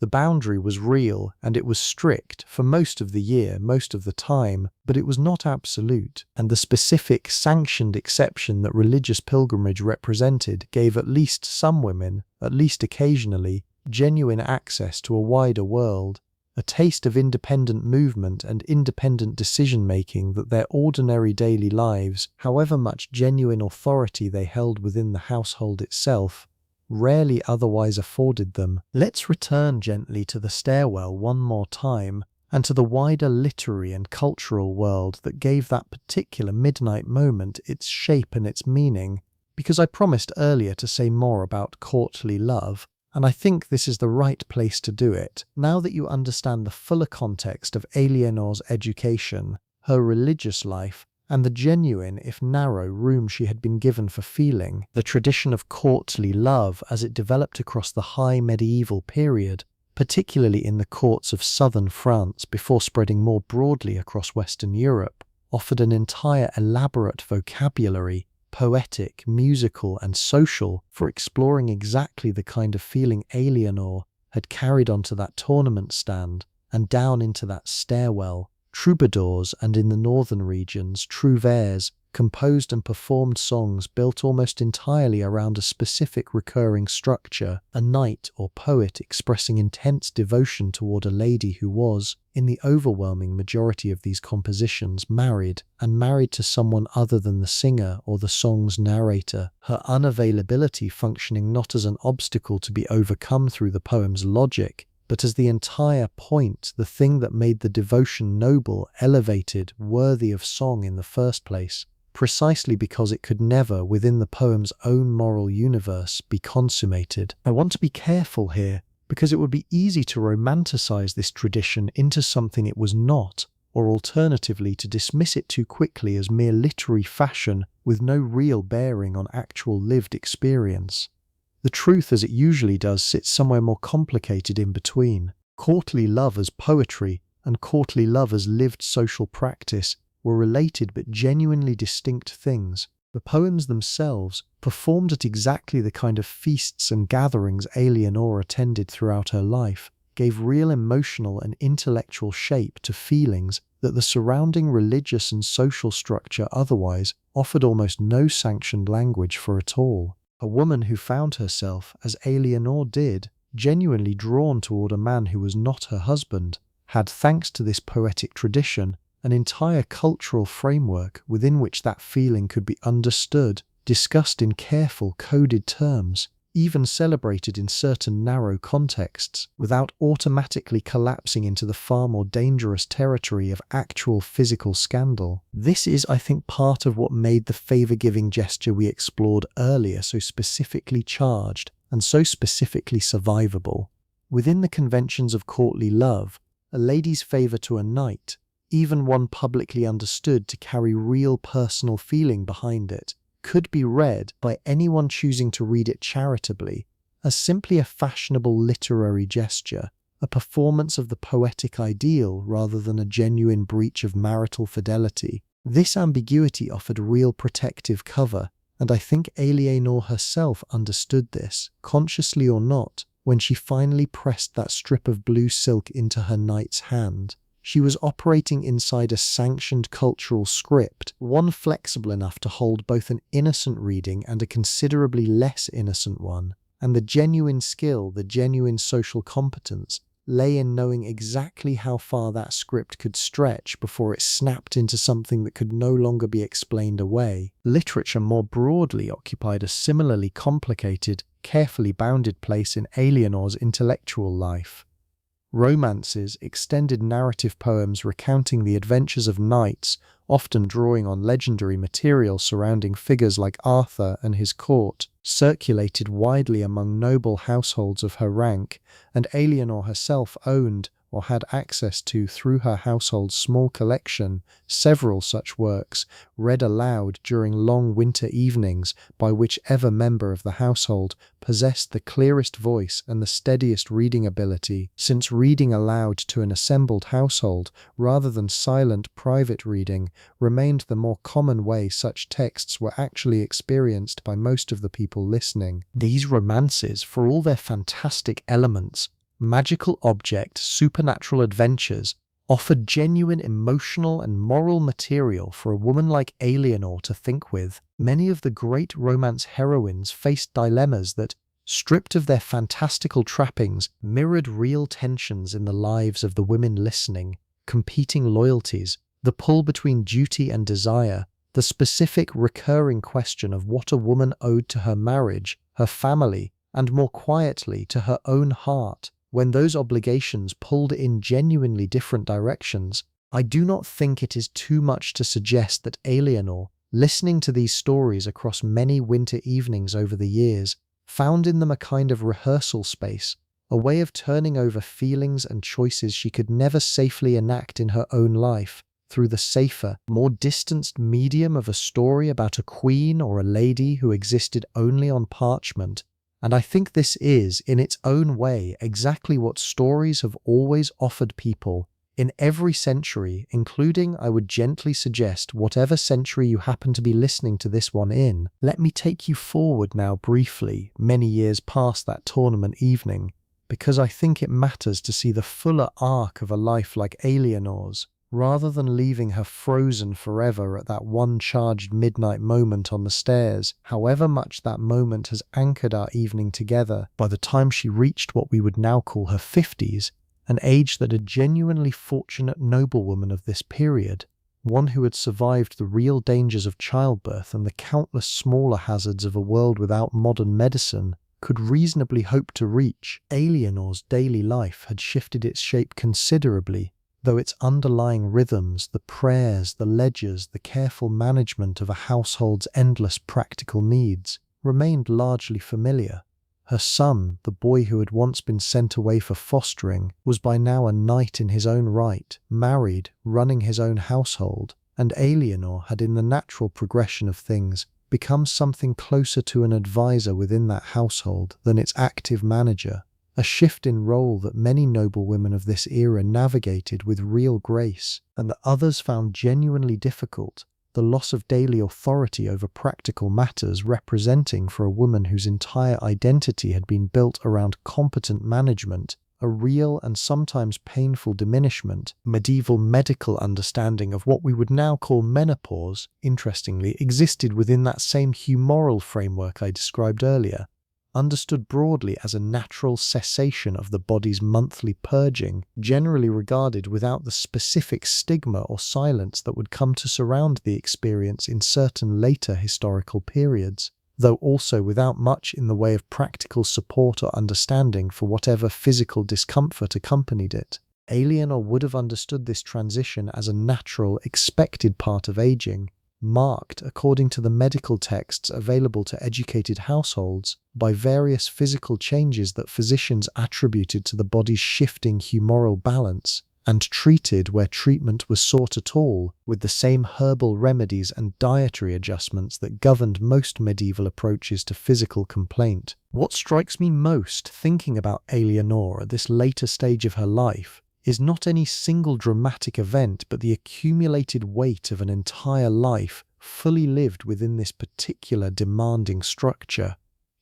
The boundary was real, and it was strict for most of the year, most of the time, but it was not absolute, and the specific, sanctioned exception that religious pilgrimage represented gave at least some women, at least occasionally, genuine access to a wider world, a taste of independent movement and independent decision-making that their ordinary daily lives, however much genuine authority they held within the household itself, rarely otherwise afforded them. Let's return gently to the stairwell one more time, and to the wider literary and cultural world that gave that particular midnight moment its shape and its meaning, because I promised earlier to say more about courtly love, and I think this is the right place to do it, now that you understand the fuller context of Eleanor's education, her religious life, and the genuine, if narrow, room she had been given for feeling. The tradition of courtly love, as it developed across the high medieval period, particularly in the courts of southern France before spreading more broadly across Western Europe, offered an entire elaborate vocabulary, poetic, musical, and social, for exploring exactly the kind of feeling Eleanor had carried onto that tournament stand and down into that stairwell. Troubadours, and in the northern regions, trouvères, composed and performed songs built almost entirely around a specific recurring structure, a knight or poet expressing intense devotion toward a lady who was, in the overwhelming majority of these compositions, married, and married to someone other than the singer or the song's narrator, her unavailability functioning not as an obstacle to be overcome through the poem's logic, but as the entire point, the thing that made the devotion noble, elevated, worthy of song in the first place, precisely because it could never, within the poem's own moral universe, be consummated. I want to be careful here, because it would be easy to romanticize this tradition into something it was not, or alternatively to dismiss it too quickly as mere literary fashion with no real bearing on actual lived experience. The truth, as it usually does, sits somewhere more complicated in between. Courtly love as poetry and courtly love as lived social practice were related but genuinely distinct things. The poems themselves, performed at exactly the kind of feasts and gatherings Eleanor attended throughout her life, gave real emotional and intellectual shape to feelings that the surrounding religious and social structure otherwise offered almost no sanctioned language for at all. A woman who found herself, as Eleanor did, genuinely drawn toward a man who was not her husband, had, thanks to this poetic tradition, an entire cultural framework within which that feeling could be understood, discussed in careful, coded terms, even celebrated in certain narrow contexts, without automatically collapsing into the far more dangerous territory of actual physical scandal. This is, I think, part of what made the favor-giving gesture we explored earlier so specifically charged and so specifically survivable. Within the conventions of courtly love, a lady's favor to a knight, even one publicly understood to carry real personal feeling behind it, could be read by anyone choosing to read it charitably as simply a fashionable literary gesture, a performance of the poetic ideal rather than a genuine breach of marital fidelity. This ambiguity offered real protective cover, and I think Eleanor herself understood this, consciously or not, when she finally pressed that strip of blue silk into her knight's hand. She was operating inside a sanctioned cultural script, one flexible enough to hold both an innocent reading and a considerably less innocent one. And the genuine skill, the genuine social competence, lay in knowing exactly how far that script could stretch before it snapped into something that could no longer be explained away. Literature more broadly occupied a similarly complicated, carefully bounded place in Eleanor's intellectual life. Romances, extended narrative poems recounting the adventures of knights, often drawing on legendary material surrounding figures like Arthur and his court, circulated widely among noble households of her rank, and Eleanor herself owned or had access to, through her household's small collection, several such works, read aloud during long winter evenings by whichever member of the household possessed the clearest voice and the steadiest reading ability, since reading aloud to an assembled household, rather than silent private reading, remained the more common way such texts were actually experienced by most of the people listening. These romances, for all their fantastic elements, magical object, supernatural adventures, offered genuine emotional and moral material for a woman like Eleanor to think with. Many of the great romance heroines faced dilemmas that, stripped of their fantastical trappings, mirrored real tensions in the lives of the women listening, competing loyalties, the pull between duty and desire, the specific recurring question of what a woman owed to her marriage, her family, and more quietly to her own heart. When those obligations pulled in genuinely different directions, I do not think it is too much to suggest that Eleanor, listening to these stories across many winter evenings over the years, found in them a kind of rehearsal space, a way of turning over feelings and choices she could never safely enact in her own life, through the safer, more distanced medium of a story about a queen or a lady who existed only on parchment. And I think this is, in its own way, exactly what stories have always offered people, in every century, including, I would gently suggest, whatever century you happen to be listening to this one in. Let me take you forward now briefly, many years past that tournament evening, because I think it matters to see the fuller arc of a life like Eleanor's, rather than leaving her frozen forever at that one charged midnight moment on the stairs, however much that moment has anchored our evening together. By the time she reached what we would now call her 50s, an age that a genuinely fortunate noblewoman of this period, one who had survived the real dangers of childbirth and the countless smaller hazards of a world without modern medicine, could reasonably hope to reach, Eleanor's daily life had shifted its shape considerably, though its underlying rhythms, the prayers, the ledgers, the careful management of a household's endless practical needs, remained largely familiar. Her son, the boy who had once been sent away for fostering, was by now a knight in his own right, married, running his own household, and Eleanor had, in the natural progression of things, become something closer to an advisor within that household than its active manager. A shift in role that many noblewomen of this era navigated with real grace, and that others found genuinely difficult, the loss of daily authority over practical matters representing for a woman whose entire identity had been built around competent management, a real and sometimes painful diminishment. Medieval medical understanding of what we would now call menopause, interestingly, existed within that same humoral framework I described earlier, understood broadly as a natural cessation of the body's monthly purging, generally regarded without the specific stigma or silence that would come to surround the experience in certain later historical periods, though also without much in the way of practical support or understanding for whatever physical discomfort accompanied it. Alienor would have understood this transition as a natural, expected part of aging, marked, according to the medical texts available to educated households, by various physical changes that physicians attributed to the body's shifting humoral balance, and treated where treatment was sought at all, with the same herbal remedies and dietary adjustments that governed most medieval approaches to physical complaint. What strikes me most thinking about Alienor at this later stage of her life is not any single dramatic event, but the accumulated weight of an entire life fully lived within this particular demanding structure.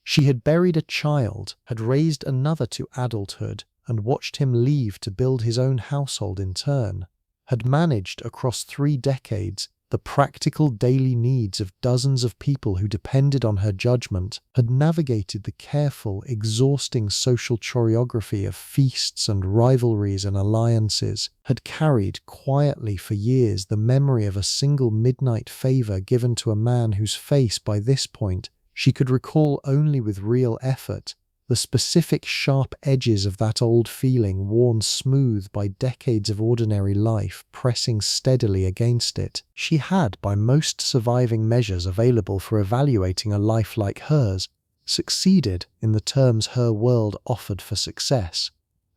She had buried a child, had raised another to adulthood, and watched him leave to build his own household in turn, had managed across 3 decades the practical daily needs of dozens of people who depended on her judgment, had navigated the careful, exhausting social choreography of feasts and rivalries and alliances, had carried quietly for years the memory of a single midnight favor given to a man whose face by this point she could recall only with real effort, the specific sharp edges of that old feeling worn smooth by decades of ordinary life pressing steadily against it. She had, by most surviving measures available for evaluating a life like hers, succeeded in the terms her world offered for success.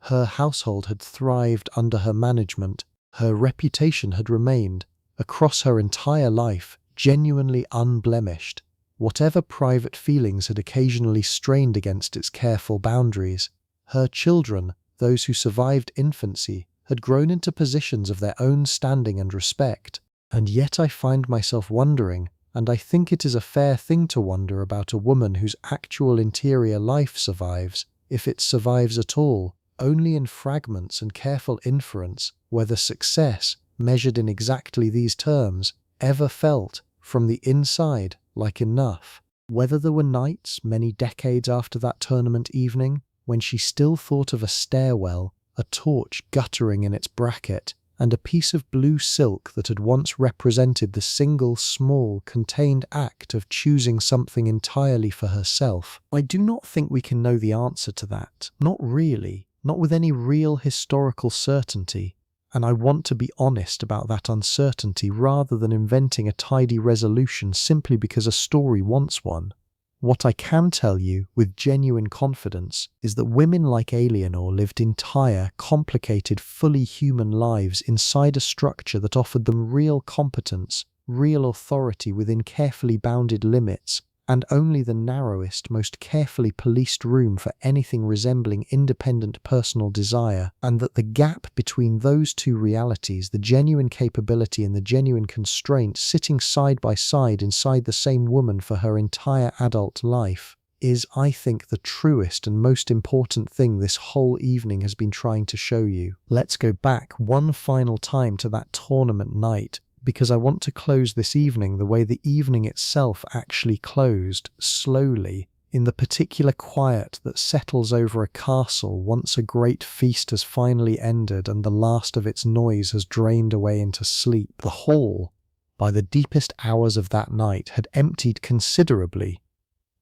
Her household had thrived under her management, her reputation had remained, across her entire life, genuinely unblemished. Whatever private feelings had occasionally strained against its careful boundaries, her children, those who survived infancy, had grown into positions of their own standing and respect. And yet I find myself wondering, and I think it is a fair thing to wonder about a woman whose actual interior life survives, if it survives at all, only in fragments and careful inference, whether success, measured in exactly these terms, ever felt, from the inside, like enough. Whether there were nights, many decades after that tournament evening, when she still thought of a stairwell, a torch guttering in its bracket, and a piece of blue silk that had once represented the single small, contained act of choosing something entirely for herself. I do not think we can know the answer to that. Not really. Not with any real historical certainty. And I want to be honest about that uncertainty rather than inventing a tidy resolution simply because a story wants one. What I can tell you with genuine confidence is that women like Alienor lived entire, complicated, fully human lives inside a structure that offered them real competence, real authority within carefully bounded limits, and only the narrowest, most carefully policed room for anything resembling independent personal desire, and that the gap between those two realities, the genuine capability and the genuine constraint sitting side by side inside the same woman for her entire adult life, is, I think, the truest and most important thing this whole evening has been trying to show you. Let's go back one final time to that tournament night, because I want to close this evening the way the evening itself actually closed, slowly, in the particular quiet that settles over a castle once a great feast has finally ended and the last of its noise has drained away into sleep. The hall, by the deepest hours of that night, had emptied considerably.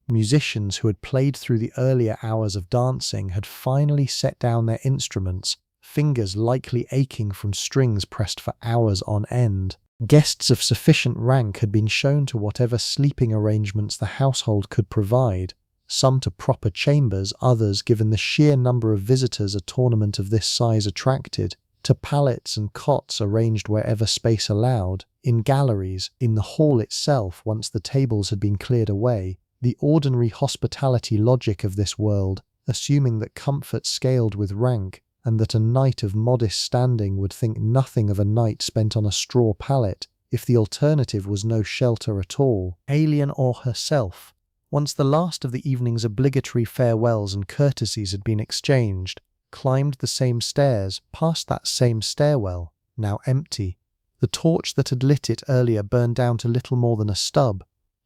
Musicians who had played through the earlier hours of dancing had finally set down their instruments, fingers likely aching from strings pressed for hours on end. Guests of sufficient rank had been shown to whatever sleeping arrangements the household could provide, some to proper chambers, others, given the sheer number of visitors a tournament of this size attracted, to pallets and cots arranged wherever space allowed, in galleries, in the hall itself once the tables had been cleared away. The ordinary hospitality logic of this world, assuming that comfort scaled with rank, and that a knight of modest standing would think nothing of a night spent on a straw pallet if the alternative was no shelter at all. Alienor herself, once the last of the evening's obligatory farewells and courtesies had been exchanged, climbed the same stairs, past that same stairwell, now empty. The torch that had lit it earlier burned down to little more than a stub,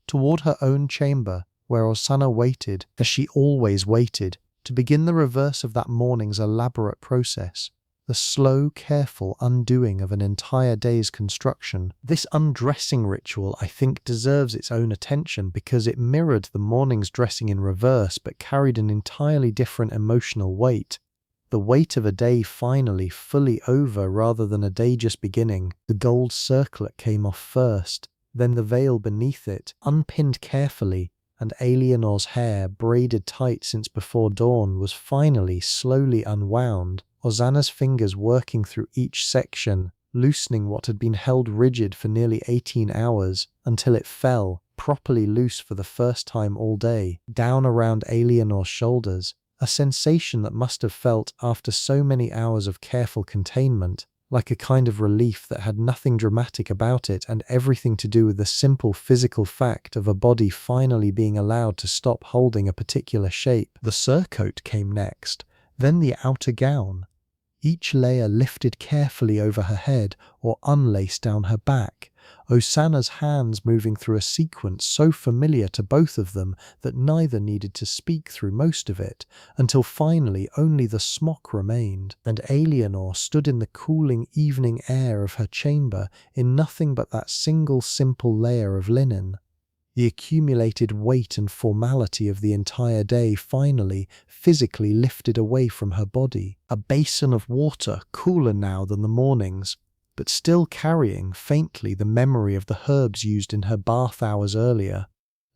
toward her own chamber, where Osanna waited, as she always waited, to begin the reverse of that morning's elaborate process, the slow, careful undoing of an entire day's construction. This undressing ritual, I think, deserves its own attention because it mirrored the morning's dressing in reverse but carried an entirely different emotional weight. The weight of a day finally fully over rather than a day just beginning. The gold circlet came off first, then the veil beneath it, unpinned carefully, and Eleanor's hair, braided tight since before dawn, was finally slowly unwound, Osanna's fingers working through each section, loosening what had been held rigid for nearly 18 hours, until it fell, properly loose for the first time all day, down around Eleanor's shoulders, a sensation that must have felt, after so many hours of careful containment, like a kind of relief that had nothing dramatic about it and everything to do with the simple physical fact of a body finally being allowed to stop holding a particular shape. The surcoat came next, then the outer gown, each layer lifted carefully over her head or unlaced down her back, Osanna's hands moving through a sequence so familiar to both of them that neither needed to speak through most of it, until finally only the smock remained, and Eleanor stood in the cooling evening air of her chamber in nothing but that single simple layer of linen. The accumulated weight and formality of the entire day finally, physically lifted away from her body. A basin of water, cooler now than the morning's, but still carrying, faintly, the memory of the herbs used in her bath hours earlier,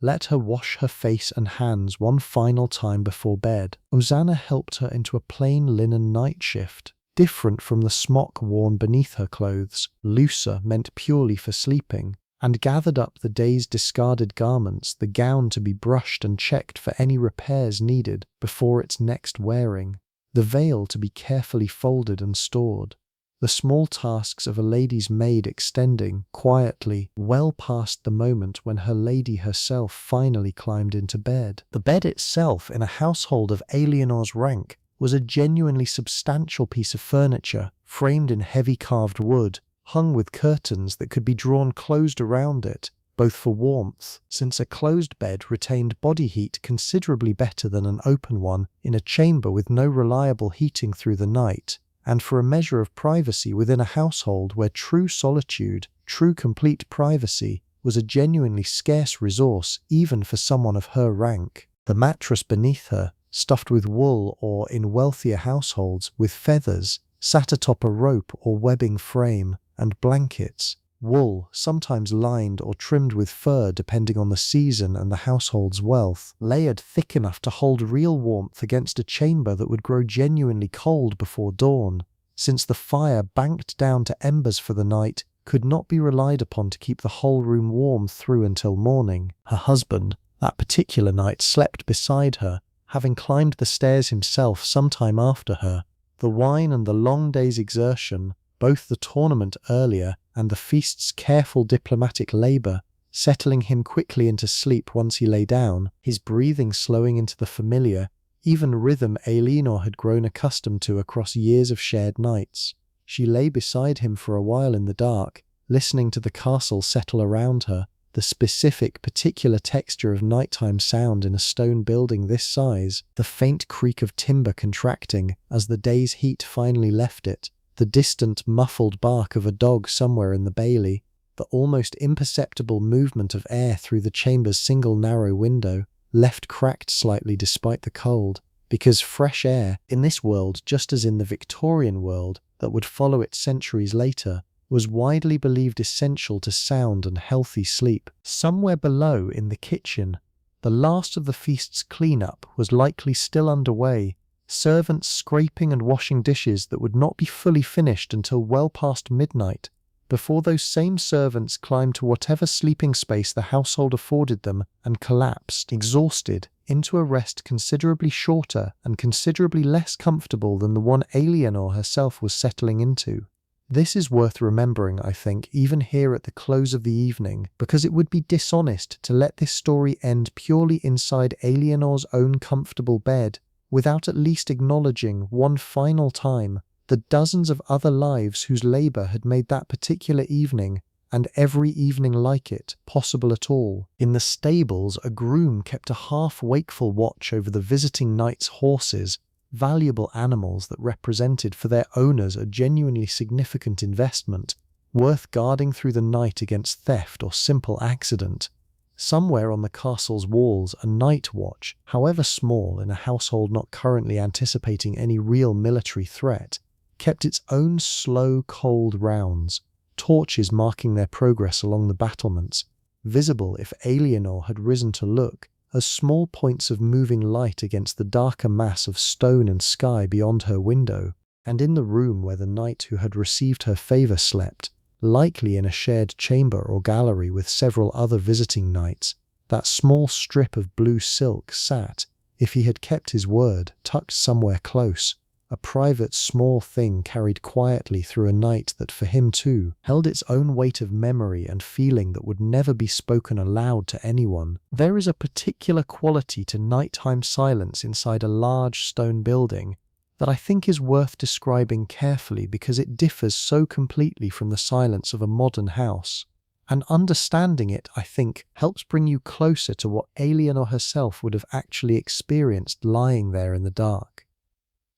let her wash her face and hands one final time before bed. Osanna helped her into a plain linen night shift, different from the smock worn beneath her clothes, looser, meant purely for sleeping, and gathered up the day's discarded garments, the gown to be brushed and checked for any repairs needed before its next wearing, the veil to be carefully folded and stored, the small tasks of a lady's maid extending, quietly, well past the moment when her lady herself finally climbed into bed. The bed itself, in a household of Eleanor's rank, was a genuinely substantial piece of furniture, framed in heavy carved wood, hung with curtains that could be drawn closed around it, both for warmth, since a closed bed retained body heat considerably better than an open one in a chamber with no reliable heating through the night, and for a measure of privacy within a household where true solitude, true complete privacy, was a genuinely scarce resource even for someone of her rank. The mattress beneath her, stuffed with wool or, in wealthier households, with feathers, sat atop a rope or webbing frame, and blankets, wool, sometimes lined or trimmed with fur depending on the season and the household's wealth, layered thick enough to hold real warmth against a chamber that would grow genuinely cold before dawn, since the fire banked down to embers for the night could not be relied upon to keep the whole room warm through until morning. Her husband, that particular night, slept beside her, having climbed the stairs himself some time after her. The wine and the long day's exertion, both the tournament earlier and the feast's careful diplomatic labour, settling him quickly into sleep once he lay down, his breathing slowing into the familiar, even rhythm Eleanor had grown accustomed to across years of shared nights. She lay beside him for a while in the dark, listening to the castle settle around her, the specific, particular texture of nighttime sound in a stone building this size, the faint creak of timber contracting as the day's heat finally left it, the distant, muffled bark of a dog somewhere in the bailey, the almost imperceptible movement of air through the chamber's single narrow window, left cracked slightly despite the cold, because fresh air, in this world just as in the Victorian world that would follow it centuries later, was widely believed essential to sound and healthy sleep. Somewhere below, in the kitchen, the last of the feast's clean-up was likely still underway, servants scraping and washing dishes that would not be fully finished until well past midnight, before those same servants climbed to whatever sleeping space the household afforded them and collapsed, exhausted, into a rest considerably shorter and considerably less comfortable than the one Eleanor herself was settling into. This is worth remembering, I think, even here at the close of the evening, because it would be dishonest to let this story end purely inside Eleanor's own comfortable bed, without at least acknowledging one final time the dozens of other lives whose labor had made that particular evening, and every evening like it, possible at all. In the stables, a groom kept a half-wakeful watch over the visiting knight's horses, valuable animals that represented for their owners a genuinely significant investment, worth guarding through the night against theft or simple accident. Somewhere on the castle's walls, a night watch, however small in a household not currently anticipating any real military threat, kept its own slow, cold rounds, torches marking their progress along the battlements, visible if Alienor had risen to look, as small points of moving light against the darker mass of stone and sky beyond her window. And in the room where the knight who had received her favour slept, likely in a shared chamber or gallery with several other visiting knights, that small strip of blue silk sat, if he had kept his word, tucked somewhere close, a private small thing carried quietly through a night that for him too held its own weight of memory and feeling that would never be spoken aloud to anyone. There is a particular quality to nighttime silence inside a large stone building that I think is worth describing carefully because it differs so completely from the silence of a modern house. And understanding it, I think, helps bring you closer to what Alienor herself would have actually experienced lying there in the dark.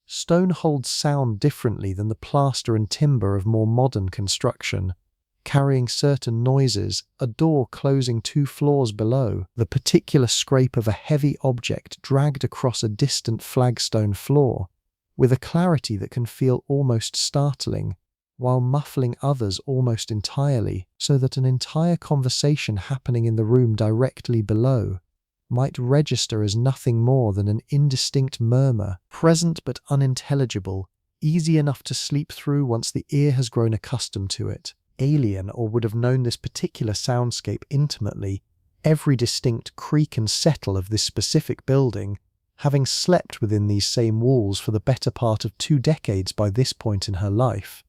Stone holds sound differently than the plaster and timber of more modern construction, carrying certain noises, a door closing 2 floors below, the particular scrape of a heavy object dragged across a distant flagstone floor, with a clarity that can feel almost startling, while muffling others almost entirely, so that an entire conversation happening in the room directly below might register as nothing more than an indistinct murmur, present but unintelligible, easy enough to sleep through once the ear has grown accustomed to it. Alienor would have known this particular soundscape intimately, every distinct creak and settle of this specific building, having slept within these same walls for the better part of 2 decades by this point in her life.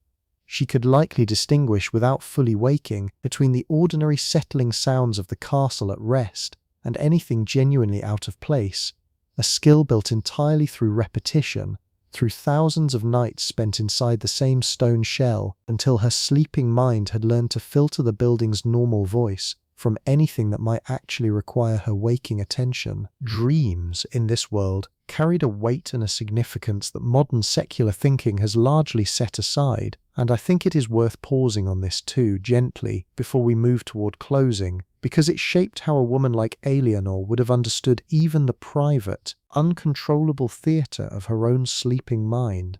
She could likely distinguish without fully waking between the ordinary settling sounds of the castle at rest and anything genuinely out of place, a skill built entirely through repetition, through thousands of nights spent inside the same stone shell until her sleeping mind had learned to filter the building's normal voice from anything that might actually require her waking attention. Dreams, in this world, carried a weight and a significance that modern secular thinking has largely set aside, and I think it is worth pausing on this too, gently, before we move toward closing, because it shaped how a woman like Alienor would have understood even the private, uncontrollable theatre of her own sleeping mind.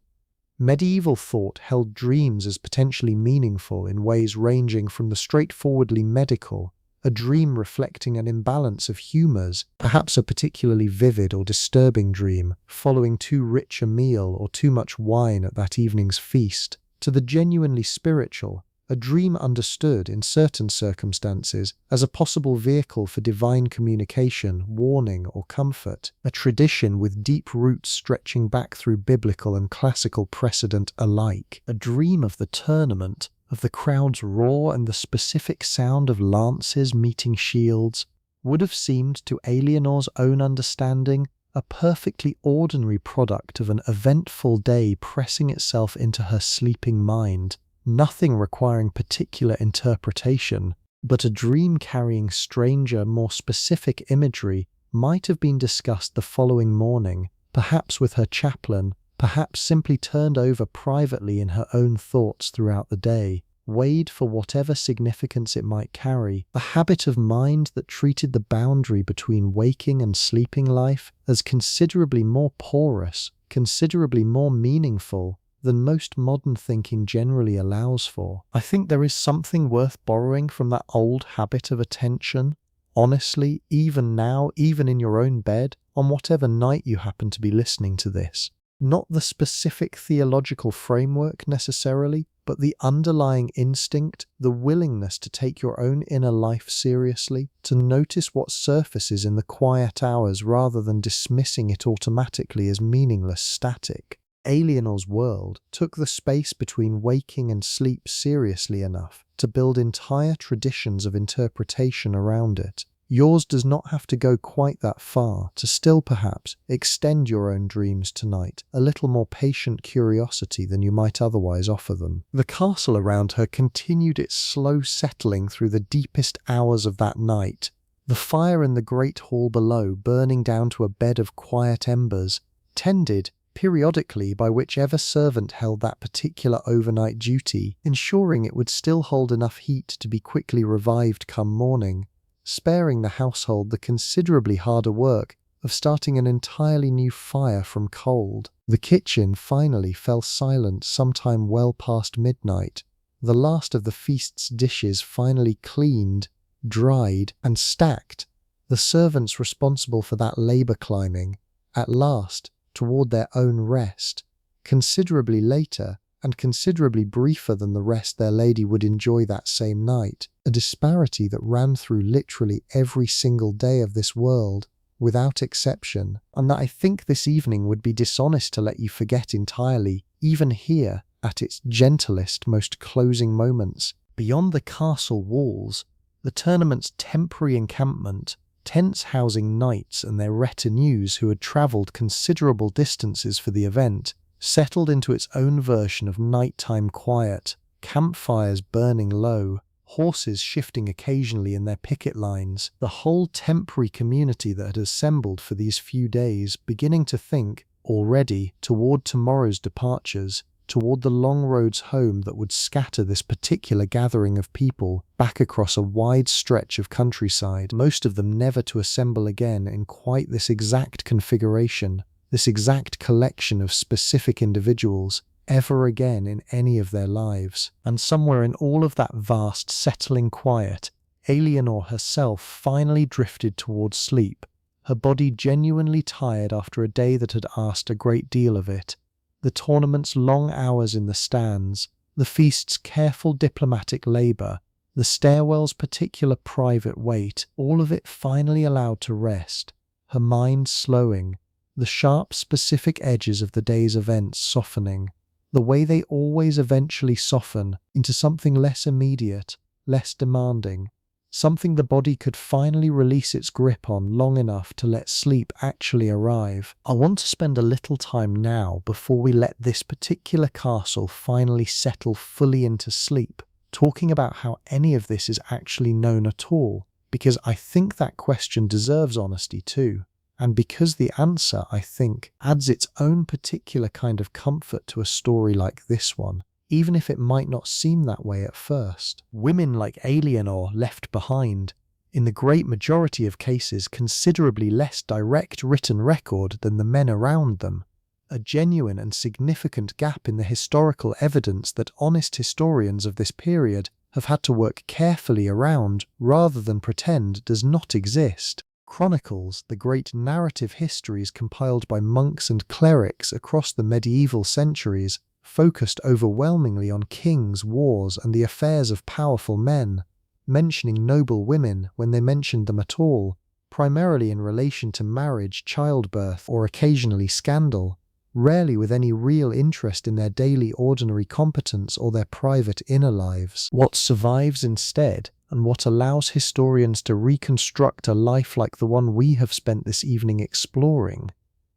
Medieval thought held dreams as potentially meaningful in ways ranging from the straightforwardly medical, a dream reflecting an imbalance of humours, perhaps a particularly vivid or disturbing dream, following too rich a meal or too much wine at that evening's feast, to the genuinely spiritual, a dream understood in certain circumstances as a possible vehicle for divine communication, warning, or comfort, a tradition with deep roots stretching back through biblical and classical precedent alike, a dream of the tournament, of the crowd's roar and the specific sound of lances meeting shields, would have seemed to Alienor's own understanding a perfectly ordinary product of an eventful day pressing itself into her sleeping mind, nothing requiring particular interpretation, but a dream carrying stranger, more specific imagery might have been discussed the following morning, perhaps with her chaplain, perhaps simply turned over privately in her own thoughts throughout the day, weighed for whatever significance it might carry, a habit of mind that treated the boundary between waking and sleeping life as considerably more porous, considerably more meaningful than most modern thinking generally allows for. I think there is something worth borrowing from that old habit of attention, honestly, even now, even in your own bed, on whatever night you happen to be listening to this. Not the specific theological framework necessarily, but the underlying instinct, the willingness to take your own inner life seriously, to notice what surfaces in the quiet hours rather than dismissing it automatically as meaningless static. Alienor's world took the space between waking and sleep seriously enough to build entire traditions of interpretation around it. Yours does not have to go quite that far to still perhaps extend your own dreams tonight, a little more patient curiosity than you might otherwise offer them. The castle around her continued its slow settling through the deepest hours of that night, the fire in the great hall below burning down to a bed of quiet embers, tended periodically by whichever servant held that particular overnight duty, ensuring it would still hold enough heat to be quickly revived come morning, sparing the household the considerably harder work of starting an entirely new fire from cold. The kitchen finally fell silent sometime well past midnight, the last of the feast's dishes finally cleaned, dried, and stacked, the servants responsible for that labour climbing, at last, toward their own rest, considerably later and considerably briefer than the rest their lady would enjoy that same night, a disparity that ran through literally every single day of this world, without exception, and that I think this evening would be dishonest to let you forget entirely, even here, at its gentlest, most closing moments. Beyond the castle walls, the tournament's temporary encampment, tents housing knights and their retinues who had travelled considerable distances for the event, settled into its own version of nighttime quiet, campfires burning low, horses shifting occasionally in their picket lines, the whole temporary community that had assembled for these few days beginning to think, already, toward tomorrow's departures, toward the long roads home that would scatter this particular gathering of people back across a wide stretch of countryside, most of them never to assemble again in quite this exact configuration, this exact collection of specific individuals, ever again in any of their lives. And somewhere in all of that vast settling quiet, Eleanor herself finally drifted towards sleep, her body genuinely tired after a day that had asked a great deal of it. The tournament's long hours in the stands, the feast's careful diplomatic labour, the stairwell's particular private wait, all of it finally allowed to rest, her mind slowing, the sharp specific edges of the day's events softening, the way they always eventually soften into something less immediate, less demanding, something the body could finally release its grip on long enough to let sleep actually arrive. I want to spend a little time now before we let this particular castle finally settle fully into sleep, talking about how any of this is actually known at all, because I think that question deserves honesty too. And because the answer, I think, adds its own particular kind of comfort to a story like this one, even if it might not seem that way at first. Women like Eleanor left behind, in the great majority of cases, considerably less direct written record than the men around them, a genuine and significant gap in the historical evidence that honest historians of this period have had to work carefully around rather than pretend does not exist. Chronicles, the great narrative histories compiled by monks and clerics across the medieval centuries, focused overwhelmingly on kings, wars, and the affairs of powerful men, mentioning noble women when they mentioned them at all, primarily in relation to marriage, childbirth, or occasionally scandal, rarely with any real interest in their daily ordinary competence or their private inner lives. What survives instead, and what allows historians to reconstruct a life like the one we have spent this evening exploring,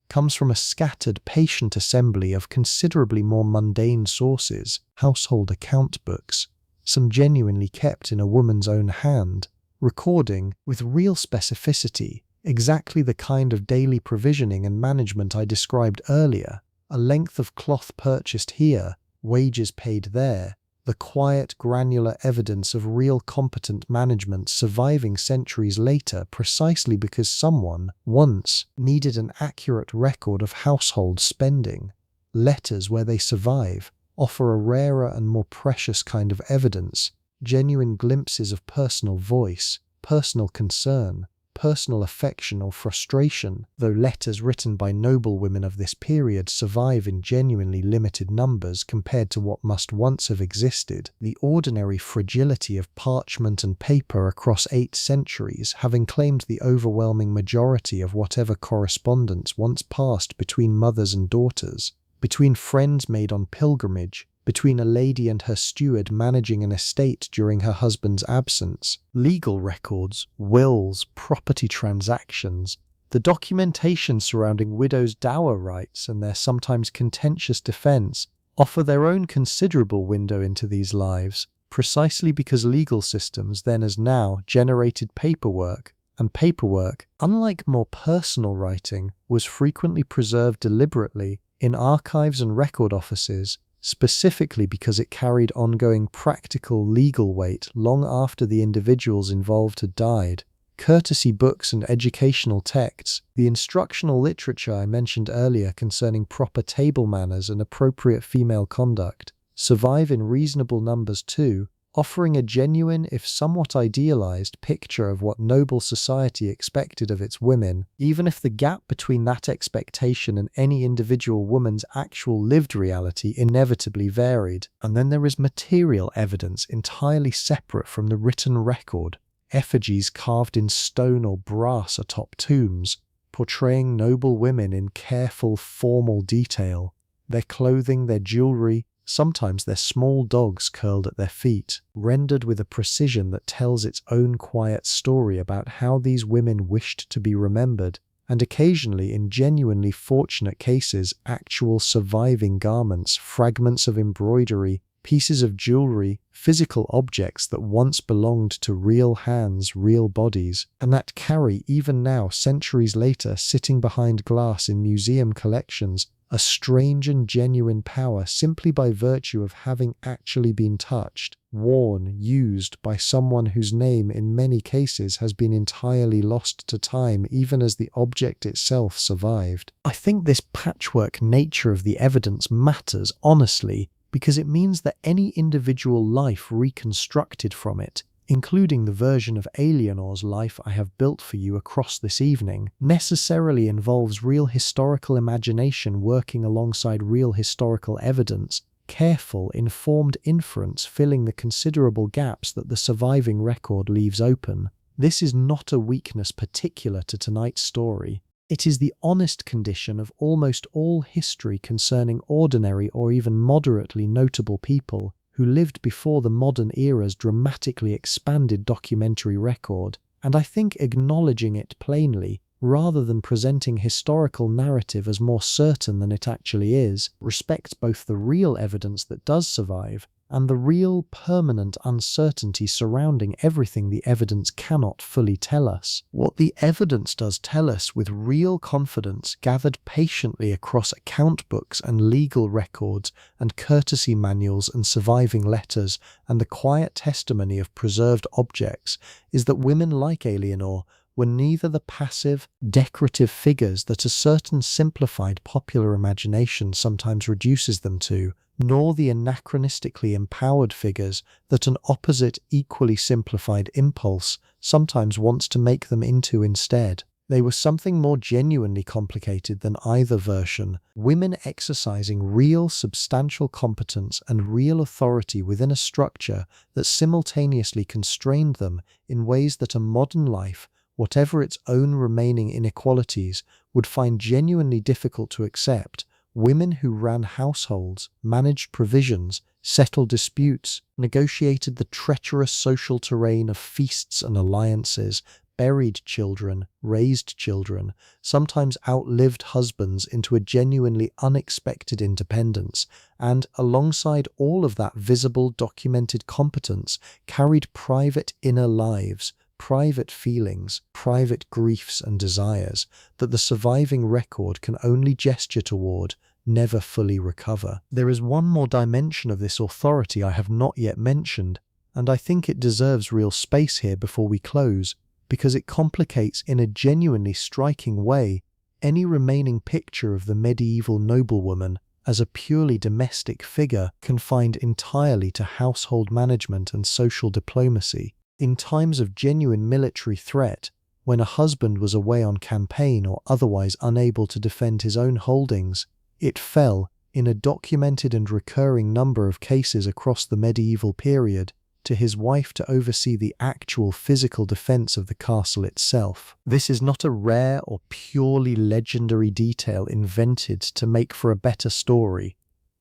comes from a scattered, patient assembly of considerably more mundane sources, household account books, some genuinely kept in a woman's own hand, recording, with real specificity, exactly the kind of daily provisioning and management I described earlier, a length of cloth purchased here, wages paid there, the quiet, granular evidence of real competent management surviving centuries later precisely because someone, once, needed an accurate record of household spending. Letters where they survive offer a rarer and more precious kind of evidence, genuine glimpses of personal voice, personal concern, personal affection or frustration, though letters written by noblewomen of this period survive in genuinely limited numbers compared to what must once have existed, the ordinary fragility of parchment and paper across 8 centuries having claimed the overwhelming majority of whatever correspondence once passed between mothers and daughters, between friends made on pilgrimage, between a lady and her steward managing an estate during her husband's absence, legal records, wills, property transactions, the documentation surrounding widows' dower rights and their sometimes contentious defense offer their own considerable window into these lives, precisely because legal systems then as now generated paperwork, and paperwork, unlike more personal writing, was frequently preserved deliberately in archives and record offices, specifically because it carried ongoing practical legal weight long after the individuals involved had died. Courtesy books and educational texts, the instructional literature I mentioned earlier concerning proper table manners and appropriate female conduct, survive in reasonable numbers too, offering a genuine, if somewhat idealized, picture of what noble society expected of its women, even if the gap between that expectation and any individual woman's actual lived reality inevitably varied. And then there is material evidence entirely separate from the written record. Effigies carved in stone or brass atop tombs, portraying noble women in careful, formal detail. Their clothing, their jewelry, sometimes their small dogs curled at their feet, rendered with a precision that tells its own quiet story about how these women wished to be remembered, and occasionally, in genuinely fortunate cases, actual surviving garments, fragments of embroidery, pieces of jewelry, physical objects that once belonged to real hands, real bodies, and that carry, even now, centuries later, sitting behind glass in museum collections, a strange and genuine power simply by virtue of having actually been touched, worn, used by someone whose name in many cases has been entirely lost to time even as the object itself survived. I think this patchwork nature of the evidence matters, honestly, because it means that any individual life reconstructed from it, including the version of Eleanor's life I have built for you across this evening, necessarily involves real historical imagination working alongside real historical evidence, careful, informed inference filling the considerable gaps that the surviving record leaves open. This is not a weakness particular to tonight's story. It is the honest condition of almost all history concerning ordinary or even moderately notable people who lived before the modern era's dramatically expanded documentary record, and I think acknowledging it plainly, rather than presenting historical narrative as more certain than it actually is, respects both the real evidence that does survive and the real permanent uncertainty surrounding everything the evidence cannot fully tell us. What the evidence does tell us with real confidence, gathered patiently across account books and legal records and courtesy manuals and surviving letters and the quiet testimony of preserved objects, is that women like Eleanor were neither the passive, decorative figures that a certain simplified popular imagination sometimes reduces them to, nor the anachronistically empowered figures that an opposite, equally simplified impulse sometimes wants to make them into instead. They were something more genuinely complicated than either version, women exercising real substantial competence and real authority within a structure that simultaneously constrained them in ways that a modern life, whatever its own remaining inequalities, would find genuinely difficult to accept. Women who ran households, managed provisions, settled disputes, negotiated the treacherous social terrain of feasts and alliances, buried children, raised children, sometimes outlived husbands into a genuinely unexpected independence, and, alongside all of that visible, documented competence, carried private inner lives, private feelings, private griefs and desires that the surviving record can only gesture toward, never fully recover. There is one more dimension of this authority I have not yet mentioned, and I think it deserves real space here before we close, because it complicates in a genuinely striking way any remaining picture of the medieval noblewoman as a purely domestic figure confined entirely to household management and social diplomacy. In times of genuine military threat, when a husband was away on campaign or otherwise unable to defend his own holdings, it fell, in a documented and recurring number of cases across the medieval period, to his wife to oversee the actual physical defense of the castle itself. This is not a rare or purely legendary detail invented to make for a better story.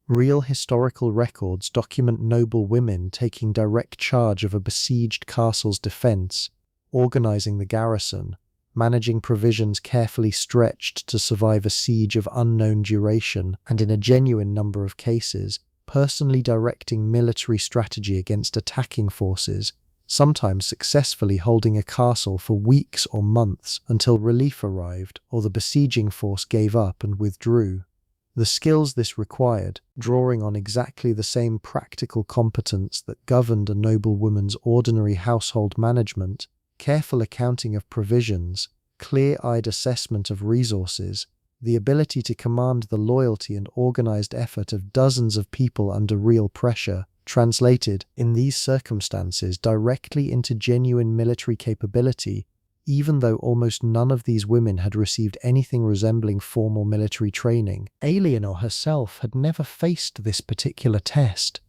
Real historical records document noble women taking direct charge of a besieged castle's defense, organizing the garrison, managing provisions carefully stretched to survive a siege of unknown duration, and in a genuine number of cases, personally directing military strategy against attacking forces, sometimes successfully holding a castle for weeks or months until relief arrived or the besieging force gave up and withdrew. The skills this required, drawing on exactly the same practical competence that governed a noblewoman's ordinary household management, careful accounting of provisions, clear-eyed assessment of resources, the ability to command the loyalty and organized effort of dozens of people under real pressure, translated, in these circumstances, directly into genuine military capability, even though almost none of these women had received anything resembling formal military training. Eleanor herself had never faced this particular test.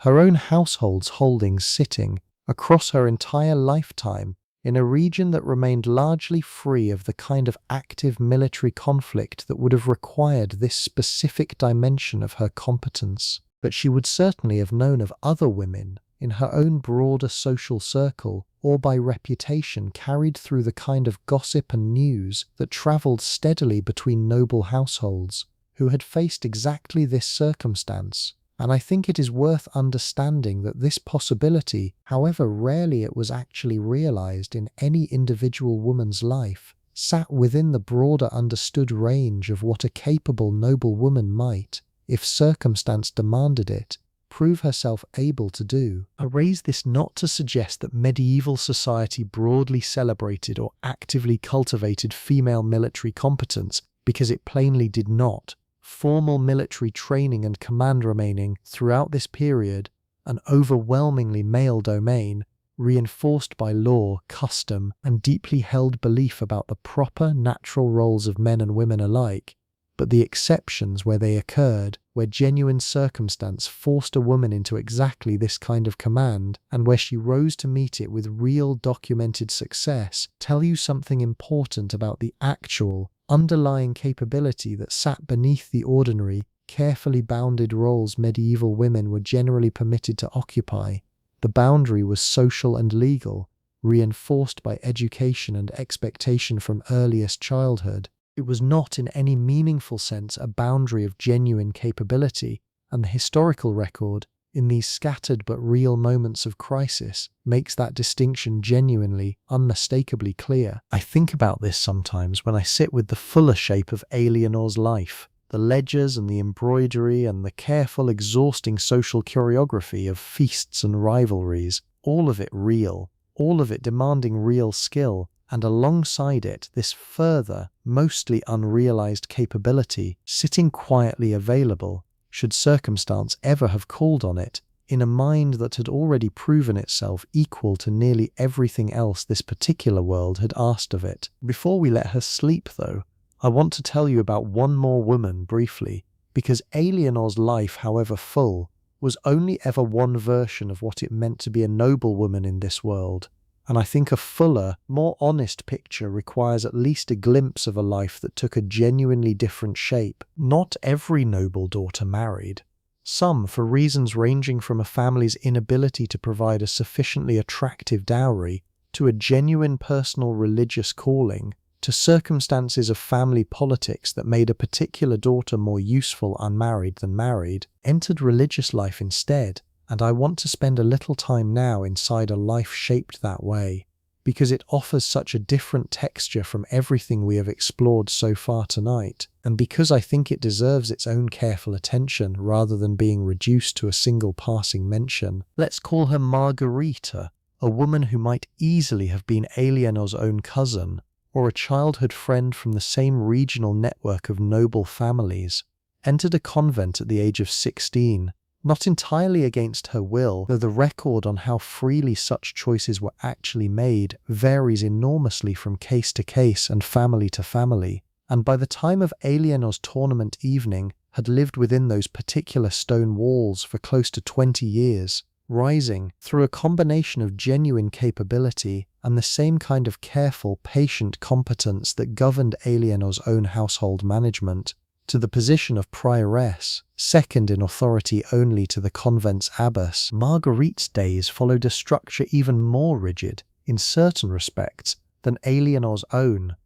Her own household's holdings sitting, across her entire lifetime, in a region that remained largely free of the kind of active military conflict that would have required this specific dimension of her competence. But she would certainly have known of other women, in her own broader social circle, or by reputation carried through the kind of gossip and news that travelled steadily between noble households, who had faced exactly this circumstance. And I think it is worth understanding that this possibility, however rarely it was actually realized in any individual woman's life, sat within the broader understood range of what a capable noblewoman might, if circumstance demanded it, prove herself able to do. I raise this not to suggest that medieval society broadly celebrated or actively cultivated female military competence, because it plainly did not. Formal military training and command remaining, throughout this period, an overwhelmingly male domain, reinforced by law, custom, and deeply held belief about the proper, natural roles of men and women alike. But the exceptions where they occurred, where genuine circumstance forced a woman into exactly this kind of command, and where she rose to meet it with real documented success, tell you something important about the actual, underlying capability that sat beneath the ordinary, carefully bounded roles medieval women were generally permitted to occupy. The boundary was social and legal, reinforced by education and expectation from earliest childhood. It was not in any meaningful sense a boundary of genuine capability, and the historical record, in these scattered but real moments of crisis, makes that distinction genuinely, unmistakably clear. I think about this sometimes when I sit with the fuller shape of Eleanor's life, the ledgers and the embroidery and the careful, exhausting social choreography of feasts and rivalries, all of it real, all of it demanding real skill, and alongside it, this further, mostly unrealized capability, sitting quietly available, should circumstance ever have called on it, in a mind that had already proven itself equal to nearly everything else this particular world had asked of it. Before we let her sleep, though, I want to tell you about one more woman briefly, because Eleanor's life, however full, was only ever one version of what it meant to be a noblewoman in this world. And I think a fuller, more honest picture requires at least a glimpse of a life that took a genuinely different shape. Not every noble daughter married. Some, for reasons ranging from a family's inability to provide a sufficiently attractive dowry, to a genuine personal religious calling, to circumstances of family politics that made a particular daughter more useful unmarried than married, entered religious life instead. And I want to spend a little time now inside a life shaped that way, because it offers such a different texture from everything we have explored so far tonight, and because I think it deserves its own careful attention rather than being reduced to a single passing mention. Let's call her Margarita, a woman who might easily have been Eleanor's own cousin, or a childhood friend from the same regional network of noble families. Entered a convent at the age of 16, not entirely against her will, though the record on how freely such choices were actually made varies enormously from case to case and family to family, and by the time of Eleanor's tournament evening had lived within those particular stone walls for close to 20 years, rising, through a combination of genuine capability and the same kind of careful, patient competence that governed Eleanor's own household management, To the position of prioress, second in authority only to the convent's abbess, Marguerite's days followed a structure even more rigid, in certain respects, than Eleanor's own,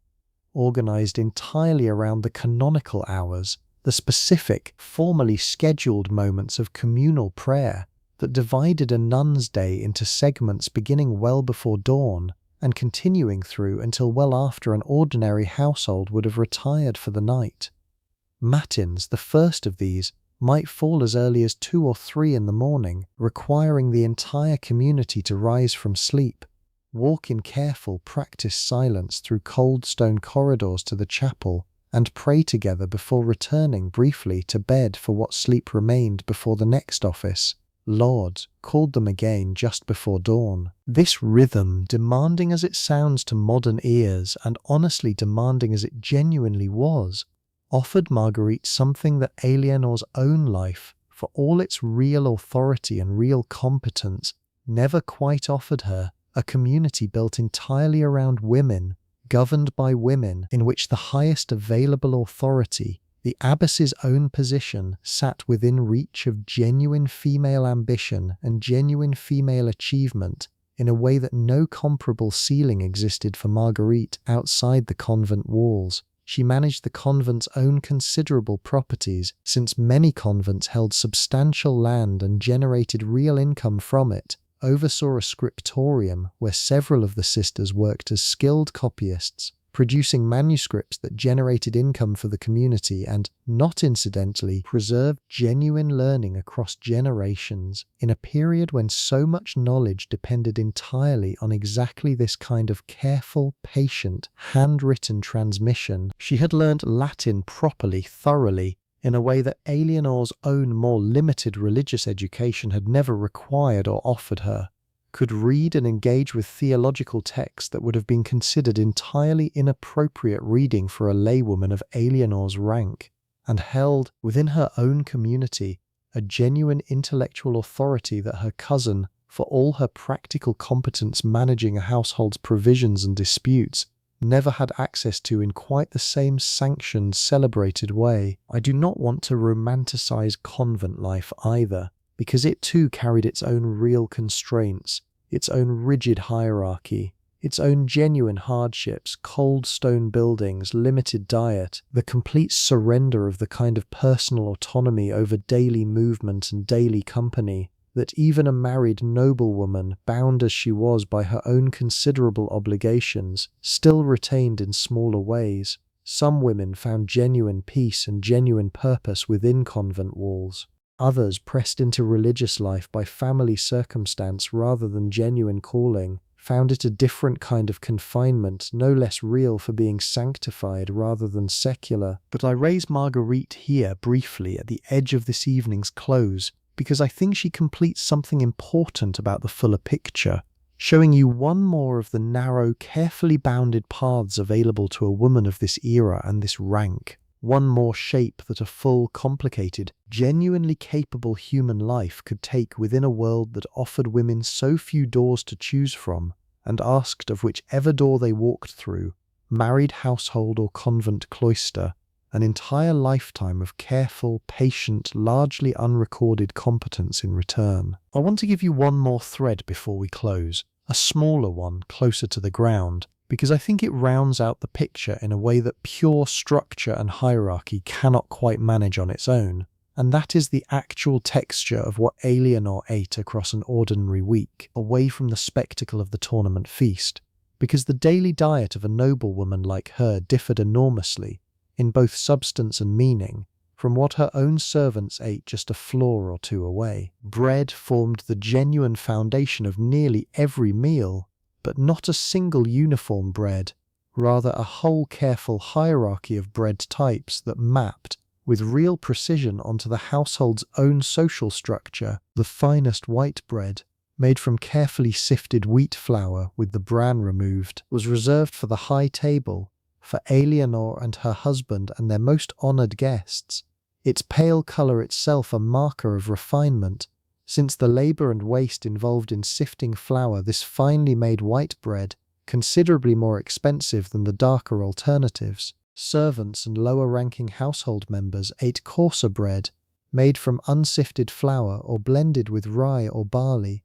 organised entirely around the canonical hours, the specific, formally scheduled moments of communal prayer that divided a nun's day into segments beginning well before dawn and continuing through until well after an ordinary household would have retired for the night. Matins, the first of these, might fall as early as 2 or 3 in the morning, requiring the entire community to rise from sleep, walk in careful, practiced silence through cold stone corridors to the chapel, and pray together before returning briefly to bed for what sleep remained before the next office. Lauds called them again just before dawn. This rhythm, demanding as it sounds to modern ears, and honestly demanding as it genuinely was, offered Marguerite something that Eleanor's own life, for all its real authority and real competence, never quite offered her: a community built entirely around women, governed by women, in which the highest available authority, the abbess's own position, sat within reach of genuine female ambition and genuine female achievement in a way that no comparable ceiling existed for Marguerite outside the convent walls. She managed the convent's own considerable properties, since many convents held substantial land and generated real income from it, oversaw a scriptorium where several of the sisters worked as skilled copyists, producing manuscripts that generated income for the community and, not incidentally, preserved genuine learning across generations in a period when so much knowledge depended entirely on exactly this kind of careful, patient, handwritten transmission. She had learnt Latin properly, thoroughly, in a way that Eleanor's own more limited religious education had never required or offered her, could read and engage with theological texts that would have been considered entirely inappropriate reading for a laywoman of Eleanor's rank, and held, within her own community, a genuine intellectual authority that her cousin, for all her practical competence managing a household's provisions and disputes, never had access to in quite the same sanctioned, celebrated way. I do not want to romanticize convent life either, because it too carried its own real constraints, its own rigid hierarchy, its own genuine hardships, cold stone buildings, limited diet, the complete surrender of the kind of personal autonomy over daily movement and daily company that even a married noblewoman, bound as she was by her own considerable obligations, still retained in smaller ways. Some women found genuine peace and genuine purpose within convent walls. Others, pressed into religious life by family circumstance rather than genuine calling, found it a different kind of confinement, no less real for being sanctified rather than secular. But I raise Marguerite here briefly at the edge of this evening's close, because I think she completes something important about the fuller picture, showing you one more of the narrow, carefully bounded paths available to a woman of this era and this rank. One more shape that a full, complicated, genuinely capable human life could take within a world that offered women so few doors to choose from, and asked of whichever door they walked through, married household or convent cloister, an entire lifetime of careful, patient, largely unrecorded competence in return. I want to give you one more thread before we close, a smaller one closer to the ground, because I think it rounds out the picture in a way that pure structure and hierarchy cannot quite manage on its own, and that is the actual texture of what Eleanor ate across an ordinary week, away from the spectacle of the tournament feast, because the daily diet of a noblewoman like her differed enormously, in both substance and meaning, from what her own servants ate just a floor or two away. Bread formed the genuine foundation of nearly every meal, but not a single uniform bread, rather a whole careful hierarchy of bread types that mapped, with real precision onto the household's own social structure. The finest white bread, made from carefully sifted wheat flour with the bran removed, was reserved for the high table, for Eleanor and her husband and their most honoured guests, its pale colour itself a marker of refinement. Since the labour and waste involved in sifting flour, this finely made white bread, considerably more expensive than the darker alternatives, Servants and lower-ranking household members ate coarser bread, made from unsifted flour or blended with rye or barley,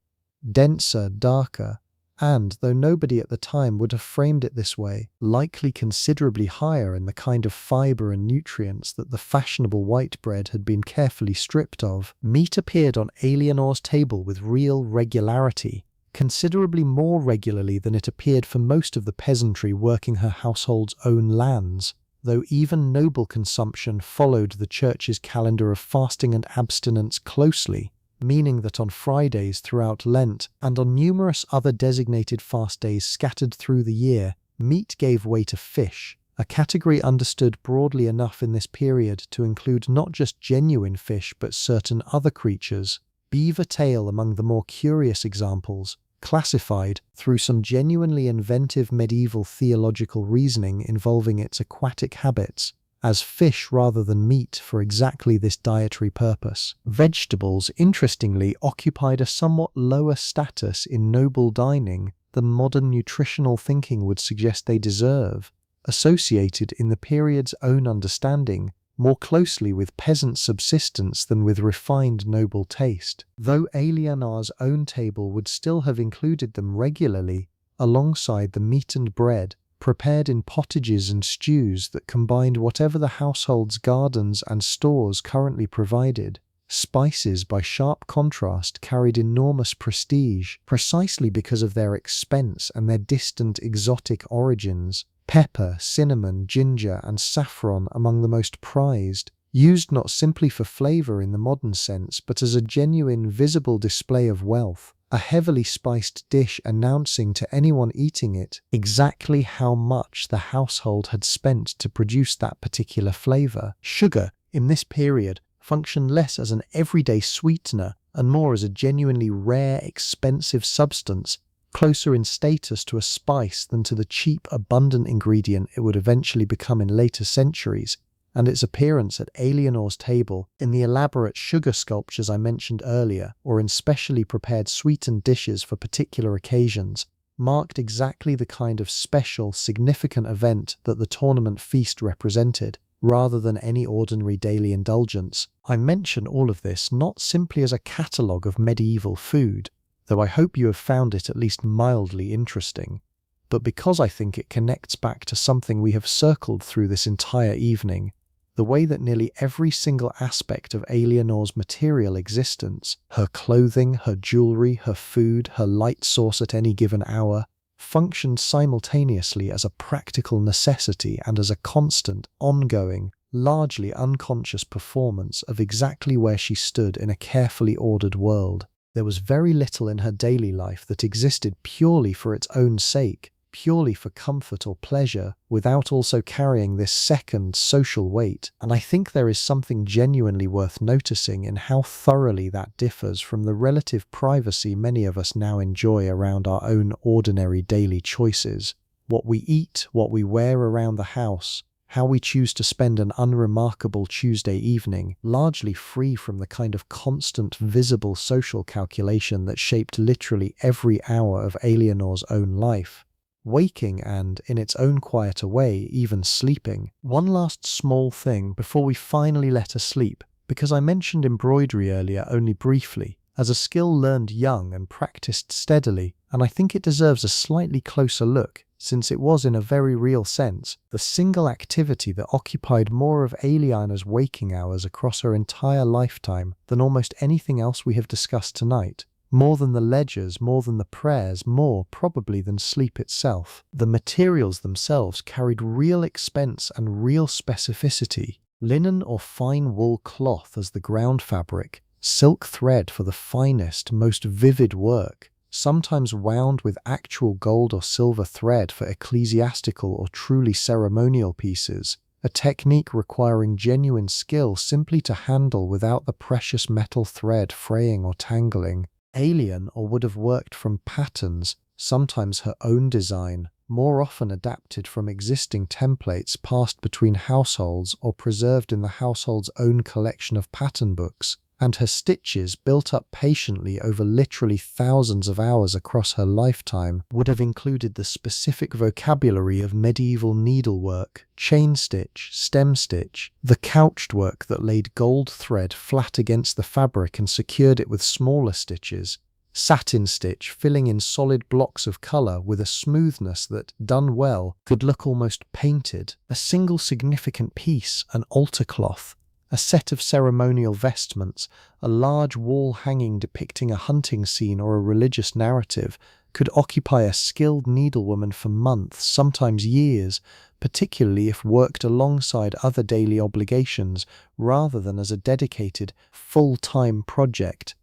denser, darker, and, though nobody at the time would have framed it this way, likely considerably higher in the kind of fibre and nutrients that the fashionable white bread had been carefully stripped of. Meat appeared on Eleanor's table with real regularity, considerably more regularly than it appeared for most of the peasantry working her household's own lands, though even noble consumption followed the church's calendar of fasting and abstinence closely, meaning that on Fridays throughout Lent and on numerous other designated fast days scattered through the year, meat gave way to fish, a category understood broadly enough in this period to include not just genuine fish but certain other creatures, beaver tail among the more curious examples, classified, through some genuinely inventive medieval theological reasoning involving its aquatic habits, as fish rather than meat for exactly this dietary purpose. Vegetables, interestingly, occupied a somewhat lower status in noble dining than modern nutritional thinking would suggest they deserve, associated in the period's own understanding more closely with peasant subsistence than with refined noble taste, though Eleanor's own table would still have included them regularly alongside the meat and bread, prepared in pottages and stews that combined whatever the household's gardens and stores currently provided. Spices, by sharp contrast, carried enormous prestige, precisely because of their expense and their distant exotic origins. Pepper, cinnamon, ginger, and saffron among the most prized, used not simply for flavour in the modern sense, but as a genuine visible display of wealth, a heavily spiced dish announcing to anyone eating it exactly how much the household had spent to produce that particular flavour. Sugar, in this period, functioned less as an everyday sweetener and more as a genuinely rare, expensive substance, closer in status to a spice than to the cheap, abundant ingredient it would eventually become in later centuries, and its appearance at Eleanor's table, in the elaborate sugar sculptures I mentioned earlier, or in specially prepared sweetened dishes for particular occasions, marked exactly the kind of special, significant event that the tournament feast represented, rather than any ordinary daily indulgence. I mention all of this not simply as a catalogue of medieval food, though I hope you have found it at least mildly interesting, but because I think it connects back to something we have circled through this entire evening, the way that nearly every single aspect of Eleanor's material existence, her clothing, her jewellery, her food, her light source at any given hour, functioned simultaneously as a practical necessity and as a constant, ongoing, largely unconscious performance of exactly where she stood in a carefully ordered world. There was very little in her daily life that existed purely for its own sake, purely for comfort or pleasure, without also carrying this second social weight, and I think there is something genuinely worth noticing in how thoroughly that differs from the relative privacy many of us now enjoy around our own ordinary daily choices. What we eat, what we wear around the house, how we choose to spend an unremarkable Tuesday evening, largely free from the kind of constant visible social calculation that shaped literally every hour of Eleanor's own life, waking and, in its own quieter way, even sleeping. One last small thing before we finally let her sleep, because I mentioned embroidery earlier only briefly, as a skill learned young and practiced steadily, and I think it deserves a slightly closer look, since it was in a very real sense the single activity that occupied more of Eleanor's waking hours across her entire lifetime than almost anything else we have discussed tonight. More than the ledgers, more than the prayers, more probably than sleep itself. The materials themselves carried real expense and real specificity. Linen or fine wool cloth as the ground fabric, silk thread for the finest, most vivid work, sometimes wound with actual gold or silver thread for ecclesiastical or truly ceremonial pieces, a technique requiring genuine skill simply to handle without the precious metal thread fraying or tangling. Alien or would have worked from patterns, sometimes her own design, more often adapted from existing templates passed between households or preserved in the household's own collection of pattern books, and her stitches, built up patiently over literally thousands of hours across her lifetime, would have included the specific vocabulary of medieval needlework, chain stitch, stem stitch, the couched work that laid gold thread flat against the fabric and secured it with smaller stitches, satin stitch filling in solid blocks of colour with a smoothness that, done well, could look almost painted, a single significant piece, an altar cloth, a set of ceremonial vestments, a large wall hanging depicting a hunting scene or a religious narrative, could occupy a skilled needlewoman for months, sometimes years, particularly if worked alongside other daily obligations rather than as a dedicated, full-time project.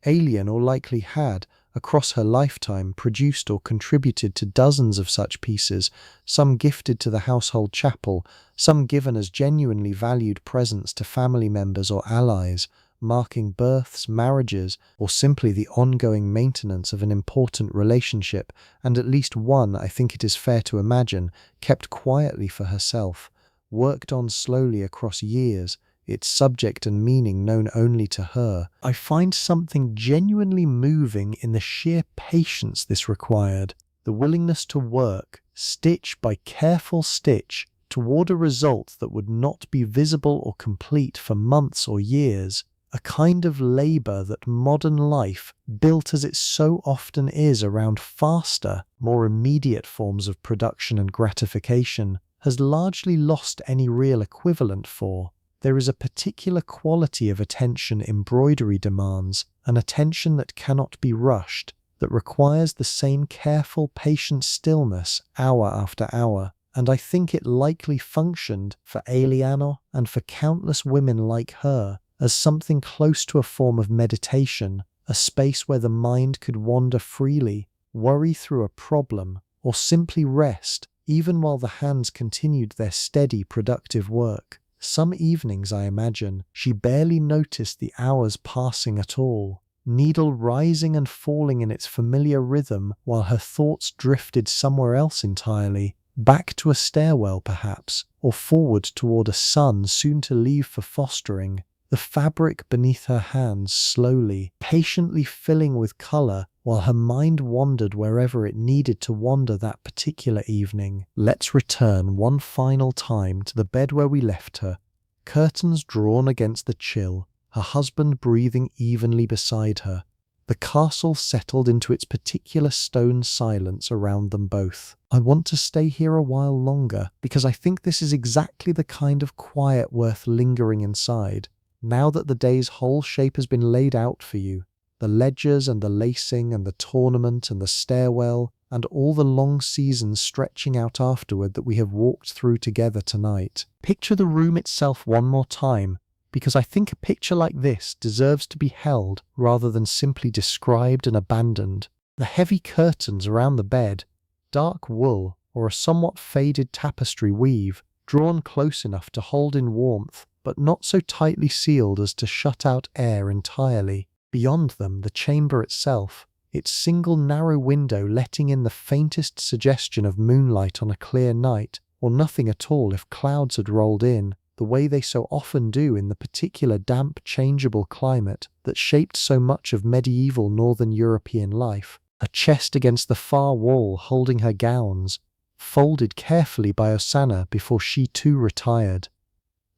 Eleanor likely had, across her lifetime, produced or contributed to dozens of such pieces, some gifted to the household chapel, some given as genuinely valued presents to family members or allies, marking births, marriages, or simply the ongoing maintenance of an important relationship, and at least one, I think it is fair to imagine, kept quietly for herself, worked on slowly across years, its subject and meaning known only to her. I find something genuinely moving in the sheer patience this required, the willingness to work, stitch by careful stitch, toward a result that would not be visible or complete for months or years, a kind of labour that modern life, built as it so often is around faster, more immediate forms of production and gratification, has largely lost any real equivalent for. There is a particular quality of attention embroidery demands, an attention that cannot be rushed, that requires the same careful, patient stillness hour after hour, and I think it likely functioned for Eleanor and for countless women like her as something close to a form of meditation, a space where the mind could wander freely, worry through a problem, or simply rest, even while the hands continued their steady, productive work. Some evenings, I imagine, she barely noticed the hours passing at all, needle rising and falling in its familiar rhythm while her thoughts drifted somewhere else entirely, back to a stairwell perhaps, or forward toward a son soon to leave for fostering, the fabric beneath her hands slowly, patiently filling with colour while her mind wandered wherever it needed to wander that particular evening. Let's return one final time to the bed where we left her, curtains drawn against the chill, her husband breathing evenly beside her. The castle settled into its particular stone silence around them both. I want to stay here a while longer, because I think this is exactly the kind of quiet worth lingering inside. Now that the day's whole shape has been laid out for you, the ledgers and the lacing and the tournament and the stairwell and all the long seasons stretching out afterward that we have walked through together tonight. Picture the room itself one more time, because I think a picture like this deserves to be held rather than simply described and abandoned. The heavy curtains around the bed, dark wool or a somewhat faded tapestry weave, drawn close enough to hold in warmth, but not so tightly sealed as to shut out air entirely. Beyond them, the chamber itself, its single narrow window letting in the faintest suggestion of moonlight on a clear night, or nothing at all if clouds had rolled in, the way they so often do in the particular damp, changeable climate that shaped so much of medieval northern European life. A chest against the far wall holding her gowns, folded carefully by Osanna before she too retired.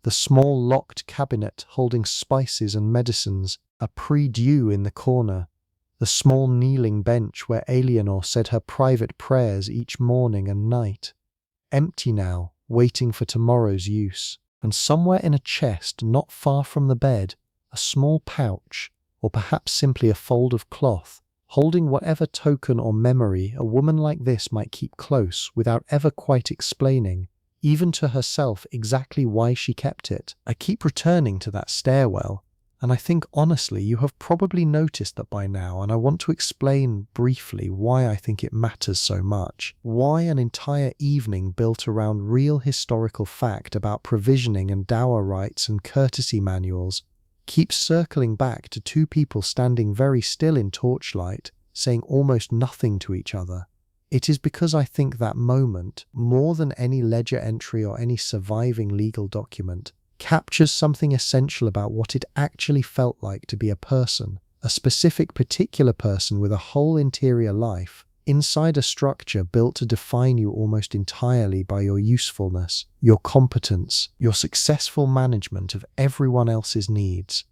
The small locked cabinet holding spices and medicines, a prie-dieu in the corner, the small kneeling bench where Eleanor said her private prayers each morning and night, empty now, waiting for tomorrow's use, and somewhere in a chest not far from the bed, a small pouch, or perhaps simply a fold of cloth, holding whatever token or memory a woman like this might keep close without ever quite explaining, even to herself, exactly why she kept it. I keep returning to that stairwell, and I think honestly you have probably noticed that by now, and I want to explain briefly why I think it matters so much. Why an entire evening built around real historical fact about provisioning and dower rights and courtesy manuals keeps circling back to two people standing very still in torchlight, saying almost nothing to each other. It is because I think that moment, more than any ledger entry or any surviving legal document, captures something essential about what it actually felt like to be a person, a specific particular person with a whole interior life, inside a structure built to define you almost entirely by your usefulness, your competence, your successful management of everyone else's needs.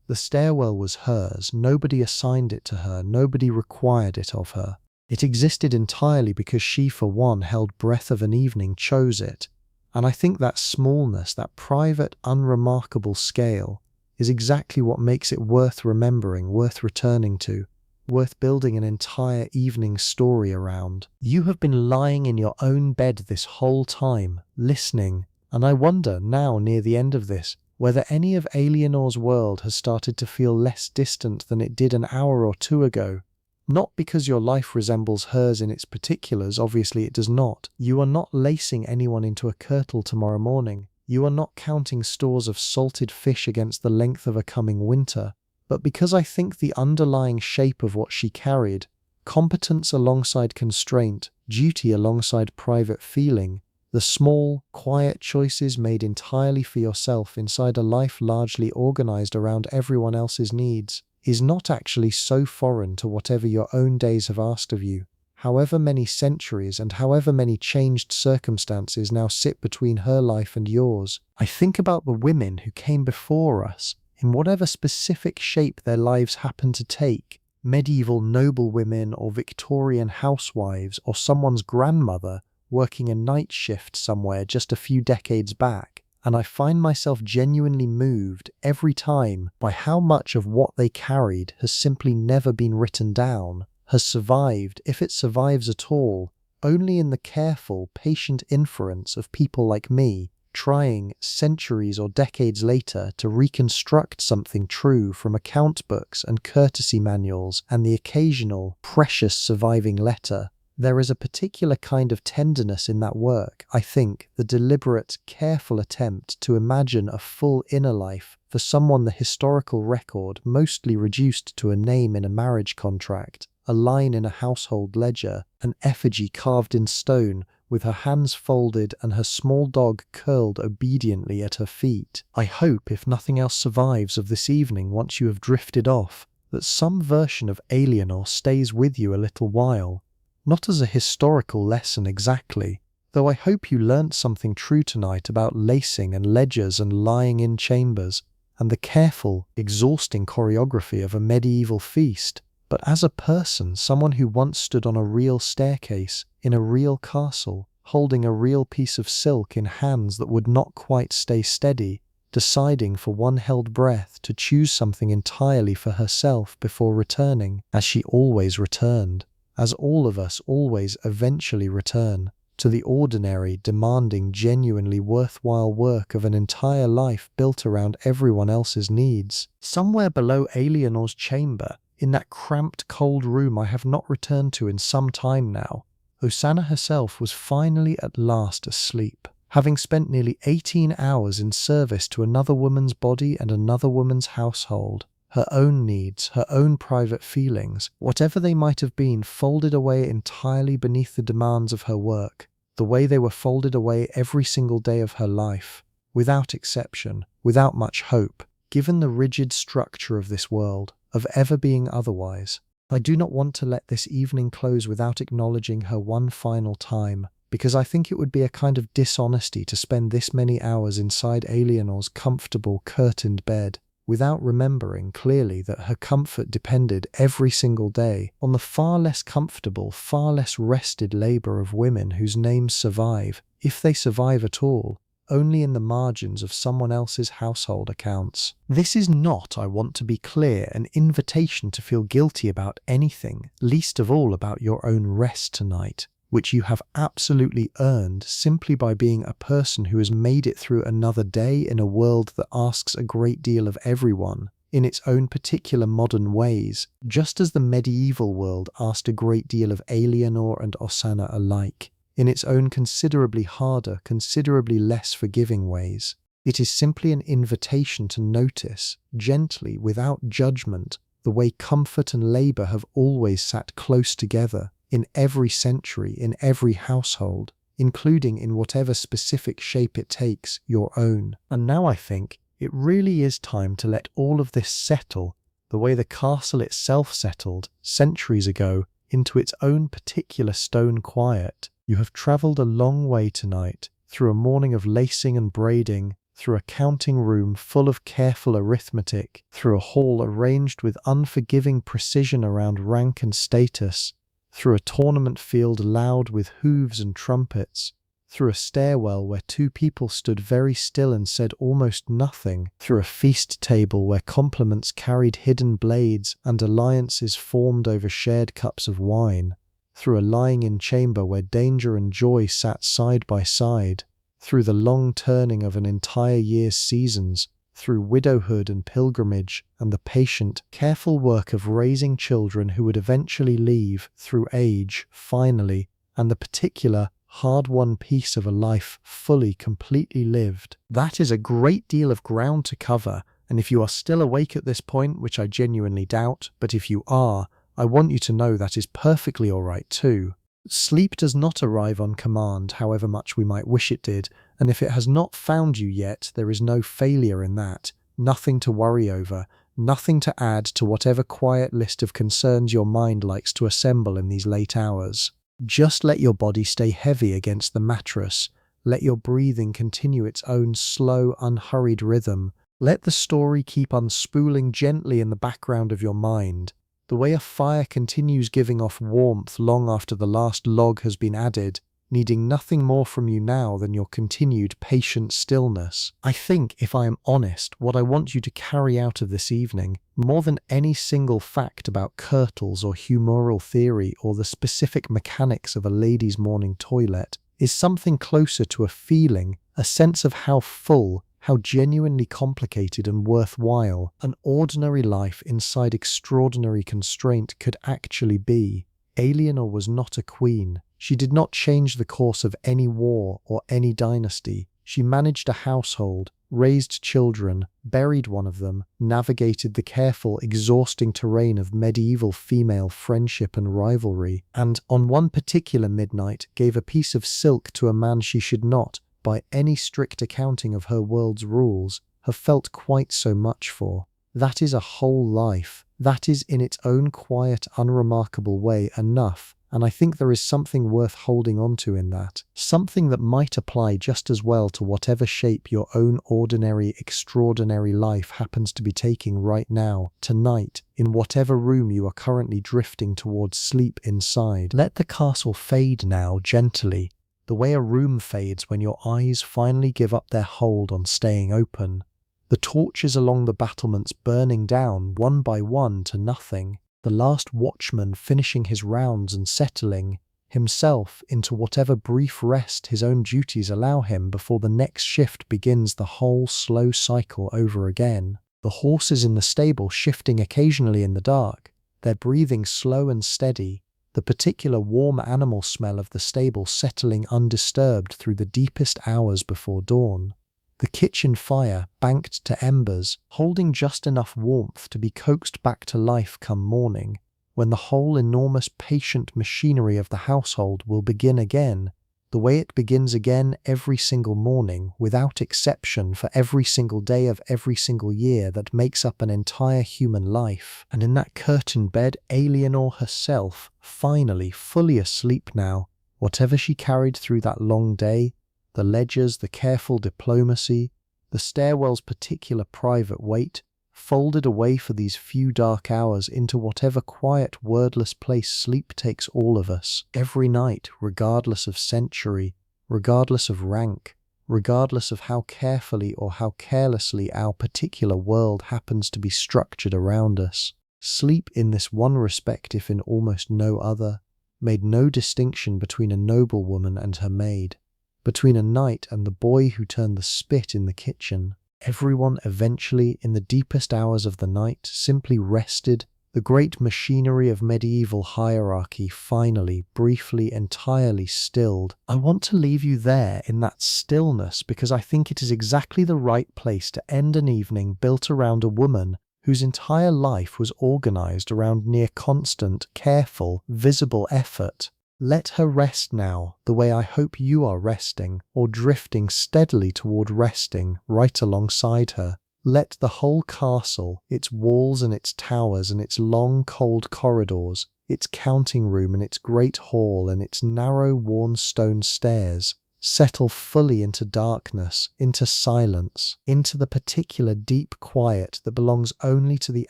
The stairwell was hers, nobody assigned it to her, nobody required it of her. It existed entirely because she, for one, held breath of an evening, chose it. And I think that smallness, that private, unremarkable scale, is exactly what makes it worth remembering, worth returning to, worth building an entire evening story around. You have been lying in your own bed this whole time, listening, and I wonder, now near the end of this, whether any of Eleanor's world has started to feel less distant than it did an hour or two ago. Not because your life resembles hers in its particulars, obviously it does not. You are not lacing anyone into a kirtle tomorrow morning. You are not counting stores of salted fish against the length of a coming winter. But because I think the underlying shape of what she carried, competence alongside constraint, duty alongside private feeling, the small, quiet choices made entirely for yourself inside a life largely organized around everyone else's needs, is not actually so foreign to whatever your own days have asked of you. However many centuries and however many changed circumstances now sit between her life and yours, I think about the women who came before us, in whatever specific shape their lives happen to take, medieval noblewomen or Victorian housewives or someone's grandmother working a night shift somewhere just a few decades back, and I find myself genuinely moved every time by how much of what they carried has simply never been written down, has survived, if it survives at all, only in the careful, patient inference of people like me, trying, centuries or decades later, to reconstruct something true from account books and courtesy manuals and the occasional, precious surviving letter. There is a particular kind of tenderness in that work, I think, the deliberate, careful attempt to imagine a full inner life for someone the historical record mostly reduced to a name in a marriage contract, a line in a household ledger, an effigy carved in stone, with her hands folded and her small dog curled obediently at her feet. I hope, if nothing else survives of this evening once you have drifted off, that some version of Eleanor stays with you a little while. Not as a historical lesson exactly, though I hope you learnt something true tonight about lacing and ledgers and lying in chambers, and the careful, exhausting choreography of a medieval feast, but as a person, someone who once stood on a real staircase, in a real castle, holding a real piece of silk in hands that would not quite stay steady, deciding for one held breath to choose something entirely for herself before returning, as she always returned, as all of us always eventually return, to the ordinary, demanding, genuinely worthwhile work of an entire life built around everyone else's needs. Somewhere below Eleanor's chamber, in that cramped, cold room I have not returned to in some time now, Hosanna herself was finally at last asleep, having spent nearly 18 hours in service to another woman's body and another woman's household. Her own needs, her own private feelings, whatever they might have been, folded away entirely beneath the demands of her work, the way they were folded away every single day of her life, without exception, without much hope, given the rigid structure of this world, of ever being otherwise. I do not want to let this evening close without acknowledging her one final time, because I think it would be a kind of dishonesty to spend this many hours inside Eleanor's comfortable, curtained bed, without remembering clearly that her comfort depended every single day on the far less comfortable, far less rested labour of women whose names survive, if they survive at all, only in the margins of someone else's household accounts. This is not, I want to be clear, an invitation to feel guilty about anything, least of all about your own rest tonight, which you have absolutely earned simply by being a person who has made it through another day in a world that asks a great deal of everyone, in its own particular modern ways, just as the medieval world asked a great deal of Eleanor and Hosanna alike, in its own considerably harder, considerably less forgiving ways. It is simply an invitation to notice, gently, without judgment, the way comfort and labour have always sat close together, in every century, in every household, including in whatever specific shape it takes, your own. And now I think it really is time to let all of this settle, the way the castle itself settled centuries ago, into its own particular stone quiet. You have travelled a long way tonight, through a morning of lacing and braiding, through a counting room full of careful arithmetic, through a hall arranged with unforgiving precision around rank and status, through a tournament field loud with hooves and trumpets, through a stairwell where two people stood very still and said almost nothing, through a feast table where compliments carried hidden blades and alliances formed over shared cups of wine, through a lying-in chamber where danger and joy sat side by side, through the long turning of an entire year's seasons, through widowhood and pilgrimage and the patient, careful work of raising children who would eventually leave, through age, finally, and the particular, hard-won piece of a life fully, completely lived. That is a great deal of ground to cover, and if you are still awake at this point, which I genuinely doubt, but if you are, I want you to know that is perfectly alright too. Sleep does not arrive on command, however much we might wish it did, and if it has not found you yet, there is no failure in that, nothing to worry over, nothing to add to whatever quiet list of concerns your mind likes to assemble in these late hours. Just let your body stay heavy against the mattress, let your breathing continue its own slow, unhurried rhythm, let the story keep unspooling gently in the background of your mind, the way a fire continues giving off warmth long after the last log has been added, needing nothing more from you now than your continued patient stillness. I think, if I am honest, what I want you to carry out of this evening, more than any single fact about curtles or humoral theory or the specific mechanics of a lady's morning toilet, is something closer to a feeling, a sense of how full, how genuinely complicated and worthwhile an ordinary life inside extraordinary constraint could actually be. Alienor was not a queen. She did not change the course of any war or any dynasty. She managed a household, raised children, buried one of them, navigated the careful, exhausting terrain of medieval female friendship and rivalry, and on one particular midnight gave a piece of silk to a man she should not, by any strict accounting of her world's rules, have felt quite so much for. That is a whole life. That is in its own quiet, unremarkable way enough, and I think there is something worth holding on to in that. Something that might apply just as well to whatever shape your own ordinary, extraordinary life happens to be taking right now, tonight, in whatever room you are currently drifting towards sleep inside. Let the castle fade now, gently, the way a room fades when your eyes finally give up their hold on staying open. The torches along the battlements burning down one by one to nothing, the last watchman finishing his rounds and settling himself into whatever brief rest his own duties allow him before the next shift begins the whole slow cycle over again. The horses in the stable shifting occasionally in the dark, their breathing slow and steady, the particular warm animal smell of the stable settling undisturbed through the deepest hours before dawn. The kitchen fire, banked to embers, holding just enough warmth to be coaxed back to life come morning, when the whole enormous patient machinery of the household will begin again, the way it begins again every single morning, without exception, for every single day of every single year that makes up an entire human life. And in that curtained bed, Alienor herself, finally fully asleep now, whatever she carried through that long day, the ledgers, the careful diplomacy, the stairwell's particular private weight, folded away for these few dark hours into whatever quiet, wordless place sleep takes all of us, every night, regardless of century, regardless of rank, regardless of how carefully or how carelessly our particular world happens to be structured around us. Sleep in this one respect, if in almost no other, made no distinction between a noblewoman and her maid, between a knight and the boy who turned the spit in the kitchen. Everyone eventually, in the deepest hours of the night, simply rested, the great machinery of medieval hierarchy finally, briefly, entirely stilled. I want to leave you there in that stillness because I think it is exactly the right place to end an evening built around a woman whose entire life was organized around near constant, careful, visible effort. Let her rest now, the way I hope you are resting, or drifting steadily toward resting right alongside her. Let the whole castle, its walls and its towers and its long cold corridors, its counting room and its great hall and its narrow worn stone stairs, settle fully into darkness, into silence, into the particular deep quiet that belongs only to the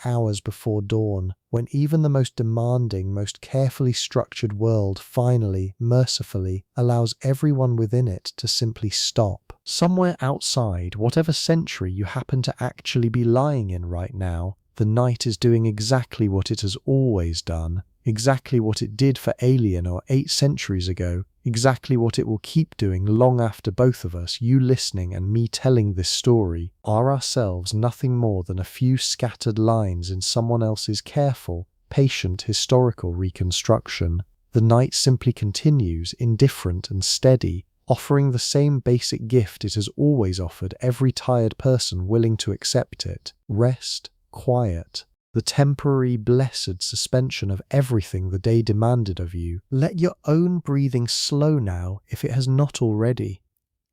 hours before dawn, when even the most demanding, most carefully structured world finally, mercifully, allows everyone within it to simply stop. Somewhere outside, whatever century you happen to actually be lying in right now, the night is doing exactly what it has always done, exactly what it did for Alienor 8 centuries ago, exactly what it will keep doing long after both of us, you listening and me telling this story, are ourselves nothing more than a few scattered lines in someone else's careful, patient historical reconstruction. The night simply continues, indifferent and steady, offering the same basic gift it has always offered every tired person willing to accept it: rest, quiet, the temporary blessed suspension of everything the day demanded of you. Let your own breathing slow now if it has not already.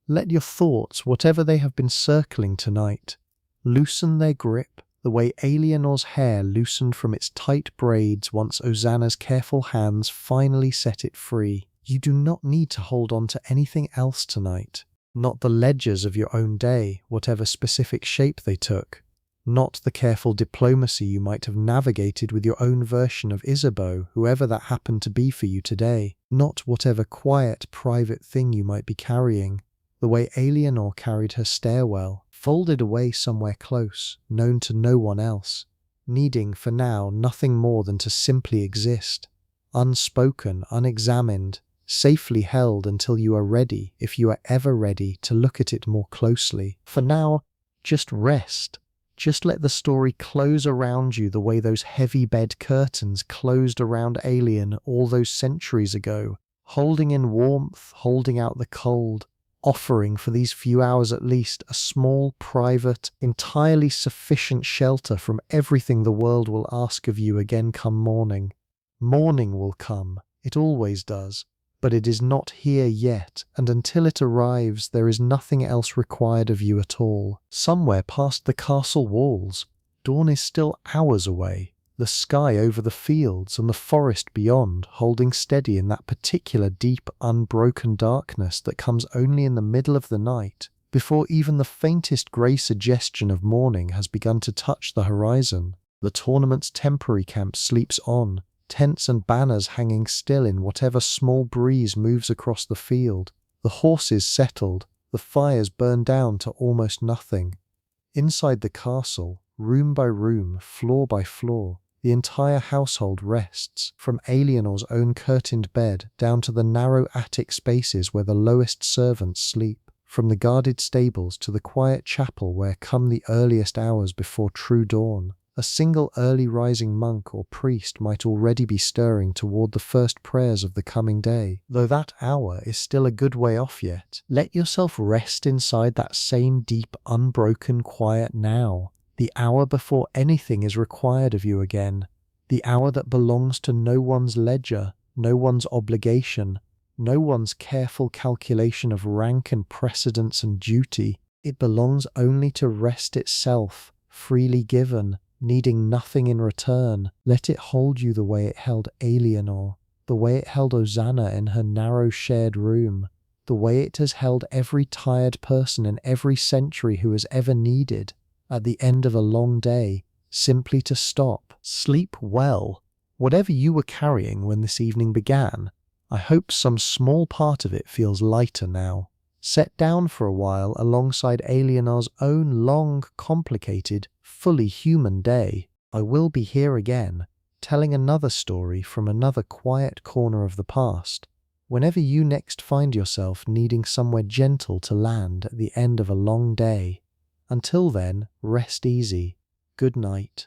Let your thoughts, whatever they have been circling tonight, loosen their grip the way Alienor's hair loosened from its tight braids once Ozanna's careful hands finally set it free. You do not need to hold on to anything else tonight. Not the ledgers of your own day, whatever specific shape they took. Not the careful diplomacy you might have navigated with your own version of Isabeau, whoever that happened to be for you today. Not whatever quiet, private thing you might be carrying. The way Alienor carried her stairwell, folded away somewhere close, known to no one else, needing for now nothing more than to simply exist. Unspoken, unexamined, safely held until you are ready, if you are ever ready, to look at it more closely. For now, just rest. Just let the story close around you the way those heavy bed curtains closed around Alien all those centuries ago, holding in warmth, holding out the cold, offering for these few hours at least a small, private, entirely sufficient shelter from everything the world will ask of you again come morning. Morning will come, it always does, but it is not here yet, and until it arrives there is nothing else required of you at all. Somewhere past the castle walls, dawn is still hours away, the sky over the fields and the forest beyond holding steady in that particular deep, unbroken darkness that comes only in the middle of the night, before even the faintest grey suggestion of morning has begun to touch the horizon. The tournament's temporary camp sleeps on, tents and banners hanging still in whatever small breeze moves across the field, the horses settled, the fires burned down to almost nothing. Inside the castle, room by room, floor by floor, the entire household rests, from Alienor's own curtained bed down to the narrow attic spaces where the lowest servants sleep, from the guarded stables to the quiet chapel where come the earliest hours before true dawn. A single early rising monk or priest might already be stirring toward the first prayers of the coming day, though that hour is still a good way off yet. Let yourself rest inside that same deep, unbroken quiet now, the hour before anything is required of you again, the hour that belongs to no one's ledger, no one's obligation, no one's careful calculation of rank and precedence and duty. It belongs only to rest itself, freely given, needing nothing in return. Let it hold you the way it held Alienor, the way it held Ozanna in her narrow shared room, the way it has held every tired person in every century who has ever needed, at the end of a long day, simply to stop. Sleep well. Whatever you were carrying when this evening began, I hope some small part of it feels lighter now. Set down for a while alongside Alienor's own long, complicated, fully human day. I will be here again, telling another story from another quiet corner of the past, whenever you next find yourself needing somewhere gentle to land at the end of a long day. Until then, rest easy. Good night.